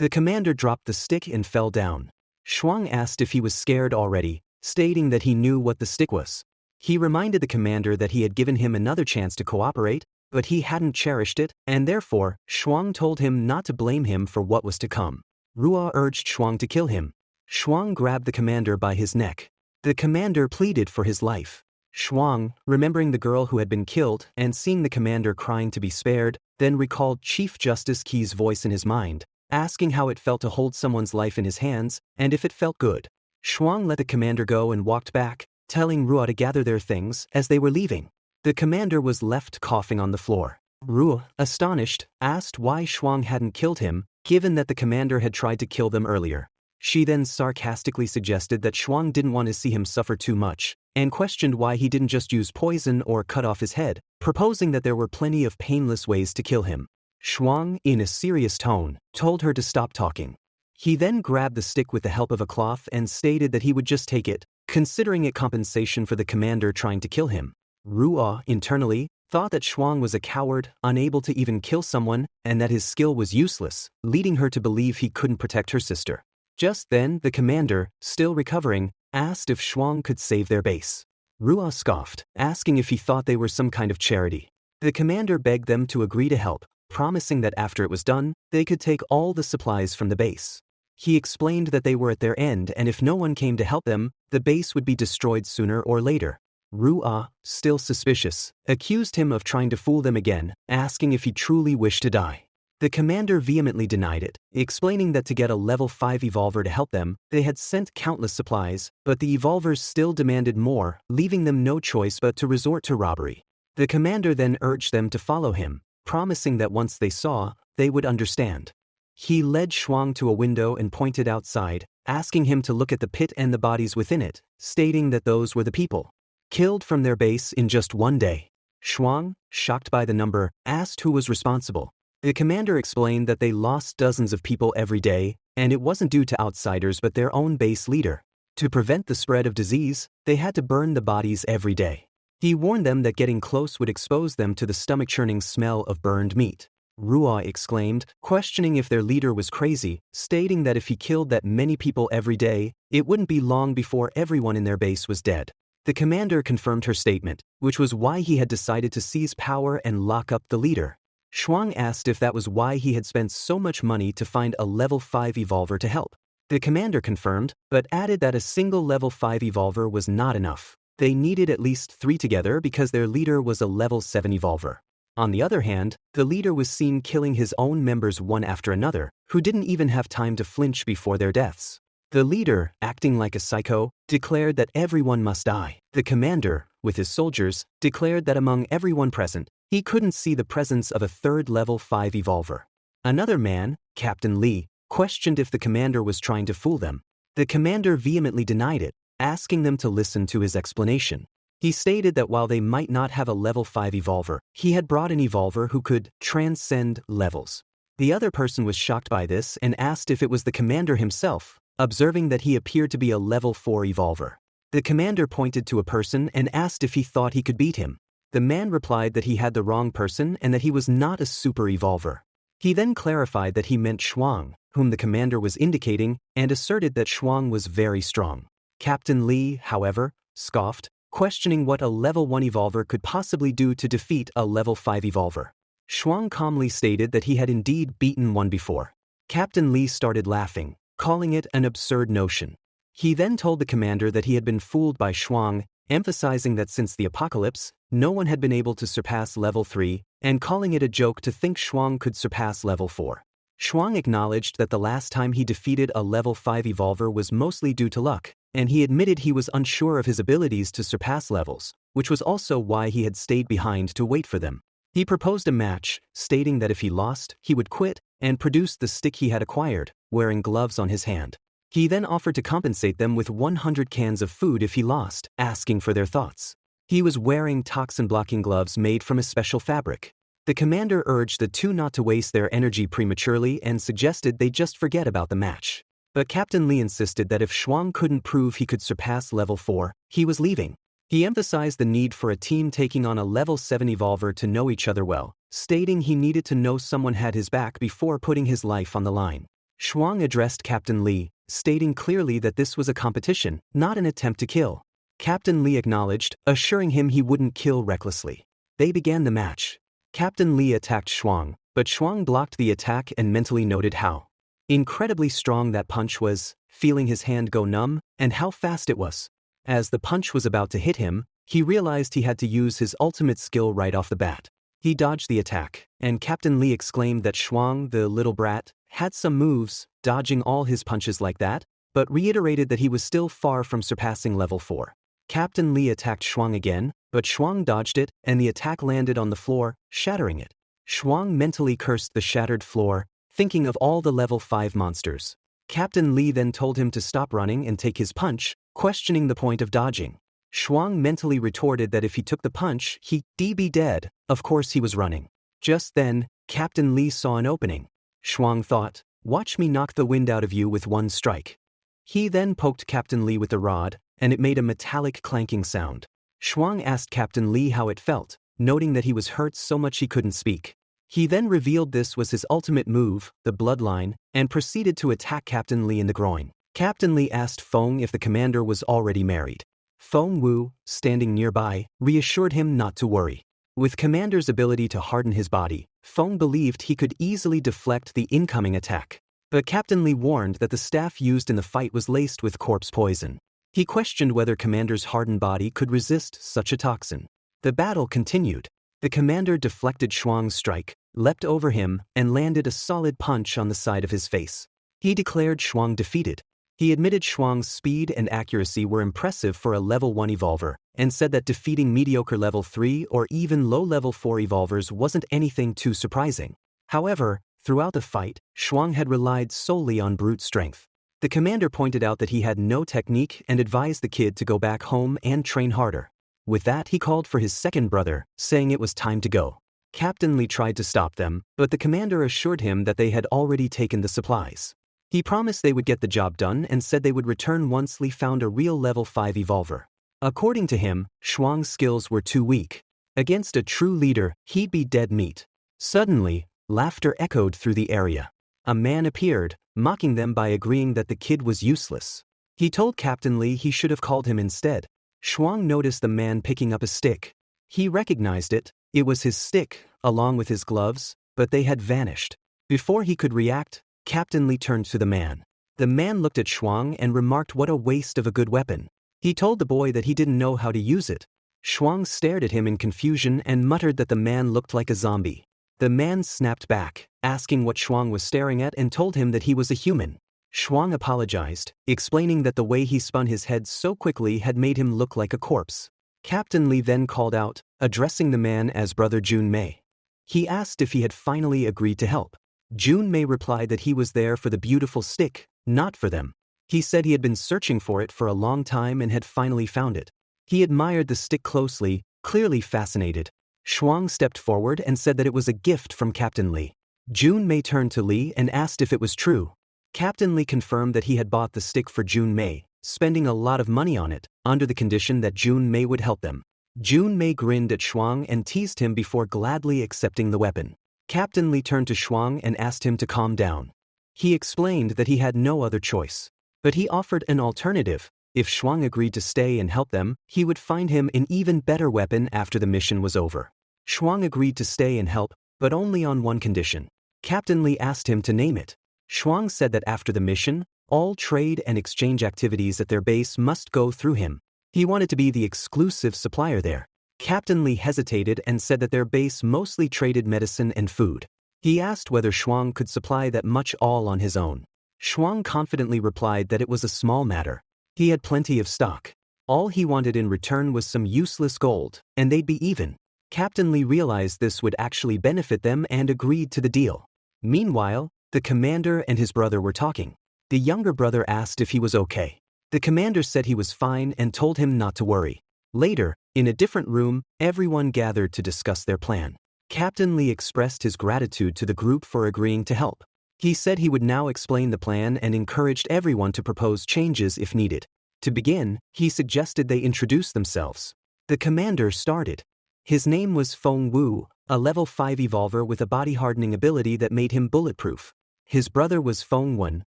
The commander dropped the stick and fell down. Shuang asked if he was scared already, stating that he knew what the stick was. He reminded the commander that he had given him another chance to cooperate, but he hadn't cherished it, and therefore, Shuang told him not to blame him for what was to come. Ru'a urged Shuang to kill him. Shuang grabbed the commander by his neck. The commander pleaded for his life. Shuang, remembering the girl who had been killed and seeing the commander crying to be spared, then recalled Chief Justice Qi's voice in his mind, asking how it felt to hold someone's life in his hands and if it felt good. Shuang let the commander go and walked back, telling Ru'a to gather their things as they were leaving. The commander was left coughing on the floor. Ru'a, astonished, asked why Shuang hadn't killed him, given that the commander had tried to kill them earlier. She then sarcastically suggested that Shuang didn't want to see him suffer too much, and questioned why he didn't just use poison or cut off his head, proposing that there were plenty of painless ways to kill him. Shuang, in a serious tone, told her to stop talking. He then grabbed the stick with the help of a cloth and stated that he would just take it, considering it compensation for the commander trying to kill him. Ru'a, internally, thought that Shuang was a coward, unable to even kill someone, and that his skill was useless, leading her to believe he couldn't protect her sister. Just then, the commander, still recovering, asked if Shuang could save their base. Ru'a scoffed, asking if he thought they were some kind of charity. The commander begged them to agree to help, promising that after it was done, they could take all the supplies from the base. He explained that they were at their end and if no one came to help them, the base would be destroyed sooner or later. Ru'a, still suspicious, accused him of trying to fool them again, asking if he truly wished to die. The commander vehemently denied it, explaining that to get a level 5 evolver to help them, they had sent countless supplies, but the evolvers still demanded more, leaving them no choice but to resort to robbery. The commander then urged them to follow him, promising that once they saw, they would understand. He led Shuang to a window and pointed outside, asking him to look at the pit and the bodies within it, stating that those were the people killed from their base in just one day. Shuang, shocked by the number, asked who was responsible. The commander explained that they lost dozens of people every day, and it wasn't due to outsiders but their own base leader. To prevent the spread of disease, they had to burn the bodies every day. He warned them that getting close would expose them to the stomach-churning smell of burned meat. Ruo exclaimed, questioning if their leader was crazy, stating that if he killed that many people every day, it wouldn't be long before everyone in their base was dead. The commander confirmed her statement, which was why he had decided to seize power and lock up the leader. Shuang asked if that was why he had spent so much money to find a level 5 evolver to help. The commander confirmed, but added that a single level 5 evolver was not enough. They needed at least 3 together because their leader was a level 7 evolver. On the other hand, the leader was seen killing his own members one after another, who didn't even have time to flinch before their deaths. The leader, acting like a psycho, declared that everyone must die. The commander, with his soldiers, declared that among everyone present, he couldn't see the presence of a third level 5 evolver. Another man, Captain Li, questioned if the commander was trying to fool them. The commander vehemently denied it, asking them to listen to his explanation. He stated that while they might not have a level 5 evolver, he had brought an evolver who could transcend levels. The other person was shocked by this and asked if it was the commander himself, observing that he appeared to be a level 4 evolver. The commander pointed to a person and asked if he thought he could beat him. The man replied that he had the wrong person and that he was not a super evolver. He then clarified that he meant Shuang, whom the commander was indicating, and asserted that Shuang was very strong. Captain Li, however, scoffed, questioning what a level 1 evolver could possibly do to defeat a level 5 evolver. Shuang calmly stated that he had indeed beaten one before. Captain Li started laughing, calling it an absurd notion. He then told the commander that he had been fooled by Shuang, emphasizing that since the apocalypse, no one had been able to surpass level 3, and calling it a joke to think Shuang could surpass level 4. Shuang acknowledged that the last time he defeated a level 5 evolver was mostly due to luck, and he admitted he was unsure of his abilities to surpass levels, which was also why he had stayed behind to wait for them. He proposed a match, stating that if he lost, he would quit, and produce the stick he had acquired, wearing gloves on his hand. He then offered to compensate them with 100 cans of food if he lost, asking for their thoughts. He was wearing toxin-blocking gloves made from a special fabric. The commander urged the two not to waste their energy prematurely and suggested they just forget about the match. But Captain Li insisted that if Shuang couldn't prove he could surpass level 4, he was leaving. He emphasized the need for a team taking on a level 7 evolver to know each other well, stating he needed to know someone had his back before putting his life on the line. Shuang addressed Captain Li, stating clearly that this was a competition, not an attempt to kill. Captain Li acknowledged, assuring him he wouldn't kill recklessly. They began the match. Captain Li attacked Shuang, but Shuang blocked the attack and mentally noted how incredibly strong that punch was, feeling his hand go numb, and how fast it was. As the punch was about to hit him, he realized he had to use his ultimate skill right off the bat. He dodged the attack, and Captain Li exclaimed that Shuang, the little brat, had some moves, dodging all his punches like that, but reiterated that he was still far from surpassing level 4. Captain Li attacked Shuang again, but Shuang dodged it, and the attack landed on the floor, shattering it. Shuang mentally cursed the shattered floor, thinking of all the level 5 monsters. Captain Li then told him to stop running and take his punch, questioning the point of dodging. Shuang mentally retorted that if he took the punch, he'd be dead. Of course he was running. Just then, Captain Li saw an opening. Shuang thought, watch me knock the wind out of you with one strike. He then poked Captain Li with the rod, and it made a metallic clanking sound. Shuang asked Captain Li how it felt, noting that he was hurt so much he couldn't speak. He then revealed this was his ultimate move, the bloodline, and proceeded to attack Captain Li in the groin. Captain Li asked Feng if the commander was already married. Feng Wu, standing nearby, reassured him not to worry. With Commander's ability to harden his body, Feng believed he could easily deflect the incoming attack. But Captain Li warned that the staff used in the fight was laced with corpse poison. He questioned whether Commander's hardened body could resist such a toxin. The battle continued. The commander deflected Shuang's strike, leapt over him, and landed a solid punch on the side of his face. He declared Shuang defeated. He admitted Shuang's speed and accuracy were impressive for a level 1 evolver, and said that defeating mediocre level 3 or even low level 4 evolvers wasn't anything too surprising. However, Throughout the fight, Shuang had relied solely on brute strength. The commander pointed out that he had no technique and advised the kid to go back home and train harder. With that, he called for his second brother, saying it was time to go. Captain Li tried to stop them, but the commander assured him that they had already taken the supplies. He promised they would get the job done and said they would return once Li found a real level 5 evolver. According to him, Shuang's skills were too weak. Against a true leader, he'd be dead meat. Suddenly, laughter echoed through the area. A man appeared, mocking them by agreeing that the kid was useless. He told Captain Li he should have called him instead. Shuang noticed the man picking up a stick. He recognized it. It was his stick, along with his gloves, but they had vanished. Before he could react, Captain Li turned to the man. The man looked at Shuang and remarked what a waste of a good weapon. He told the boy that he didn't know how to use it. Shuang stared at him in confusion and muttered that the man looked like a zombie. The man snapped back, asking what Shuang was staring at, and told him that he was a human. Shuang apologized, explaining that the way he spun his head so quickly had made him look like a corpse. Captain Li then called out, addressing the man as Brother Jun Mei. He asked if he had finally agreed to help. Jun Mei replied that he was there for the beautiful stick, not for them. He said he had been searching for it for a long time and had finally found it. He admired the stick closely, clearly fascinated. Shuang stepped forward and said that it was a gift from Captain Li. Jun Mei turned to Li and asked if it was true. Captain Li confirmed that he had bought the stick for Jun Mei, spending a lot of money on it, under the condition that Jun Mei would help them. Jun Mei grinned at Shuang and teased him before gladly accepting the weapon. Captain Li turned to Shuang and asked him to calm down. He explained that he had no other choice. But he offered an alternative. If Shuang agreed to stay and help them, he would find him an even better weapon after the mission was over. Shuang agreed to stay and help, but only on one condition. Captain Li asked him to name it. Shuang said that after the mission, all trade and exchange activities at their base must go through him. He wanted to be the exclusive supplier there. Captain Li hesitated and said that their base mostly traded medicine and food. He asked whether Shuang could supply that much all on his own. Shuang confidently replied that it was a small matter. He had plenty of stock. All he wanted in return was some useless gold, and they'd be even. Captain Li realized this would actually benefit them and agreed to the deal. Meanwhile, the commander and his brother were talking. The younger brother asked if he was okay. The commander said he was fine and told him not to worry. Later, in a different room, everyone gathered to discuss their plan. Captain Li expressed his gratitude to the group for agreeing to help. He said he would now explain the plan and encouraged everyone to propose changes if needed. To begin, he suggested they introduce themselves. The commander started. His name was Feng Wu, a level 5 evolver with a body-hardening ability that made him bulletproof. His brother was Feng Wen,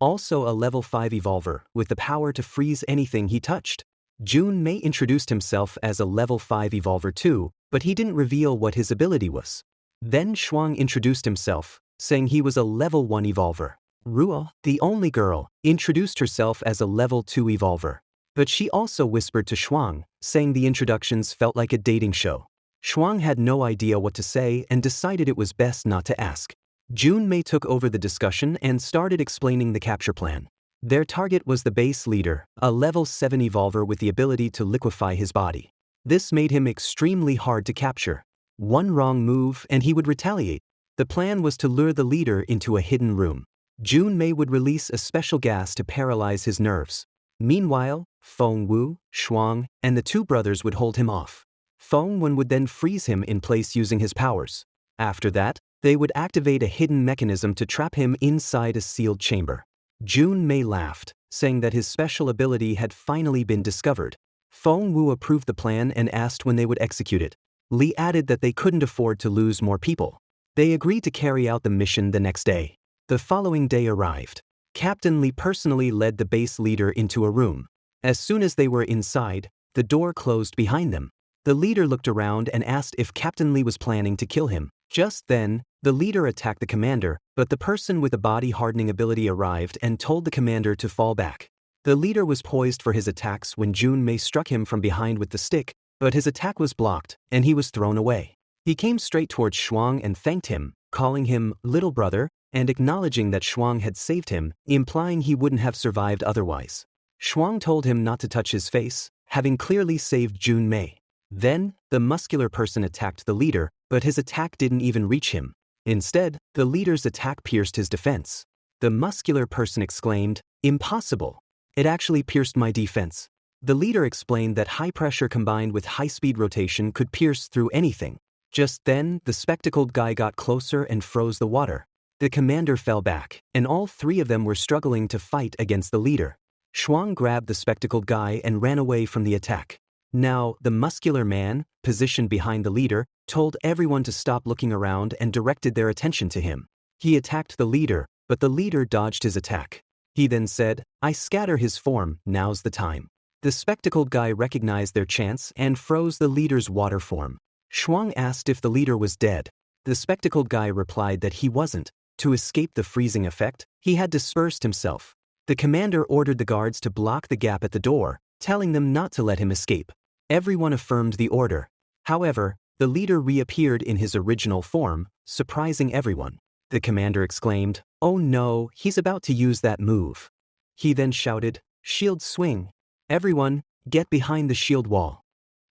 also a level 5 evolver, with the power to freeze anything he touched. Jun Mei introduced himself as a level 5 evolver too, but he didn't reveal what his ability was. Then Shuang introduced himself, saying he was a level 1 evolver. Ruo, the only girl, introduced herself as a level 2 evolver. But she also whispered to Shuang, saying the introductions felt like a dating show. Shuang had no idea what to say and decided it was best not to ask. Jun Mei took over the discussion and started explaining the capture plan. Their target was the base leader, a level 7 evolver with the ability to liquefy his body. This made him extremely hard to capture. One wrong move and he would retaliate. The plan was to lure the leader into a hidden room. Jun Mei would release a special gas to paralyze his nerves. Meanwhile, Feng Wu, Shuang, and the two brothers would hold him off. Feng Wen would then freeze him in place using his powers. After that, they would activate a hidden mechanism to trap him inside a sealed chamber. Jun Mei laughed, saying that his special ability had finally been discovered. Feng Wu approved the plan and asked when they would execute it. Li added that they couldn't afford to lose more people. They agreed to carry out the mission the next day. The following day arrived. Captain Li personally led the base leader into a room. As soon as they were inside, the door closed behind them. The leader looked around and asked if Captain Li was planning to kill him. Just then, the leader attacked the commander, but the person with the body-hardening ability arrived and told the commander to fall back. The leader was poised for his attacks when Jun Mei struck him from behind with the stick, but his attack was blocked, and he was thrown away. He came straight towards Shuang and thanked him, calling him little brother, and acknowledging that Shuang had saved him, implying he wouldn't have survived otherwise. Shuang told him not to touch his face, having clearly saved Jun Mei. Then, the muscular person attacked the leader, but his attack didn't even reach him. Instead, the leader's attack pierced his defense. The muscular person exclaimed, "Impossible! It actually pierced my defense." The leader explained that high pressure combined with high-speed rotation could pierce through anything. Just then, the spectacled guy got closer and froze the water. The commander fell back, and all three of them were struggling to fight against the leader. Shuang grabbed the spectacled guy and ran away from the attack. Now, the muscular man, positioned behind the leader, told everyone to stop looking around and directed their attention to him. He attacked the leader, but the leader dodged his attack. He then said, "I scatter his form, now's the time." The spectacled guy recognized their chance and froze the leader's water form. Shuang asked if the leader was dead. The spectacled guy replied that he wasn't. To escape the freezing effect, he had dispersed himself. The commander ordered the guards to block the gap at the door, telling them not to let him escape. Everyone affirmed the order. However, the leader reappeared in his original form, surprising everyone. The commander exclaimed, "Oh no, he's about to use that move." He then shouted, "Shield swing. Everyone, get behind the shield wall."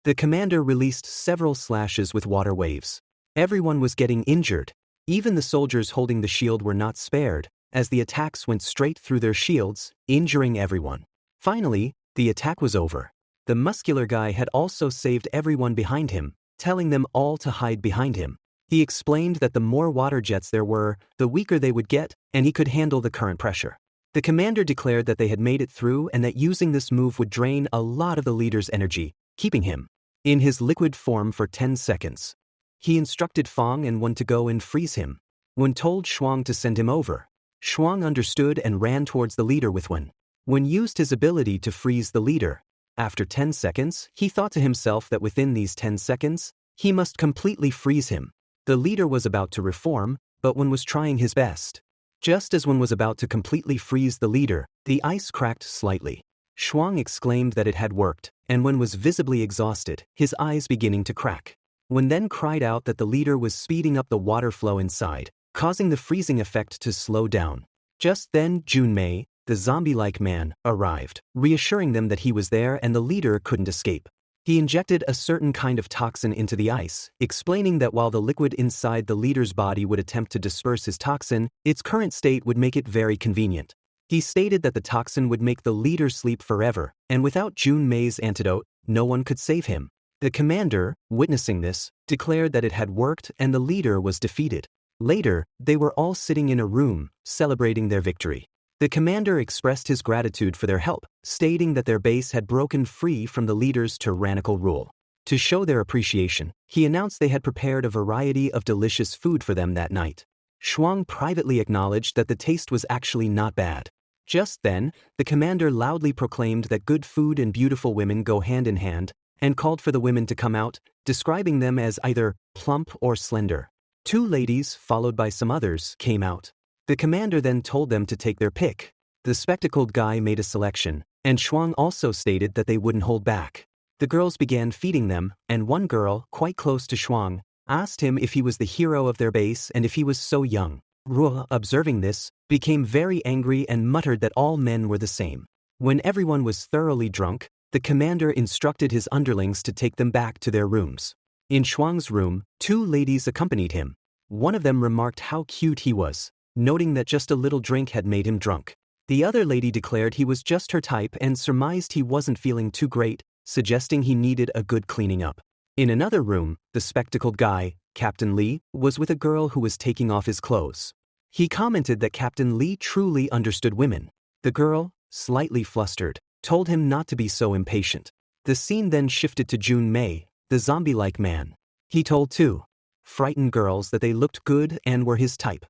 The commander released several slashes with water waves. Everyone was getting injured. Even the soldiers holding the shield were not spared, as the attacks went straight through their shields, injuring everyone. Finally, the attack was over. The muscular guy had also saved everyone behind him, telling them all to hide behind him. He explained that the more water jets there were, the weaker they would get, and he could handle the current pressure. The commander declared that they had made it through and that using this move would drain a lot of the leader's energy, keeping him in his liquid form for 10 seconds. He instructed Fang and Wen to go and freeze him. Wen told Shuang to send him over. Shuang understood and ran towards the leader with Wen. Wen used his ability to freeze the leader. After 10 seconds, he thought to himself that within these 10 seconds, he must completely freeze him. The leader was about to reform, but Wen was trying his best. Just as Wen was about to completely freeze the leader, the ice cracked slightly. Shuang exclaimed that it had worked, and Wen was visibly exhausted, his eyes beginning to crack. Wen then cried out that the leader was speeding up the water flow inside, causing the freezing effect to slow down. Just then, Junmei, the zombie-like man, arrived, reassuring them that he was there and the leader couldn't escape. He injected a certain kind of toxin into the ice, explaining that while the liquid inside the leader's body would attempt to disperse his toxin, its current state would make it very convenient. He stated that the toxin would make the leader sleep forever, and without Junmei's antidote, no one could save him. The commander, witnessing this, declared that it had worked and the leader was defeated. Later, they were all sitting in a room, celebrating their victory. The commander expressed his gratitude for their help, stating that their base had broken free from the leader's tyrannical rule. To show their appreciation, he announced they had prepared a variety of delicious food for them that night. Shuang privately acknowledged that the taste was actually not bad. Just then, the commander loudly proclaimed that good food and beautiful women go hand in hand, and called for the women to come out, describing them as either plump or slender. 2 ladies, followed by some others, came out. The commander then told them to take their pick. The spectacled guy made a selection, and Shuang also stated that they wouldn't hold back. The girls began feeding them, and one girl, quite close to Shuang, asked him if he was the hero of their base and if he was so young. Ruo, observing this, became very angry and muttered that all men were the same. When everyone was thoroughly drunk, the commander instructed his underlings to take them back to their rooms. In Shuang's room, 2 ladies accompanied him. One of them remarked how cute he was, noting that just a little drink had made him drunk. The other lady declared he was just her type and surmised he wasn't feeling too great, suggesting he needed a good cleaning up. In another room, the spectacled guy, Captain Li, was with a girl who was taking off his clothes. He commented that Captain Li truly understood women. The girl, slightly flustered, told him not to be so impatient. The scene then shifted to Junmei, the zombie-like man. He told 2 frightened girls that they looked good and were his type.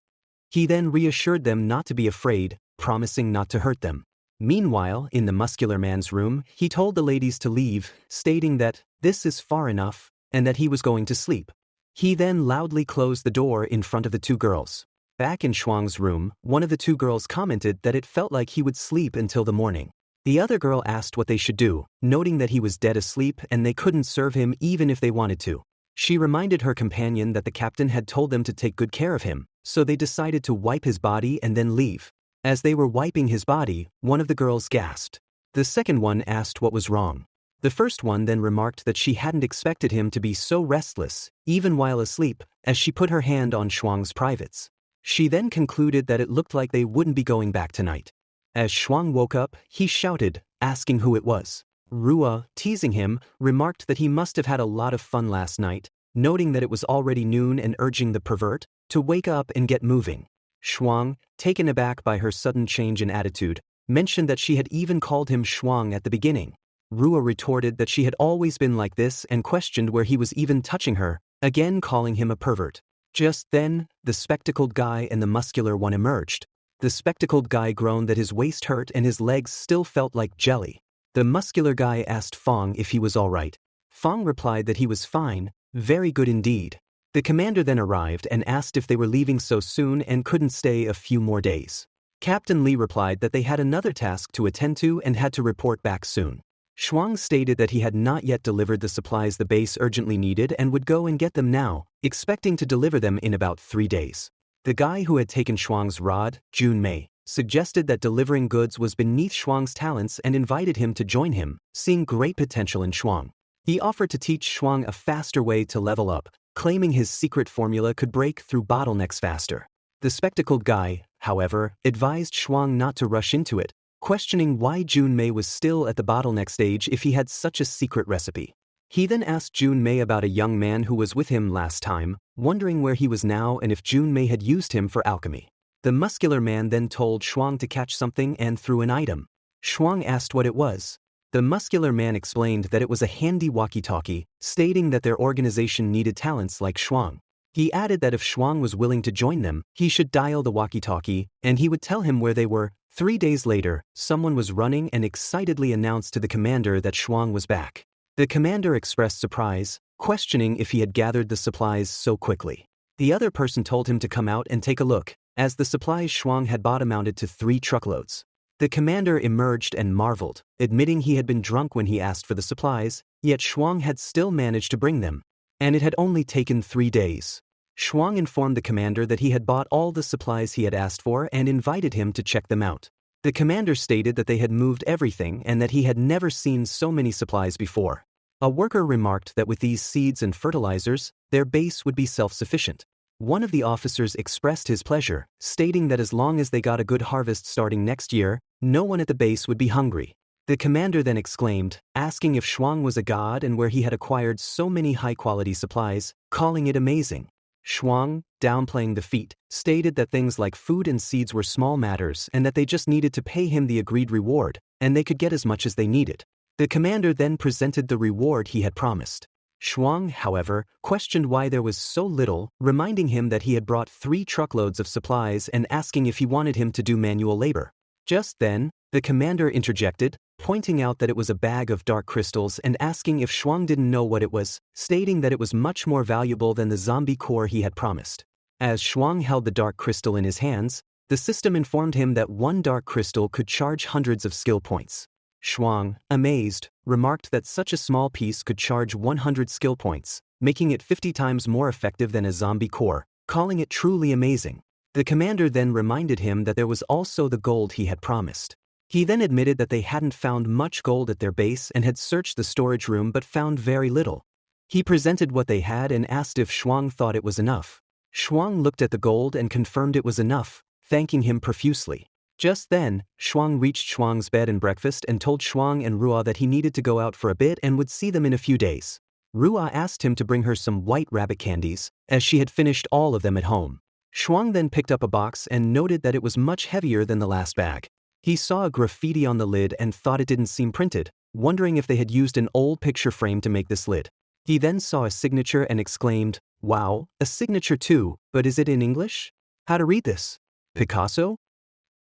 He then reassured them not to be afraid, promising not to hurt them. Meanwhile, in the muscular man's room, he told the ladies to leave, stating that this is far enough, and that he was going to sleep. He then loudly closed the door in front of the 2 girls. Back in Shuang's room, one of the 2 girls commented that it felt like he would sleep until the morning. The other girl asked what they should do, noting that he was dead asleep and they couldn't serve him even if they wanted to. She reminded her companion that the captain had told them to take good care of him, so they decided to wipe his body and then leave. As they were wiping his body, one of the girls gasped. The second one asked what was wrong. The first one then remarked that she hadn't expected him to be so restless, even while asleep, as she put her hand on Shuang's privates. She then concluded that it looked like they wouldn't be going back tonight. As Shuang woke up, he shouted, asking who it was. Rua, teasing him, remarked that he must have had a lot of fun last night, noting that it was already noon and urging the pervert to wake up and get moving. Shuang, taken aback by her sudden change in attitude, mentioned that she had even called him Shuang at the beginning. Rua retorted that she had always been like this and questioned where he was even touching her, again calling him a pervert. Just then, the spectacled guy and the muscular one emerged. The spectacled guy groaned that his waist hurt and his legs still felt like jelly. The muscular guy asked Fong if he was all right. Fong replied that he was fine, very good indeed. The commander then arrived and asked if they were leaving so soon and couldn't stay a few more days. Captain Li replied that they had another task to attend to and had to report back soon. Shuang stated that he had not yet delivered the supplies the base urgently needed and would go and get them now, expecting to deliver them in about 3 days. The guy who had taken Shuang's rod, Jun Mei, suggested that delivering goods was beneath Shuang's talents and invited him to join him, seeing great potential in Shuang. He offered to teach Shuang a faster way to level up, claiming his secret formula could break through bottlenecks faster. The spectacled guy, however, advised Shuang not to rush into it, questioning why Jun Mei was still at the bottleneck stage if he had such a secret recipe. He then asked Jun Mei about a young man who was with him last time, wondering where he was now and if Jun Mei had used him for alchemy. The muscular man then told Shuang to catch something and threw an item. Shuang asked what it was. The muscular man explained that it was a handy walkie-talkie, stating that their organization needed talents like Shuang. He added that if Shuang was willing to join them, he should dial the walkie-talkie, and he would tell him where they were. 3 days later, someone was running and excitedly announced to the commander that Shuang was back. The commander expressed surprise, questioning if he had gathered the supplies so quickly. The other person told him to come out and take a look, as the supplies Shuang had bought amounted to 3 truckloads. The commander emerged and marveled, admitting he had been drunk when he asked for the supplies, yet Shuang had still managed to bring them. And it had only taken 3 days. Shuang informed the commander that he had bought all the supplies he had asked for and invited him to check them out. The commander stated that they had moved everything and that he had never seen so many supplies before. A worker remarked that with these seeds and fertilizers, their base would be self-sufficient. One of the officers expressed his pleasure, stating that as long as they got a good harvest starting next year, no one at the base would be hungry. The commander then exclaimed, asking if Shuang was a god and where he had acquired so many high-quality supplies, calling it amazing. Shuang, downplaying the feat, stated that things like food and seeds were small matters and that they just needed to pay him the agreed reward, and they could get as much as they needed. The commander then presented the reward he had promised. Shuang, however, questioned why there was so little, reminding him that he had brought 3 truckloads of supplies and asking if he wanted him to do manual labor. Just then, the commander interjected, pointing out that it was a bag of dark crystals and asking if Shuang didn't know what it was, stating that it was much more valuable than the zombie core he had promised. As Shuang held the dark crystal in his hands, the system informed him that 1 dark crystal could charge hundreds of skill points. Shuang, amazed, remarked that such a small piece could charge 100 skill points, making it 50 times more effective than a zombie core, calling it truly amazing. The commander then reminded him that there was also the gold he had promised. He then admitted that they hadn't found much gold at their base and had searched the storage room but found very little. He presented what they had and asked if Shuang thought it was enough. Shuang looked at the gold and confirmed it was enough, thanking him profusely. Just then, Shuang reached Shuang's bed and breakfast and told Shuang and Rua that he needed to go out for a bit and would see them in a few days. Rua asked him to bring her some white rabbit candies, as she had finished all of them at home. Shuang then picked up a box and noted that it was much heavier than the last bag. He saw a graffiti on the lid and thought it didn't seem printed, wondering if they had used an old picture frame to make this lid. He then saw a signature and exclaimed, "Wow, a signature too, but is it in English? How to read this? Picasso?"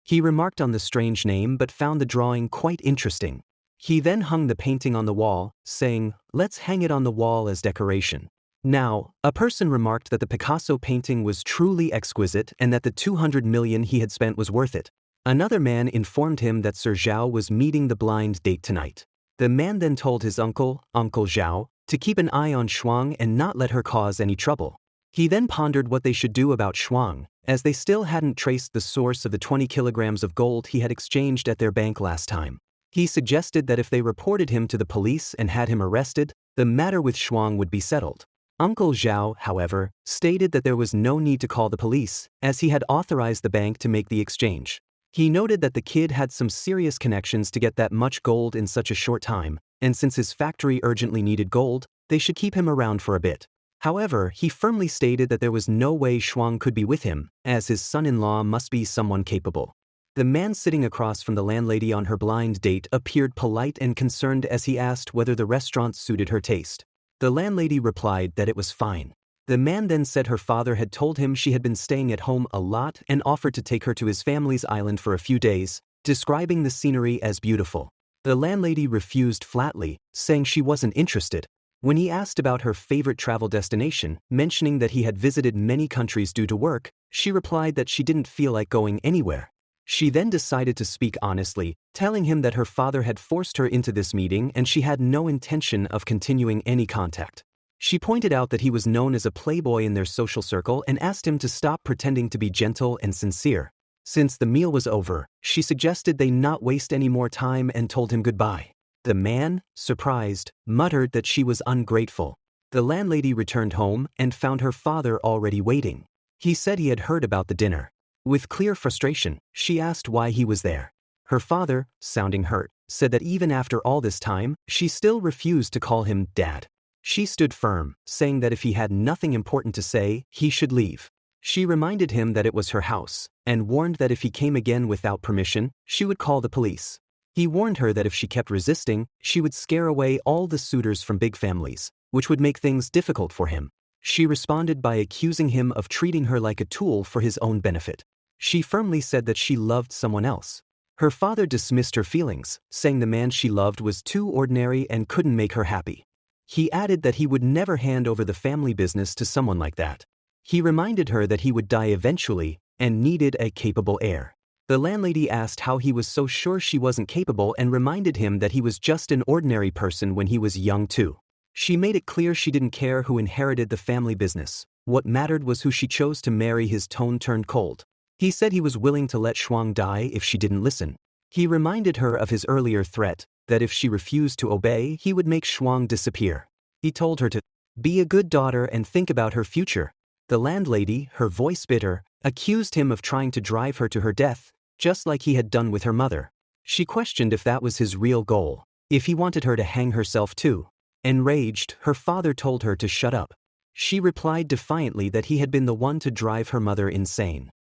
He remarked on the strange name but found the drawing quite interesting. He then hung the painting on the wall, saying, "Let's hang it on the wall as decoration." Now, a person remarked that the Picasso painting was truly exquisite and that the 200 million he had spent was worth it. Another man informed him that Sir Zhao was meeting the blind date tonight. The man then told his uncle, Uncle Zhao, to keep an eye on Shuang and not let her cause any trouble. He then pondered what they should do about Shuang, as they still hadn't traced the source of the 20 kilograms of gold he had exchanged at their bank last time. He suggested that if they reported him to the police and had him arrested, the matter with Shuang would be settled. Uncle Zhao, however, stated that there was no need to call the police, as he had authorized the bank to make the exchange. He noted that the kid had some serious connections to get that much gold in such a short time, and since his factory urgently needed gold, they should keep him around for a bit. However, he firmly stated that there was no way Shuang could be with him, as his son-in-law must be someone capable. The man sitting across from the landlady on her blind date appeared polite and concerned as he asked whether the restaurant suited her taste. The landlady replied that it was fine. The man then said her father had told him she had been staying at home a lot and offered to take her to his family's island for a few days, describing the scenery as beautiful. The landlady refused flatly, saying she wasn't interested. When he asked about her favorite travel destination, mentioning that he had visited many countries due to work, she replied that she didn't feel like going anywhere. She then decided to speak honestly, telling him that her father had forced her into this meeting and she had no intention of continuing any contact. She pointed out that he was known as a playboy in their social circle and asked him to stop pretending to be gentle and sincere. Since the meal was over, she suggested they not waste any more time and told him goodbye. The man, surprised, muttered that she was ungrateful. The landlady returned home and found her father already waiting. He said he had heard about the dinner. With clear frustration, she asked why he was there. Her father, sounding hurt, said that even after all this time, she still refused to call him Dad. She stood firm, saying that if he had nothing important to say, he should leave. She reminded him that it was her house, and warned that if he came again without permission, she would call the police. He warned her that if she kept resisting, she would scare away all the suitors from big families, which would make things difficult for him. She responded by accusing him of treating her like a tool for his own benefit. She firmly said that she loved someone else. Her father dismissed her feelings, saying the man she loved was too ordinary and couldn't make her happy. He added that he would never hand over the family business to someone like that. He reminded her that he would die eventually and needed a capable heir. The landlady asked how he was so sure she wasn't capable and reminded him that he was just an ordinary person when he was young too. She made it clear she didn't care who inherited the family business. What mattered was who she chose to marry. His tone turned cold. He said he was willing to let Shuang die if she didn't listen. He reminded her of his earlier threat, that if she refused to obey, he would make Shuang disappear. He told her to be a good daughter and think about her future. The landlady, her voice bitter, accused him of trying to drive her to her death, just like he had done with her mother. She questioned if that was his real goal, if he wanted her to hang herself too. Enraged, her father told her to shut up. She replied defiantly that he had been the one to drive her mother insane.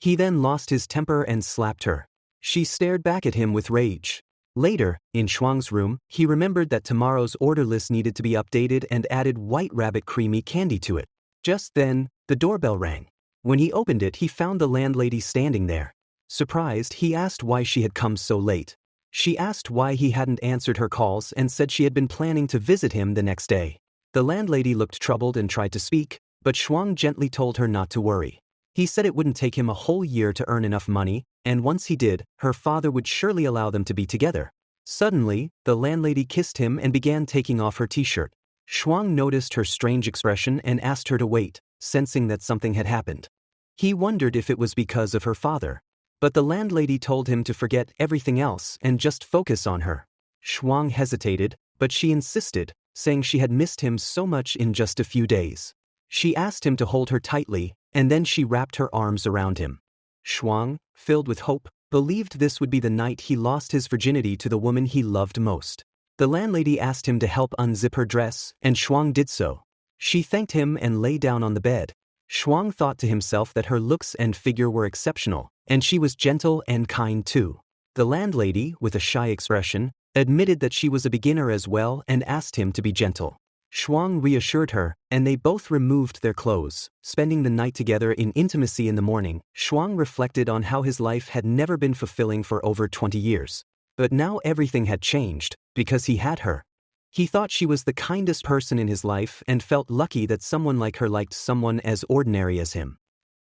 He then lost his temper and slapped her. She stared back at him with rage. Later, in Shuang's room, he remembered that tomorrow's order list needed to be updated and added White Rabbit creamy candy to it. Just then, the doorbell rang. When he opened it, he found the landlady standing there. Surprised, he asked why she had come so late. She asked why he hadn't answered her calls and said she had been planning to visit him the next day. The landlady looked troubled and tried to speak, but Shuang gently told her not to worry. He said it wouldn't take him a whole year to earn enough money, and once he did, her father would surely allow them to be together. Suddenly, the landlady kissed him and began taking off her t-shirt. Shuang noticed her strange expression and asked her to wait, sensing that something had happened. He wondered if it was because of her father. But the landlady told him to forget everything else and just focus on her. Shuang hesitated, but she insisted, saying she had missed him so much in just a few days. She asked him to hold her tightly, and then she wrapped her arms around him. Shuang, filled with hope, believed this would be the night he lost his virginity to the woman he loved most. The landlady asked him to help unzip her dress, and Shuang did so. She thanked him and lay down on the bed. Shuang thought to himself that her looks and figure were exceptional, and she was gentle and kind too. The landlady, with a shy expression, admitted that she was a beginner as well and asked him to be gentle. Shuang reassured her, and they both removed their clothes. Spending the night together in intimacy in the morning, Shuang reflected on how his life had never been fulfilling for over 20 years. But now everything had changed, because he had her. He thought she was the kindest person in his life and felt lucky that someone like her liked someone as ordinary as him.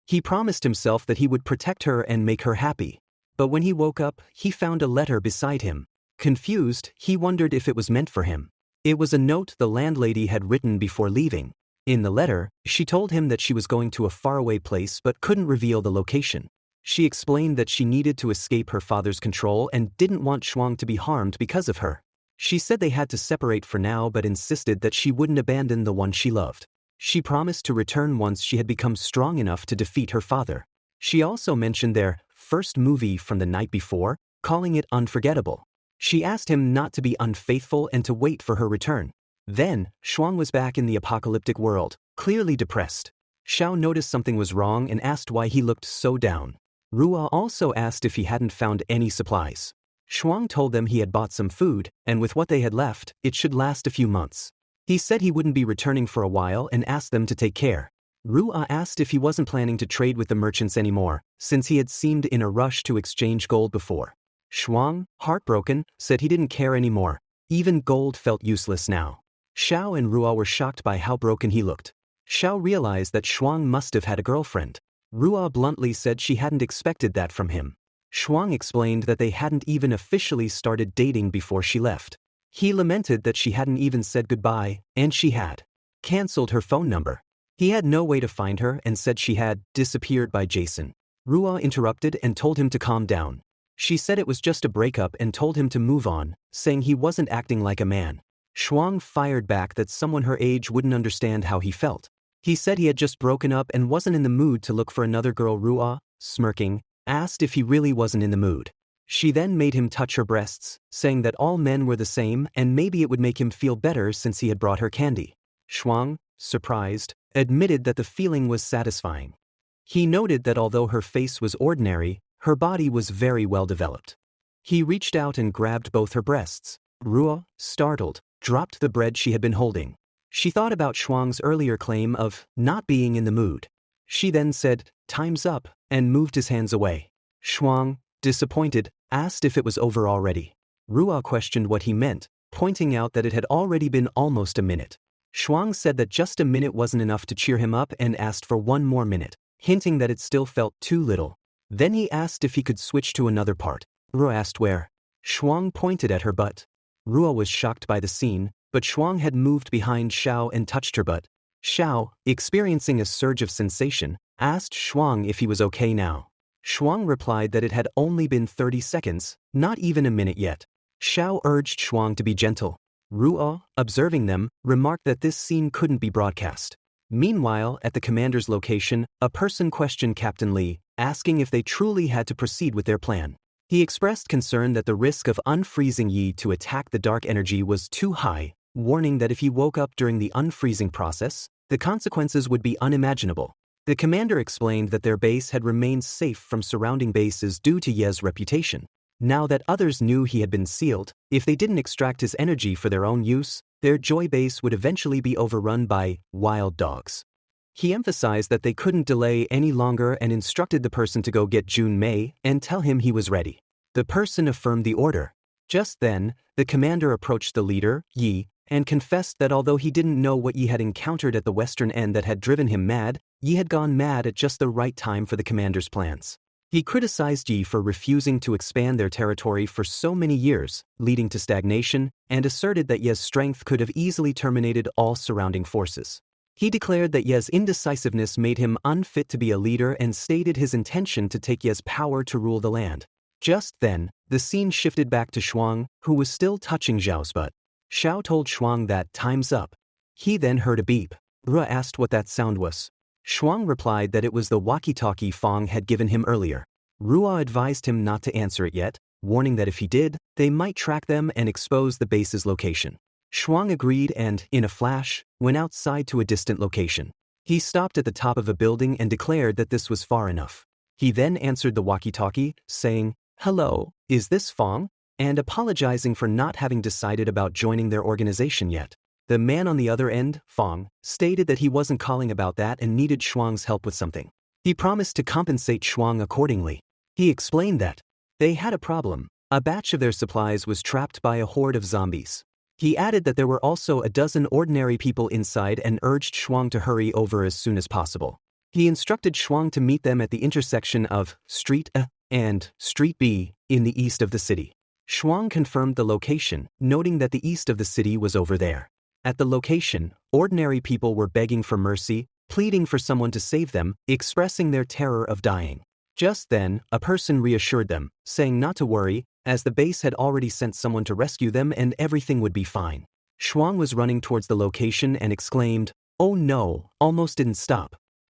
He promised himself that he would protect her and make her happy. But when he woke up, he found a letter beside him. Confused, he wondered if it was meant for him. It was a note the landlady had written before leaving. In the letter, she told him that she was going to a faraway place but couldn't reveal the location. She explained that she needed to escape her father's control and didn't want Shuang to be harmed because of her. She said they had to separate for now but insisted that she wouldn't abandon the one she loved. She promised to return once she had become strong enough to defeat her father. She also mentioned their first movie from the night before, calling it unforgettable. She asked him not to be unfaithful and to wait for her return. Then, Shuang was back in the apocalyptic world, clearly depressed. Xiao noticed something was wrong and asked why he looked so down. Ruo also asked if he hadn't found any supplies. Shuang told them he had bought some food, and with what they had left, it should last a few months. He said he wouldn't be returning for a while and asked them to take care. Ruo asked if he wasn't planning to trade with the merchants anymore, since he had seemed in a rush to exchange gold before. Shuang, heartbroken, said he didn't care anymore. Even gold felt useless now. Xiao and Ruo were shocked by how broken he looked. Xiao realized that Shuang must have had a girlfriend. Ruo bluntly said she hadn't expected that from him. Shuang explained that they hadn't even officially started dating before she left. He lamented that she hadn't even said goodbye, and she had cancelled her phone number. He had no way to find her and said she had disappeared by Jason. Ruo interrupted and told him to calm down. She said it was just a breakup and told him to move on, saying he wasn't acting like a man. Shuang fired back that someone her age wouldn't understand how he felt. He said he had just broken up and wasn't in the mood to look for another girl. Ruo, smirking, asked if he really wasn't in the mood. She then made him touch her breasts, saying that all men were the same and maybe it would make him feel better since he had brought her candy. Shuang, surprised, admitted that the feeling was satisfying. He noted that although her face was ordinary, her body was very well developed. He reached out and grabbed both her breasts. Ruo, startled, dropped the bread she had been holding. She thought about Shuang's earlier claim of not being in the mood. She then said, "Time's up," and moved his hands away. Shuang, disappointed, asked if it was over already. Ruo questioned what he meant, pointing out that it had already been almost a minute. Shuang said that just a minute wasn't enough to cheer him up and asked for one more minute, hinting that it still felt too little. Then he asked if he could switch to another part. Ruo asked where. Shuang pointed at her butt. Ruo was shocked by the scene, but Shuang had moved behind Xiao and touched her butt. Xiao, experiencing a surge of sensation, asked Shuang if he was okay now. Shuang replied that it had only been 30 seconds, not even a minute yet. Xiao urged Shuang to be gentle. Ruo, observing them, remarked that this scene couldn't be broadcast. Meanwhile, at the commander's location, a person questioned Captain Li, asking if they truly had to proceed with their plan. He expressed concern that the risk of unfreezing Yi to attack the dark energy was too high, warning that if he woke up during the unfreezing process, the consequences would be unimaginable. The commander explained that their base had remained safe from surrounding bases due to Ye's reputation. Now that others knew he had been sealed, if they didn't extract his energy for their own use, their Joy base would eventually be overrun by wild dogs. He emphasized that they couldn't delay any longer and instructed the person to go get Jun Mei and tell him he was ready. The person affirmed the order. Just then, the commander approached the leader, Yi, and confessed that although he didn't know what Yi had encountered at the western end that had driven him mad, Yi had gone mad at just the right time for the commander's plans. He criticized Yi for refusing to expand their territory for so many years, leading to stagnation, and asserted that Ye's strength could have easily terminated all surrounding forces. He declared that Ye's indecisiveness made him unfit to be a leader and stated his intention to take Ye's power to rule the land. Just then, the scene shifted back to Shuang, who was still touching Zhao's butt. Xiao told Shuang that time's up. He then heard a beep. Ruo asked what that sound was. Shuang replied that it was the walkie-talkie Fong had given him earlier. Ruo advised him not to answer it yet, warning that if he did, they might track them and expose the base's location. Shuang agreed and, in a flash, went outside to a distant location. He stopped at the top of a building and declared that this was far enough. He then answered the walkie-talkie, saying, "Hello, is this Fong?" and apologizing for not having decided about joining their organization yet. The man on the other end, Fong, stated that he wasn't calling about that and needed Shuang's help with something. He promised to compensate Shuang accordingly. He explained that they had a problem. A batch of their supplies was trapped by a horde of zombies. He added that there were also a dozen ordinary people inside and urged Shuang to hurry over as soon as possible. He instructed Shuang to meet them at the intersection of Street A and Street B in the east of the city. Shuang confirmed the location, noting that the east of the city was over there. At the location, ordinary people were begging for mercy, pleading for someone to save them, expressing their terror of dying. Just then, a person reassured them, saying not to worry, as the base had already sent someone to rescue them and everything would be fine. Shuang was running towards the location and exclaimed, "Oh no, almost didn't stop."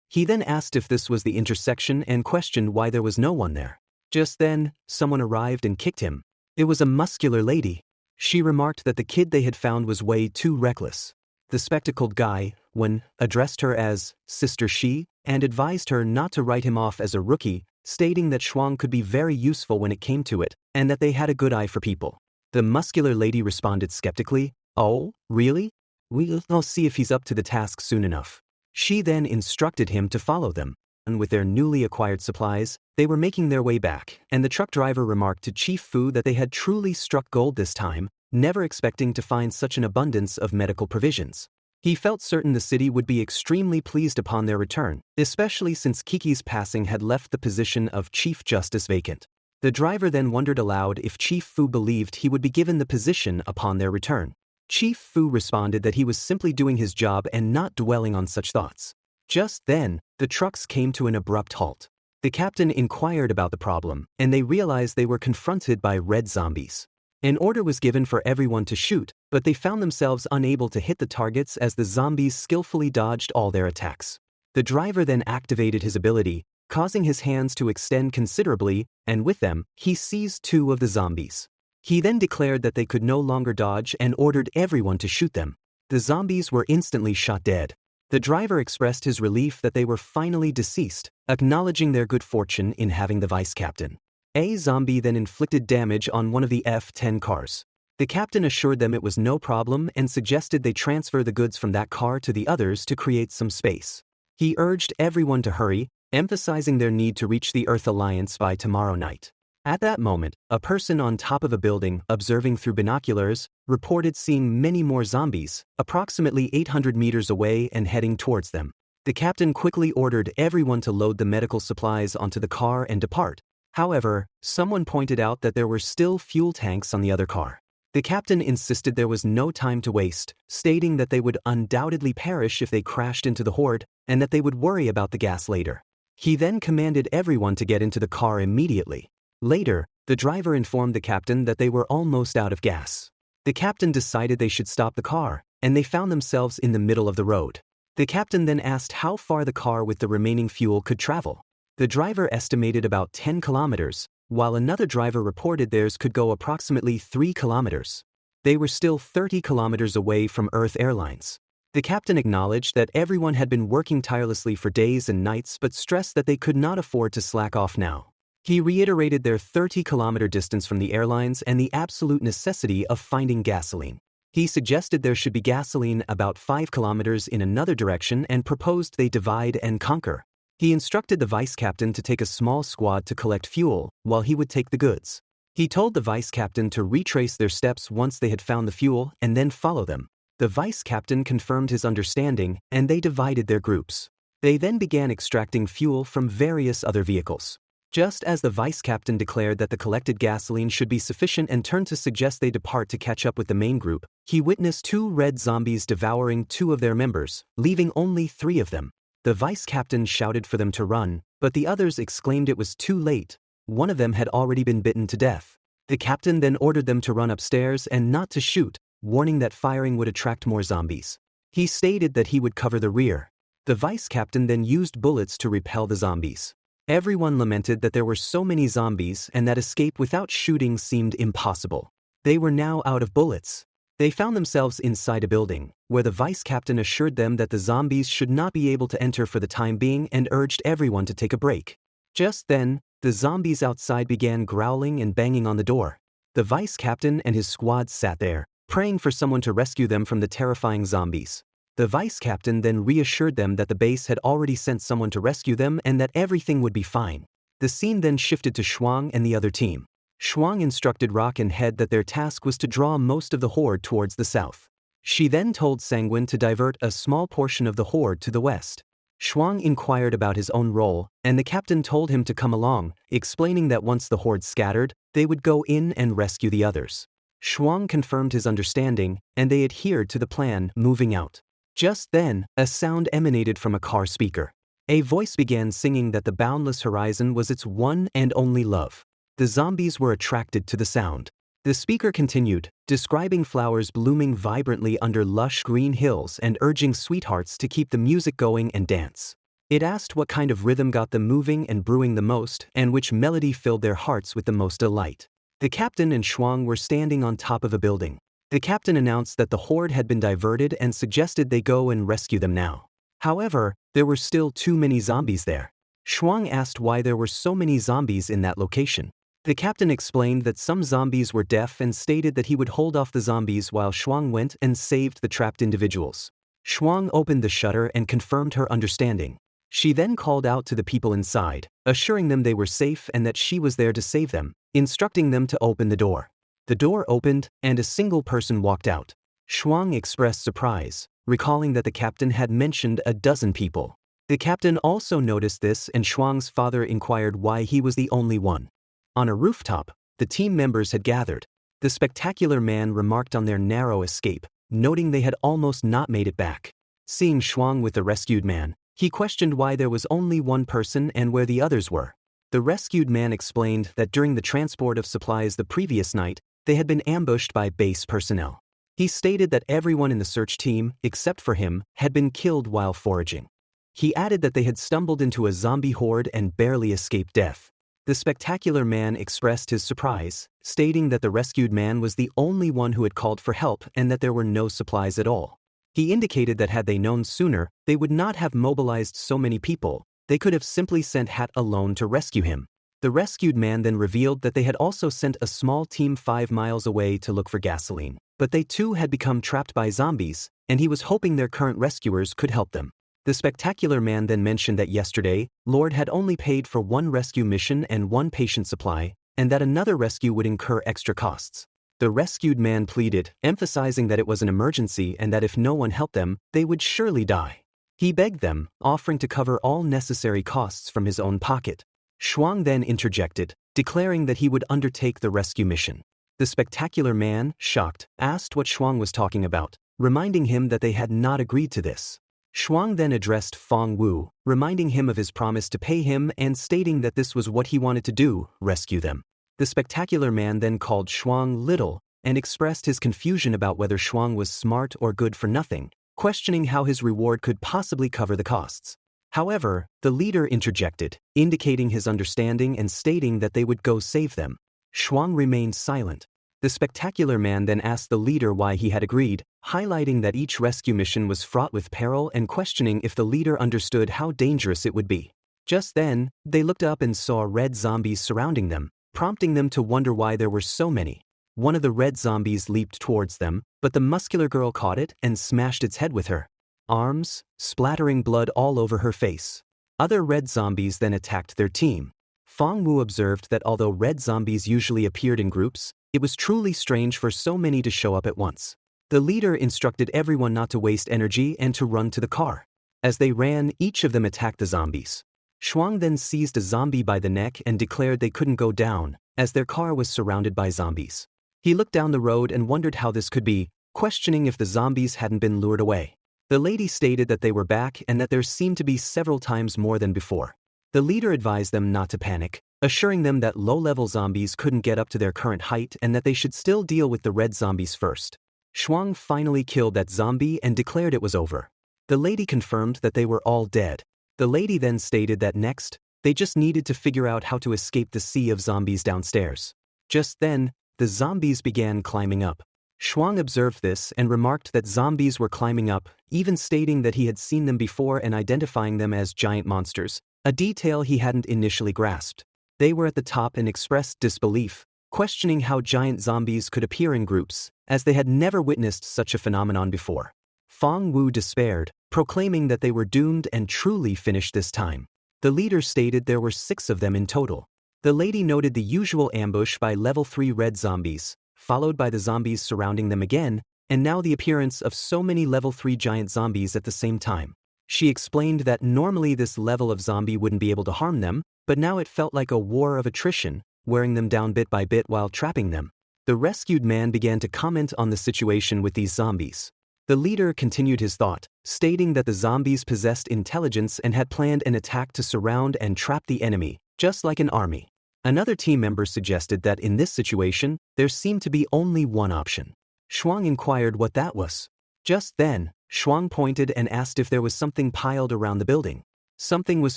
He then asked if this was the intersection and questioned why there was no one there. Just then, someone arrived and kicked him. It was a muscular lady. She remarked that the kid they had found was way too reckless. The spectacled guy, Wen, addressed her as Sister Shi and advised her not to write him off as a rookie, stating that Shuang could be very useful when it came to it and that they had a good eye for people. The muscular lady responded skeptically, "Oh, really? We'll see if he's up to the task soon enough." She then instructed him to follow them, and with their newly acquired supplies, they were making their way back, and the truck driver remarked to Chief Fu that they had truly struck gold this time, never expecting to find such an abundance of medical provisions. He felt certain the city would be extremely pleased upon their return, especially since Kiki's passing had left the position of Chief Justice vacant. The driver then wondered aloud if Chief Fu believed he would be given the position upon their return. Chief Fu responded that he was simply doing his job and not dwelling on such thoughts. Just then, the trucks came to an abrupt halt. The captain inquired about the problem, and they realized they were confronted by red zombies. An order was given for everyone to shoot, but they found themselves unable to hit the targets as the zombies skillfully dodged all their attacks. The driver then activated his ability, causing his hands to extend considerably, and with them, he seized 2 of the zombies. He then declared that they could no longer dodge and ordered everyone to shoot them. The zombies were instantly shot dead. The driver expressed his relief that they were finally deceased, acknowledging their good fortune in having the vice captain. A zombie then inflicted damage on one of the F-10 cars. The captain assured them it was no problem and suggested they transfer the goods from that car to the others to create some space. He urged everyone to hurry, emphasizing their need to reach the Earth Alliance by tomorrow night. At that moment, a person on top of a building, observing through binoculars, reported seeing many more zombies, approximately 800 meters away and heading towards them. The captain quickly ordered everyone to load the medical supplies onto the car and depart. However, someone pointed out that there were still fuel tanks on the other car. The captain insisted there was no time to waste, stating that they would undoubtedly perish if they crashed into the horde and that they would worry about the gas later. He then commanded everyone to get into the car immediately. Later, the driver informed the captain that they were almost out of gas. The captain decided they should stop the car, and they found themselves in the middle of the road. The captain then asked how far the car with the remaining fuel could travel. The driver estimated about 10 kilometers, while another driver reported theirs could go approximately 3 kilometers. They were still 30 kilometers away from Earth Airlines. The captain acknowledged that everyone had been working tirelessly for days and nights but stressed that they could not afford to slack off now. He reiterated their 30-kilometer distance from the airlines and the absolute necessity of finding gasoline. He suggested there should be gasoline about 5 kilometers in another direction and proposed they divide and conquer. He instructed the vice captain to take a small squad to collect fuel, while he would take the goods. He told the vice captain to retrace their steps once they had found the fuel and then follow them. The vice captain confirmed his understanding, and they divided their groups. They then began extracting fuel from various other vehicles. Just as the vice captain declared that the collected gasoline should be sufficient and turned to suggest they depart to catch up with the main group, he witnessed 2 red zombies devouring 2 of their members, leaving only 3 of them. The vice captain shouted for them to run, but the others exclaimed it was too late. One of them had already been bitten to death. The captain then ordered them to run upstairs and not to shoot, warning that firing would attract more zombies. He stated that he would cover the rear. The vice captain then used bullets to repel the zombies. Everyone lamented that there were so many zombies and that escape without shooting seemed impossible. They were now out of bullets. They found themselves inside a building, where the vice captain assured them that the zombies should not be able to enter for the time being and urged everyone to take a break. Just then, the zombies outside began growling and banging on the door. The vice captain and his squad sat there, praying for someone to rescue them from the terrifying zombies. The vice captain then reassured them that the base had already sent someone to rescue them and that everything would be fine. The scene then shifted to Shuang and the other team. Shuang instructed Rock and Head that their task was to draw most of the horde towards the south. She then told Sanguine to divert a small portion of the horde to the west. Shuang inquired about his own role, and the captain told him to come along, explaining that once the horde scattered, they would go in and rescue the others. Shuang confirmed his understanding, and they adhered to the plan, moving out. Just then, a sound emanated from a car speaker. A voice began singing that the boundless horizon was its one and only love. The zombies were attracted to the sound. The speaker continued, describing flowers blooming vibrantly under lush green hills and urging sweethearts to keep the music going and dance. It asked what kind of rhythm got them moving and brewing the most, and which melody filled their hearts with the most delight. The captain and Shuang were standing on top of a building. The captain announced that the horde had been diverted and suggested they go and rescue them now. However, there were still too many zombies there. Shuang asked why there were so many zombies in that location. The captain explained that some zombies were deaf and stated that he would hold off the zombies while Shuang went and saved the trapped individuals. Shuang opened the shutter and confirmed her understanding. She then called out to the people inside, assuring them they were safe and that she was there to save them, instructing them to open the door. The door opened, and a single person walked out. Shuang expressed surprise, recalling that the captain had mentioned a dozen people. The captain also noticed this, and Shuang's father inquired why he was the only one. On a rooftop, the team members had gathered. The spectacular man remarked on their narrow escape, noting they had almost not made it back. Seeing Shuang with the rescued man, he questioned why there was only one person and where the others were. The rescued man explained that during the transport of supplies the previous night, they had been ambushed by base personnel. He stated that everyone in the search team, except for him, had been killed while foraging. He added that they had stumbled into a zombie horde and barely escaped death. The spectacular man expressed his surprise, stating that the rescued man was the only one who had called for help and that there were no supplies at all. He indicated that had they known sooner, they would not have mobilized so many people. They could have simply sent Hat alone to rescue him. The rescued man then revealed that they had also sent a small team 5 miles away to look for gasoline, but they too had become trapped by zombies, and he was hoping their current rescuers could help them. The spectacular man then mentioned that yesterday, Lord had only paid for 1 rescue mission and 1 patient supply, and that another rescue would incur extra costs. The rescued man pleaded, emphasizing that it was an emergency and that if no one helped them, they would surely die. He begged them, offering to cover all necessary costs from his own pocket. Shuang then interjected, declaring that he would undertake the rescue mission. The spectacular man, shocked, asked what Shuang was talking about, reminding him that they had not agreed to this. Shuang then addressed Fong Wu, reminding him of his promise to pay him and stating that this was what he wanted to do, rescue them. The spectacular man then called Shuang little and expressed his confusion about whether Shuang was smart or good for nothing, questioning how his reward could possibly cover the costs. However, the leader interjected, indicating his understanding and stating that they would go save them. Shuang remained silent. The spectacular man then asked the leader why he had agreed, highlighting that each rescue mission was fraught with peril and questioning if the leader understood how dangerous it would be. Just then, they looked up and saw red zombies surrounding them, prompting them to wonder why there were so many. One of the red zombies leaped towards them, but the muscular girl caught it and smashed its head with her arms, splattering blood all over her face. Other red zombies then attacked their team. Fong Wu observed that although red zombies usually appeared in groups, it was truly strange for so many to show up at once. The leader instructed everyone not to waste energy and to run to the car. As they ran, each of them attacked the zombies. Shuang then seized a zombie by the neck and declared they couldn't go down, as their car was surrounded by zombies. He looked down the road and wondered how this could be, questioning if the zombies hadn't been lured away. The lady stated that they were back and that there seemed to be several times more than before. The leader advised them not to panic, assuring them that low-level zombies couldn't get up to their current height and that they should still deal with the red zombies first. Shuang finally killed that zombie and declared it was over. The lady confirmed that they were all dead. The lady then stated that next, they just needed to figure out how to escape the sea of zombies downstairs. Just then, the zombies began climbing up. Shuang observed this and remarked that zombies were climbing up, even stating that he had seen them before and identifying them as giant monsters, a detail he hadn't initially grasped. They were at the top and expressed disbelief, questioning how giant zombies could appear in groups, as they had never witnessed such a phenomenon before. Fong Wu despaired, proclaiming that they were doomed and truly finished this time. The leader stated there were 6 of them in total. The lady noted the usual ambush by level 3 red zombies, followed by the zombies surrounding them again, and now the appearance of so many level 3 giant zombies at the same time. She explained that normally this level of zombie wouldn't be able to harm them, but now it felt like a war of attrition, wearing them down bit by bit while trapping them. The rescued man began to comment on the situation with these zombies. The leader continued his thought, stating that the zombies possessed intelligence and had planned an attack to surround and trap the enemy, just like an army. Another team member suggested that in this situation, there seemed to be only one option. Shuang inquired what that was. Just then, Shuang pointed and asked if there was something piled around the building. Something was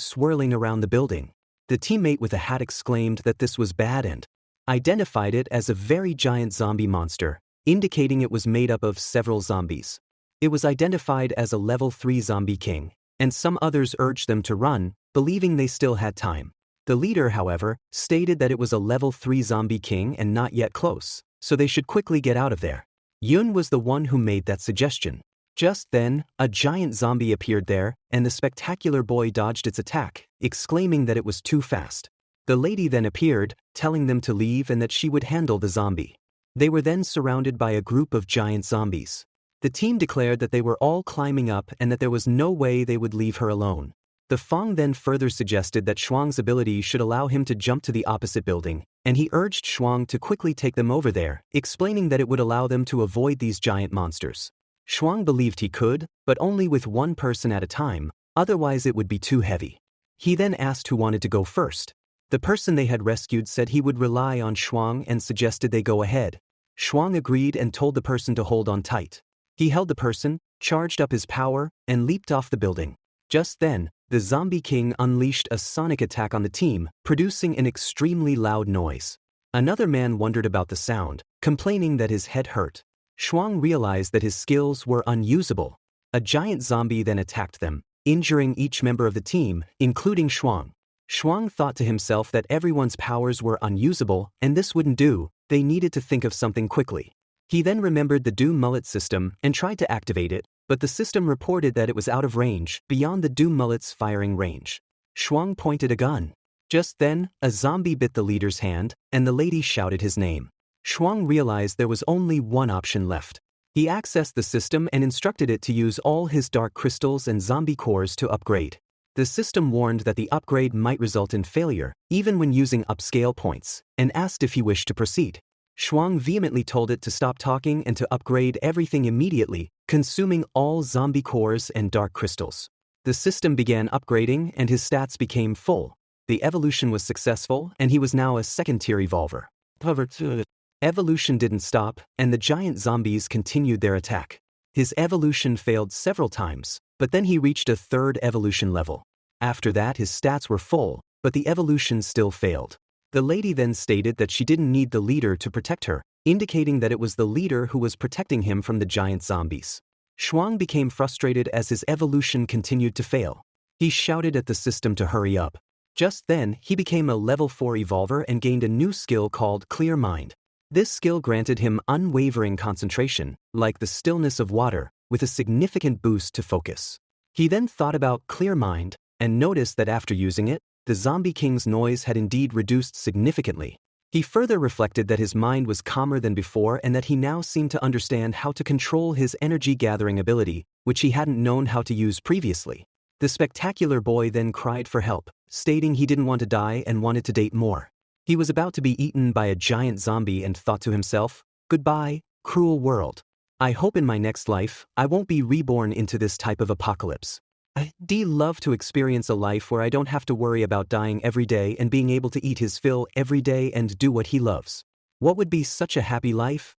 swirling around the building. The teammate with a hat exclaimed that this was bad and identified it as a very giant zombie monster, indicating it was made up of several zombies. It was identified as a level 3 zombie king, and some others urged them to run, believing they still had time. The leader, however, stated that it was a level 3 zombie king and not yet close, so they should quickly get out of there. Yun was the one who made that suggestion. Just then, a giant zombie appeared there, and the spectacular boy dodged its attack, exclaiming that it was too fast. The lady then appeared, telling them to leave and that she would handle the zombie. They were then surrounded by a group of giant zombies. The team declared that they were all climbing up and that there was no way they would leave her alone. The Fang then further suggested that Shuang's ability should allow him to jump to the opposite building, and he urged Shuang to quickly take them over there, explaining that it would allow them to avoid these giant monsters. Shuang believed he could, but only with one person at a time, otherwise it would be too heavy. He then asked who wanted to go first. The person they had rescued said he would rely on Shuang and suggested they go ahead. Shuang agreed and told the person to hold on tight. He held the person, charged up his power, and leaped off the building. Just then, the Zombie King unleashed a sonic attack on the team, producing an extremely loud noise. Another man wondered about the sound, complaining that his head hurt. Shuang realized that his skills were unusable. A giant zombie then attacked them, injuring each member of the team, including Shuang. Shuang thought to himself that everyone's powers were unusable, and this wouldn't do, they needed to think of something quickly. He then remembered the Doom Mullet system and tried to activate it, but the system reported that it was out of range, beyond the Doom Mullet's firing range. Shuang pointed a gun. Just then, a zombie bit the leader's hand, and the lady shouted his name. Shuang realized there was only one option left. He accessed the system and instructed it to use all his dark crystals and zombie cores to upgrade. The system warned that the upgrade might result in failure, even when using upscale points, and asked if he wished to proceed. Shuang vehemently told it to stop talking and to upgrade everything immediately, consuming all zombie cores and dark crystals. The system began upgrading and his stats became full. The evolution was successful and he was now a second-tier evolver. Evolution didn't stop, and the giant zombies continued their attack. His evolution failed several times, but then he reached a third evolution level. After that, his stats were full, but the evolution still failed. The lady then stated that she didn't need the leader to protect her, indicating that it was the leader who was protecting him from the giant zombies. Shuang became frustrated as his evolution continued to fail. He shouted at the system to hurry up. Just then, he became a level 4 evolver and gained a new skill called Clear Mind. This skill granted him unwavering concentration, like the stillness of water, with a significant boost to focus. He then thought about Clear Mind, and noticed that after using it, the Zombie King's noise had indeed reduced significantly. He further reflected that his mind was calmer than before and that he now seemed to understand how to control his energy-gathering ability, which he hadn't known how to use previously. The spectacular boy then cried for help, stating he didn't want to die and wanted to date more. He was about to be eaten by a giant zombie and thought to himself, "Goodbye, cruel world. I hope in my next life, I won't be reborn into this type of apocalypse. I'd love to experience a life where I don't have to worry about dying every day and being able to eat his fill every day and do what he loves. What would be such a happy life?"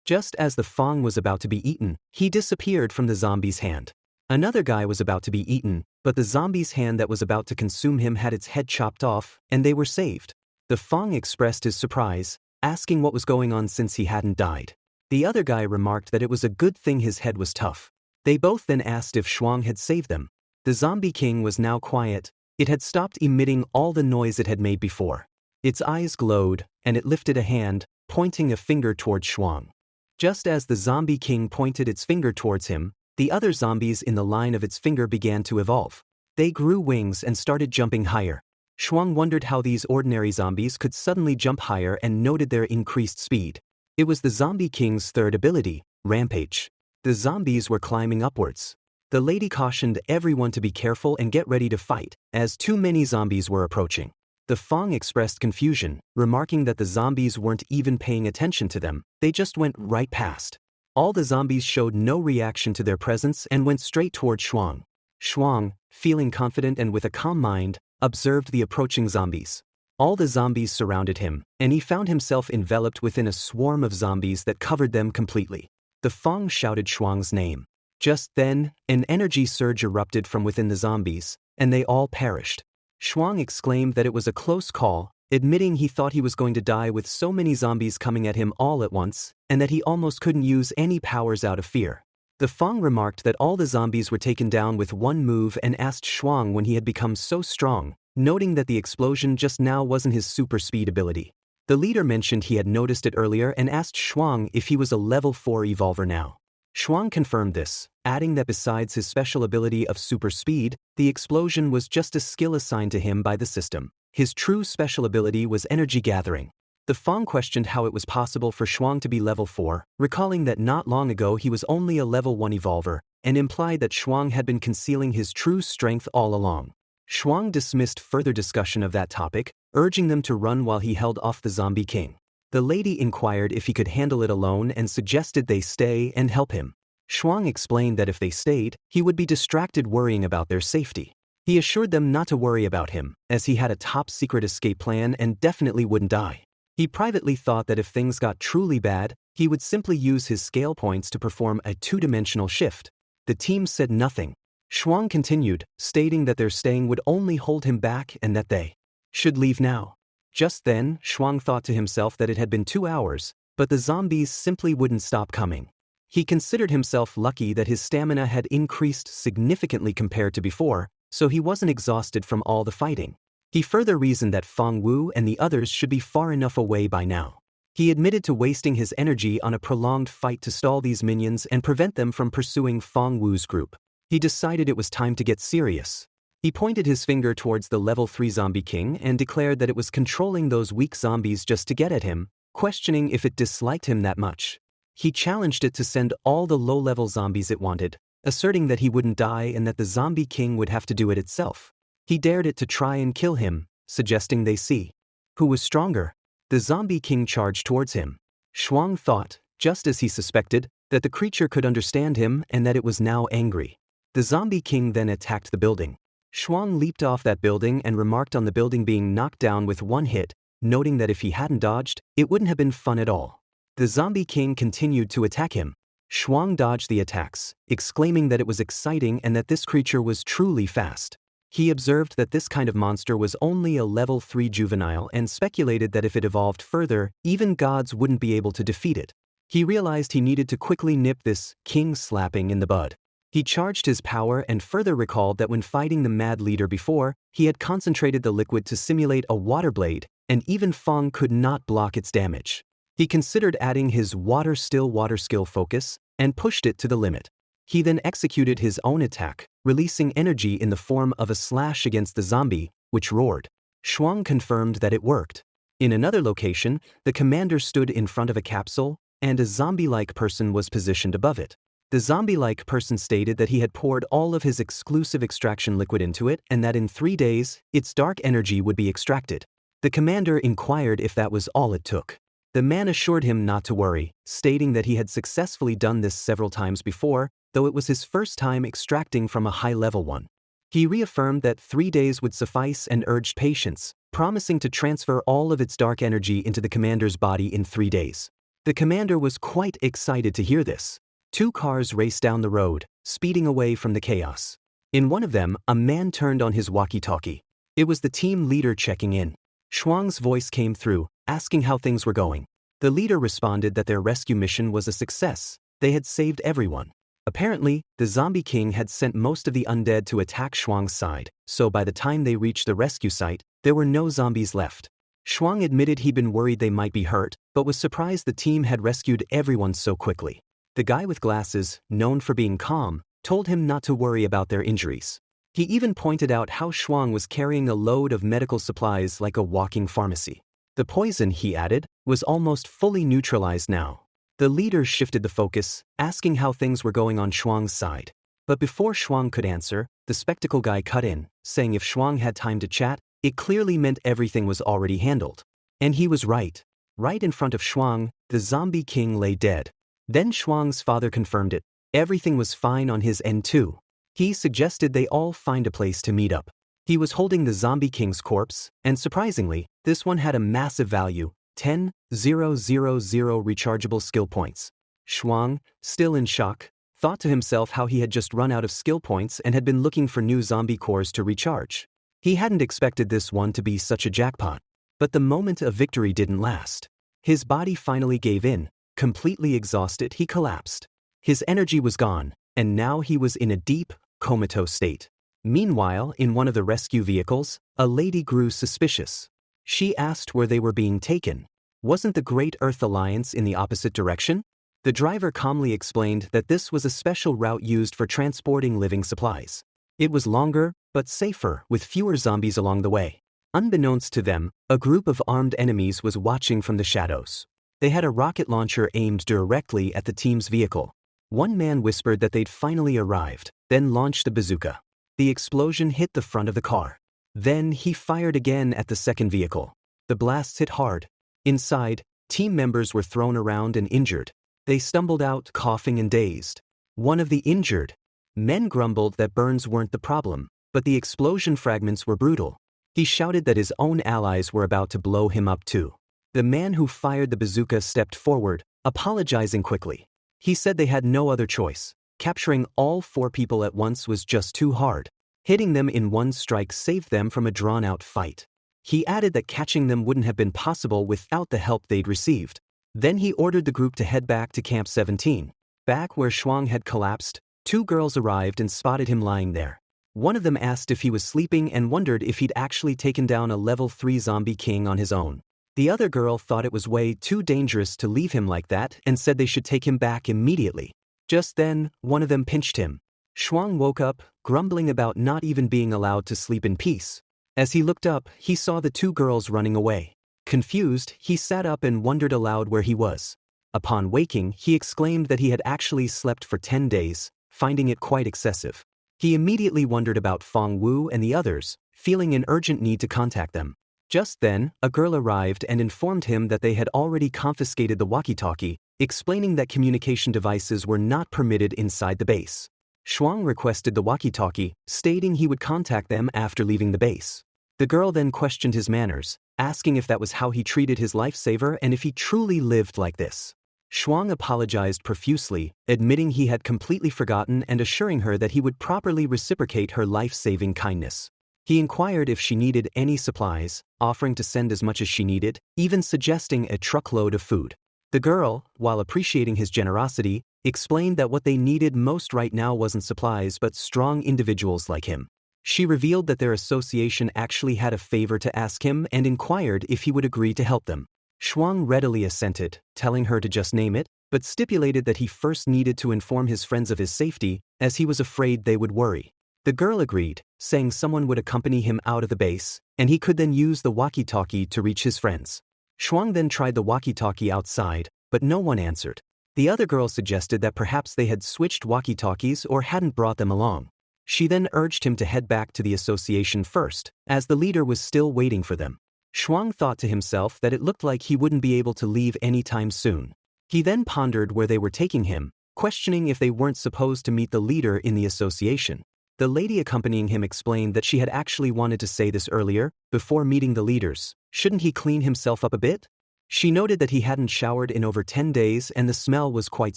Just as the Fang was about to be eaten, he disappeared from the zombie's hand. Another guy was about to be eaten, but the zombie's hand that was about to consume him had its head chopped off, and they were saved. The Fang expressed his surprise, asking what was going on since he hadn't died. The other guy remarked that it was a good thing his head was tough. They both then asked if Shuang had saved them. The Zombie King was now quiet. It had stopped emitting all the noise it had made before. Its eyes glowed, and it lifted a hand, pointing a finger towards Shuang. Just as the Zombie King pointed its finger towards him, the other zombies in the line of its finger began to evolve. They grew wings and started jumping higher. Shuang wondered how these ordinary zombies could suddenly jump higher and noted their increased speed. It was the Zombie King's third ability, Rampage. The zombies were climbing upwards. The lady cautioned everyone to be careful and get ready to fight, as too many zombies were approaching. The Fang expressed confusion, remarking that the zombies weren't even paying attention to them, they just went right past. All the zombies showed no reaction to their presence and went straight toward Shuang. Shuang, feeling confident and with a calm mind, observed the approaching zombies. All the zombies surrounded him, and he found himself enveloped within a swarm of zombies that covered them completely. The Fang shouted Shuang's name. Just then, an energy surge erupted from within the zombies, and they all perished. Shuang exclaimed that it was a close call, admitting he thought he was going to die with so many zombies coming at him all at once, and that he almost couldn't use any powers out of fear. The Fang remarked that all the zombies were taken down with one move and asked Shuang when he had become so strong, noting that the explosion just now wasn't his super speed ability. The leader mentioned he had noticed it earlier and asked Shuang if he was a level 4 evolver now. Shuang confirmed this, adding that besides his special ability of super speed, the explosion was just a skill assigned to him by the system. His true special ability was energy gathering. The Fang questioned how it was possible for Shuang to be level 4, recalling that not long ago he was only a level 1 evolver, and implied that Shuang had been concealing his true strength all along. Shuang dismissed further discussion of that topic, urging them to run while he held off the Zombie King. The lady inquired if he could handle it alone and suggested they stay and help him. Shuang explained that if they stayed, he would be distracted worrying about their safety. He assured them not to worry about him, as he had a top-secret escape plan and definitely wouldn't die. He privately thought that if things got truly bad, he would simply use his scale points to perform a two-dimensional shift. The team said nothing. Shuang continued, stating that their staying would only hold him back and that they should leave now. Just then, Shuang thought to himself that it had been 2 hours, but the zombies simply wouldn't stop coming. He considered himself lucky that his stamina had increased significantly compared to before, so he wasn't exhausted from all the fighting. He further reasoned that Fang Wu and the others should be far enough away by now. He admitted to wasting his energy on a prolonged fight to stall these minions and prevent them from pursuing Fang Wu's group. He decided it was time to get serious. He pointed his finger towards the level 3 Zombie King and declared that it was controlling those weak zombies just to get at him, questioning if it disliked him that much. He challenged it to send all the low-level zombies it wanted, asserting that he wouldn't die and that the Zombie King would have to do it itself. He dared it to try and kill him, suggesting they see who was stronger. The Zombie King charged towards him. Shuang thought, just as he suspected, that the creature could understand him and that it was now angry. The Zombie King then attacked the building. Shuang leaped off that building and remarked on the building being knocked down with one hit, noting that if he hadn't dodged, it wouldn't have been fun at all. The Zombie King continued to attack him. Shuang dodged the attacks, exclaiming that it was exciting and that this creature was truly fast. He observed that this kind of monster was only a level 3 juvenile and speculated that if it evolved further, even gods wouldn't be able to defeat it. He realized he needed to quickly nip this king slapping in the bud. He charged his power and further recalled that when fighting the Mad Leader before, he had concentrated the liquid to simulate a water blade, and even Fang could not block its damage. He considered adding his water-still water skill focus, and pushed it to the limit. He then executed his own attack, releasing energy in the form of a slash against the zombie, which roared. Shuang confirmed that it worked. In another location, the commander stood in front of a capsule, and a zombie-like person was positioned above it. The zombie-like person stated that he had poured all of his exclusive extraction liquid into it and that in 3 days, its dark energy would be extracted. The commander inquired if that was all it took. The man assured him not to worry, stating that he had successfully done this several times before, though it was his first time extracting from a high-level one. He reaffirmed that 3 days would suffice and urged patience, promising to transfer all of its dark energy into the commander's body in 3 days. The commander was quite excited to hear this. 2 cars raced down the road, speeding away from the chaos. In one of them, a man turned on his walkie-talkie. It was the team leader checking in. Shuang's voice came through, asking how things were going. The leader responded that their rescue mission was a success. They had saved everyone. Apparently, the Zombie King had sent most of the undead to attack Shuang's side, so by the time they reached the rescue site, there were no zombies left. Shuang admitted he'd been worried they might be hurt, but was surprised the team had rescued everyone so quickly. The guy with glasses, known for being calm, told him not to worry about their injuries. He even pointed out how Shuang was carrying a load of medical supplies like a walking pharmacy. The poison, he added, was almost fully neutralized now. The leader shifted the focus, asking how things were going on Shuang's side. But before Shuang could answer, the spectacle guy cut in, saying if Shuang had time to chat, it clearly meant everything was already handled. And he was right. Right in front of Shuang, the Zombie King lay dead. Then Shuang's father confirmed it. Everything was fine on his end too. He suggested they all find a place to meet up. He was holding the zombie king's corpse, and surprisingly, this one had a massive value, 10,000 rechargeable skill points. Shuang, still in shock, thought to himself how he had just run out of skill points and had been looking for new zombie cores to recharge. He hadn't expected this one to be such a jackpot. But the moment of victory didn't last. His body finally gave in. Completely exhausted, he collapsed. His energy was gone, and now he was in a deep, comatose state. Meanwhile, in one of the rescue vehicles, a lady grew suspicious. She asked where they were being taken. Wasn't the Great Earth Alliance in the opposite direction? The driver calmly explained that this was a special route used for transporting living supplies. It was longer, but safer, with fewer zombies along the way. Unbeknownst to them, a group of armed enemies was watching from the shadows. They had a rocket launcher aimed directly at the team's vehicle. One man whispered that they'd finally arrived, then launched a bazooka. The explosion hit the front of the car. Then he fired again at the second vehicle. The blasts hit hard. Inside, team members were thrown around and injured. They stumbled out, coughing and dazed. One of the injured men grumbled that burns weren't the problem, but the explosion fragments were brutal. He shouted that his own allies were about to blow him up too. The man who fired the bazooka stepped forward, apologizing quickly. He said they had no other choice. Capturing all 4 people at once was just too hard. Hitting them in one strike saved them from a drawn-out fight. He added that catching them wouldn't have been possible without the help they'd received. Then he ordered the group to head back to Camp 17. Back where Shuang had collapsed, 2 girls arrived and spotted him lying there. One of them asked if he was sleeping and wondered if he'd actually taken down a level 3 zombie king on his own. The other girl thought it was way too dangerous to leave him like that and said they should take him back immediately. Just then, one of them pinched him. Shuang woke up, grumbling about not even being allowed to sleep in peace. As he looked up, he saw the 2 girls running away. Confused, he sat up and wondered aloud where he was. Upon waking, he exclaimed that he had actually slept for 10 days, finding it quite excessive. He immediately wondered about Feng Wu and the others, feeling an urgent need to contact them. Just then, a girl arrived and informed him that they had already confiscated the walkie-talkie, explaining that communication devices were not permitted inside the base. Shuang requested the walkie-talkie, stating he would contact them after leaving the base. The girl then questioned his manners, asking if that was how he treated his lifesaver and if he truly lived like this. Shuang apologized profusely, admitting he had completely forgotten and assuring her that he would properly reciprocate her life-saving kindness. He inquired if she needed any supplies, offering to send as much as she needed, even suggesting a truckload of food. The girl, while appreciating his generosity, explained that what they needed most right now wasn't supplies but strong individuals like him. She revealed that their association actually had a favor to ask him and inquired if he would agree to help them. Shuang readily assented, telling her to just name it, but stipulated that he first needed to inform his friends of his safety, as he was afraid they would worry. The girl agreed, saying someone would accompany him out of the base, and he could then use the walkie-talkie to reach his friends. Shuang then tried the walkie-talkie outside, but no one answered. The other girl suggested that perhaps they had switched walkie-talkies or hadn't brought them along. She then urged him to head back to the association first, as the leader was still waiting for them. Shuang thought to himself that it looked like he wouldn't be able to leave anytime soon. He then pondered where they were taking him, questioning if they weren't supposed to meet the leader in the association. The lady accompanying him explained that she had actually wanted to say this earlier, before meeting the leaders. Shouldn't he clean himself up a bit? She noted that he hadn't showered in over 10 days and the smell was quite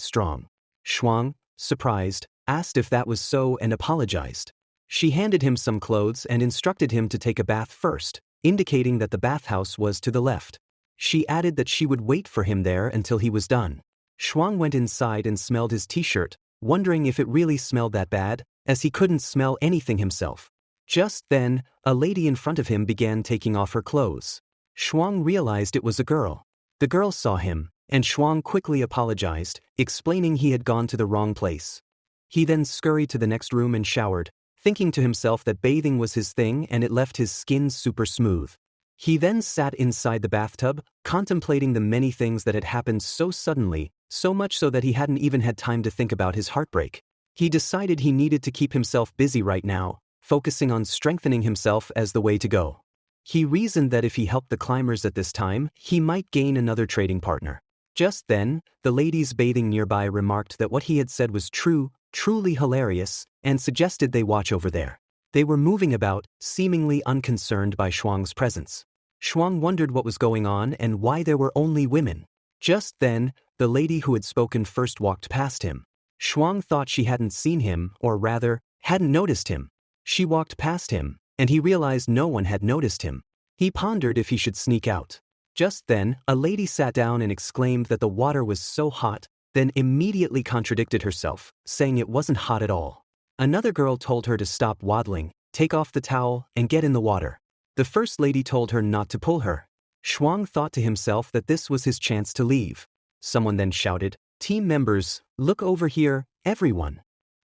strong. Shuang, surprised, asked if that was so and apologized. She handed him some clothes and instructed him to take a bath first, indicating that the bathhouse was to the left. She added that she would wait for him there until he was done. Shuang went inside and smelled his t-shirt, wondering if it really smelled that bad, as he couldn't smell anything himself. Just then, a lady in front of him began taking off her clothes. Shuang realized it was a girl. The girl saw him, and Shuang quickly apologized, explaining he had gone to the wrong place. He then scurried to the next room and showered, thinking to himself that bathing was his thing and it left his skin super smooth. He then sat inside the bathtub, contemplating the many things that had happened so suddenly, so much so that he hadn't even had time to think about his heartbreak. He decided he needed to keep himself busy right now, focusing on strengthening himself as the way to go. He reasoned that if he helped the climbers at this time, he might gain another trading partner. Just then, the ladies bathing nearby remarked that what he had said was true, truly hilarious, and suggested they watch over there. They were moving about, seemingly unconcerned by Shuang's presence. Shuang wondered what was going on and why there were only women. Just then, the lady who had spoken first walked past him. Shuang thought she hadn't seen him, or rather, hadn't noticed him. She walked past him, and he realized no one had noticed him. He pondered if he should sneak out. Just then, a lady sat down and exclaimed that the water was so hot, then immediately contradicted herself, saying it wasn't hot at all. Another girl told her to stop waddling, take off the towel, and get in the water. The first lady told her not to pull her. Shuang thought to himself that this was his chance to leave. Someone then shouted, "Team members, look over here, everyone."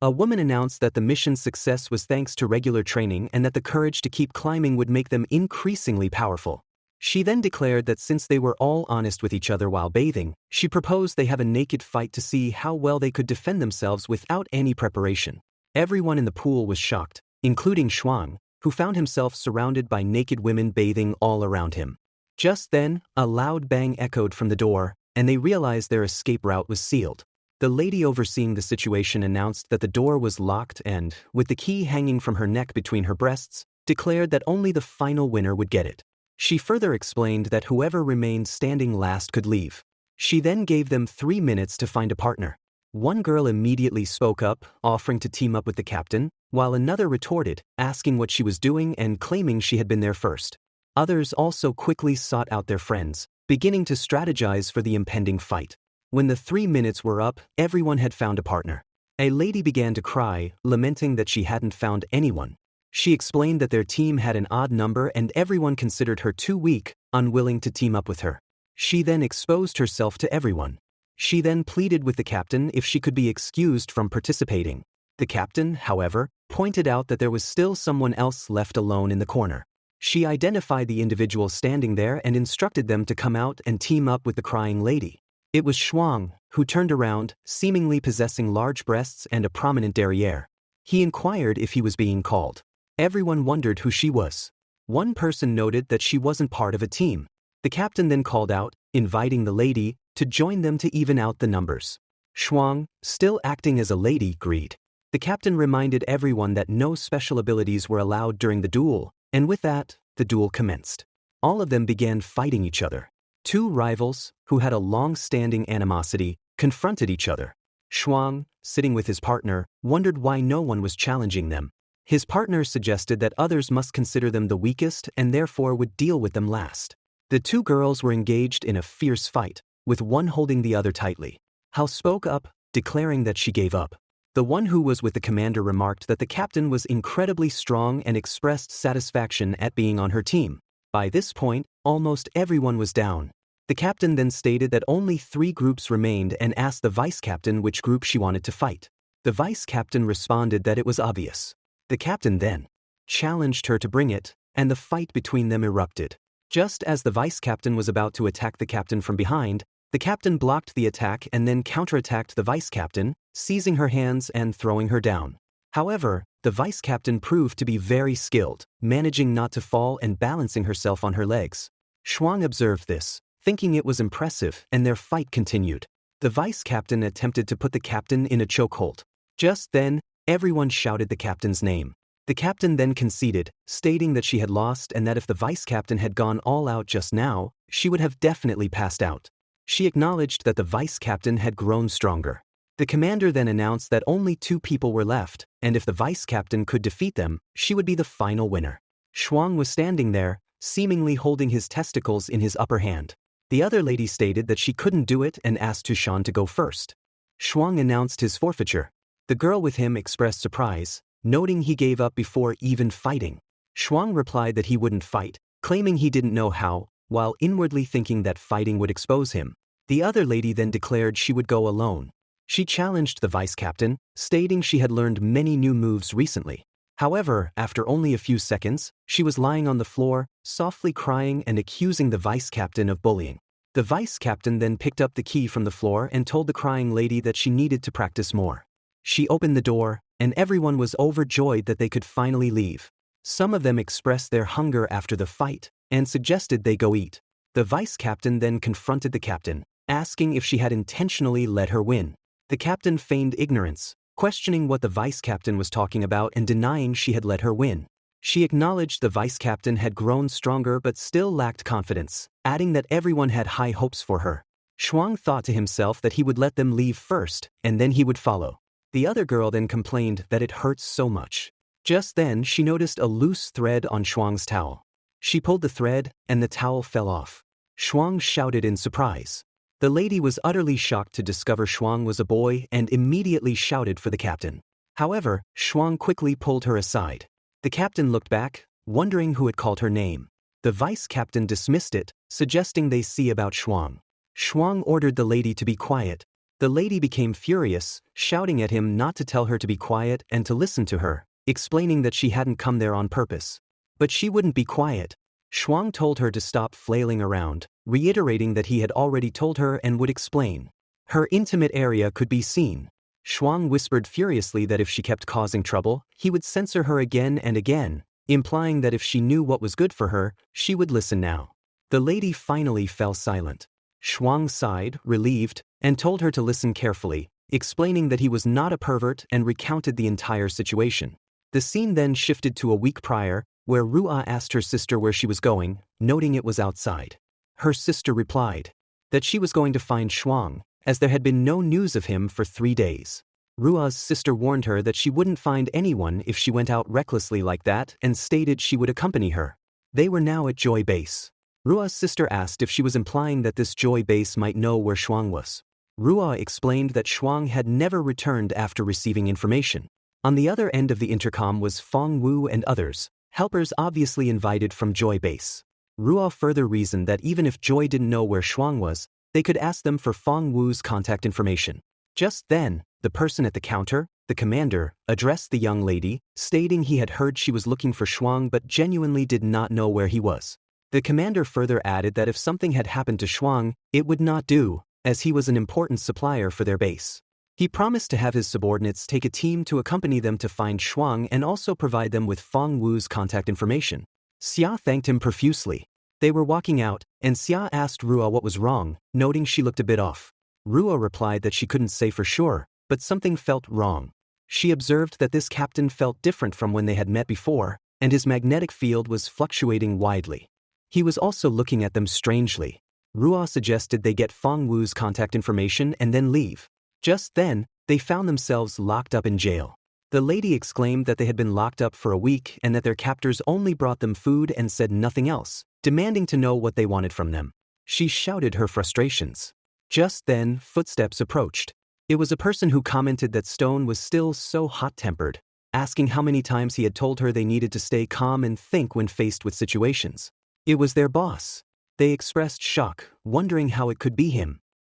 A woman announced that the mission's success was thanks to regular training and that the courage to keep climbing would make them increasingly powerful. She then declared that since they were all honest with each other while bathing, she proposed they have a naked fight to see how well they could defend themselves without any preparation. Everyone in the pool was shocked, including Shuang, who found himself surrounded by naked women bathing all around him. Just then, a loud bang echoed from the door, and they realized their escape route was sealed. The lady overseeing the situation announced that the door was locked and, with the key hanging from her neck between her breasts, declared that only the final winner would get it. She further explained that whoever remained standing last could leave. She then gave them 3 minutes to find a partner. One girl immediately spoke up, offering to team up with the captain, while another retorted, asking what she was doing and claiming she had been there first. Others also quickly sought out their friends, beginning to strategize for the impending fight. When the 3 minutes were up, everyone had found a partner. A lady began to cry, lamenting that she hadn't found anyone. She explained that their team had an odd number and everyone considered her too weak, unwilling to team up with her. She then exposed herself to everyone. She then pleaded with the captain if she could be excused from participating. The captain, however, pointed out that there was still someone else left alone in the corner. She identified the individual standing there and instructed them to come out and team up with the crying lady. It was Shuang, who turned around, seemingly possessing large breasts and a prominent derriere. He inquired if he was being called. Everyone wondered who she was. One person noted that she wasn't part of a team. The captain then called out, inviting the lady to join them to even out the numbers. Shuang, still acting as a lady, agreed. The captain reminded everyone that no special abilities were allowed during the duel, and with that, the duel commenced. All of them began fighting each other. Two rivals, who had a long-standing animosity, confronted each other. Shuang, sitting with his partner, wondered why no one was challenging them. His partner suggested that others must consider them the weakest and therefore would deal with them last. The two girls were engaged in a fierce fight, with one holding the other tightly. Hao spoke up, declaring that she gave up. The one who was with the commander remarked that the captain was incredibly strong and expressed satisfaction at being on her team. By this point, almost everyone was down. The captain then stated that only 3 groups remained and asked the vice-captain which group she wanted to fight. The vice-captain responded that it was obvious. The captain then challenged her to bring it, and the fight between them erupted. Just as the vice-captain was about to attack the captain from behind, the captain blocked the attack and then counterattacked the vice-captain, seizing her hands and throwing her down. However, the vice-captain proved to be very skilled, managing not to fall and balancing herself on her legs. Shuang observed this, thinking it was impressive, and their fight continued. The vice-captain attempted to put the captain in a chokehold. Just then, everyone shouted the captain's name. The captain then conceded, stating that she had lost and that if the vice-captain had gone all out just now, she would have definitely passed out. She acknowledged that the vice-captain had grown stronger. The commander then announced that only 2 people were left, and if the vice-captain could defeat them, she would be the final winner. Shuang was standing there, seemingly holding his testicles in his upper hand. The other lady stated that she couldn't do it and asked Tushan to go first. Shuang announced his forfeiture. The girl with him expressed surprise, noting he gave up before even fighting. Shuang replied that he wouldn't fight, claiming he didn't know how, while inwardly thinking that fighting would expose him. The other lady then declared she would go alone. She challenged the vice-captain, stating she had learned many new moves recently. However, after only a few seconds, she was lying on the floor, softly crying and accusing the vice-captain of bullying. The vice-captain then picked up the key from the floor and told the crying lady that she needed to practice more. She opened the door, and everyone was overjoyed that they could finally leave. Some of them expressed their hunger after the fight, and suggested they go eat. The vice-captain then confronted the captain, asking if she had intentionally let her win. The captain feigned ignorance, questioning what the vice-captain was talking about and denying she had let her win. She acknowledged the vice-captain had grown stronger but still lacked confidence, adding that everyone had high hopes for her. Shuang thought to himself that he would let them leave first, and then he would follow. The other girl then complained that it hurts so much. Just then she noticed a loose thread on Shuang's towel. She pulled the thread, and the towel fell off. Shuang shouted in surprise. The lady was utterly shocked to discover Shuang was a boy and immediately shouted for the captain. However, Shuang quickly pulled her aside. The captain looked back, wondering who had called her name. The vice-captain dismissed it, suggesting they see about Shuang. Shuang ordered the lady to be quiet. The lady became furious, shouting at him not to tell her to be quiet and to listen to her, explaining that she hadn't come there on purpose. But she wouldn't be quiet. Shuang told her to stop flailing around, reiterating that he had already told her and would explain. Her intimate area could be seen. Shuang whispered furiously that if she kept causing trouble, he would censor her again and again, implying that if she knew what was good for her, she would listen now. The lady finally fell silent. Shuang sighed, relieved, and told her to listen carefully, explaining that he was not a pervert and recounted the entire situation. The scene then shifted to a week prior, where Ru'a asked her sister where she was going, noting it was outside. Her sister replied that she was going to find Shuang, as there had been no news of him for 3 days. Rua's sister warned her that she wouldn't find anyone if she went out recklessly like that and stated she would accompany her. They were now at Joy Base. Rua's sister asked if she was implying that this Joy Base might know where Shuang was. Ru'a explained that Shuang had never returned after receiving information. On the other end of the intercom was Fong Wu and others, helpers obviously invited from Joy Base. Ru'a further reasoned that even if Joy didn't know where Shuang was, they could ask them for Fong Wu's contact information. Just then, the person at the counter, the commander, addressed the young lady, stating he had heard she was looking for Shuang but genuinely did not know where he was. The commander further added that if something had happened to Shuang, it would not do, as he was an important supplier for their base. He promised to have his subordinates take a team to accompany them to find Shuang and also provide them with Fong Wu's contact information. Xia thanked him profusely. They were walking out, and Xia asked Ru'a what was wrong, noting she looked a bit off. Ru'a replied that she couldn't say for sure, but something felt wrong. She observed that this captain felt different from when they had met before, and his magnetic field was fluctuating widely. He was also looking at them strangely. Ru'a suggested they get Fong Wu's contact information and then leave. Just then, they found themselves locked up in jail. The lady exclaimed that they had been locked up for a week and that their captors only brought them food and said nothing else, demanding to know what they wanted from them. She shouted her frustrations. Just then, footsteps approached. It was a person who commented that Stone was still so hot-tempered, asking how many times he had told her they needed to stay calm and think when faced with situations. It was their boss. They expressed shock, wondering how it could be him.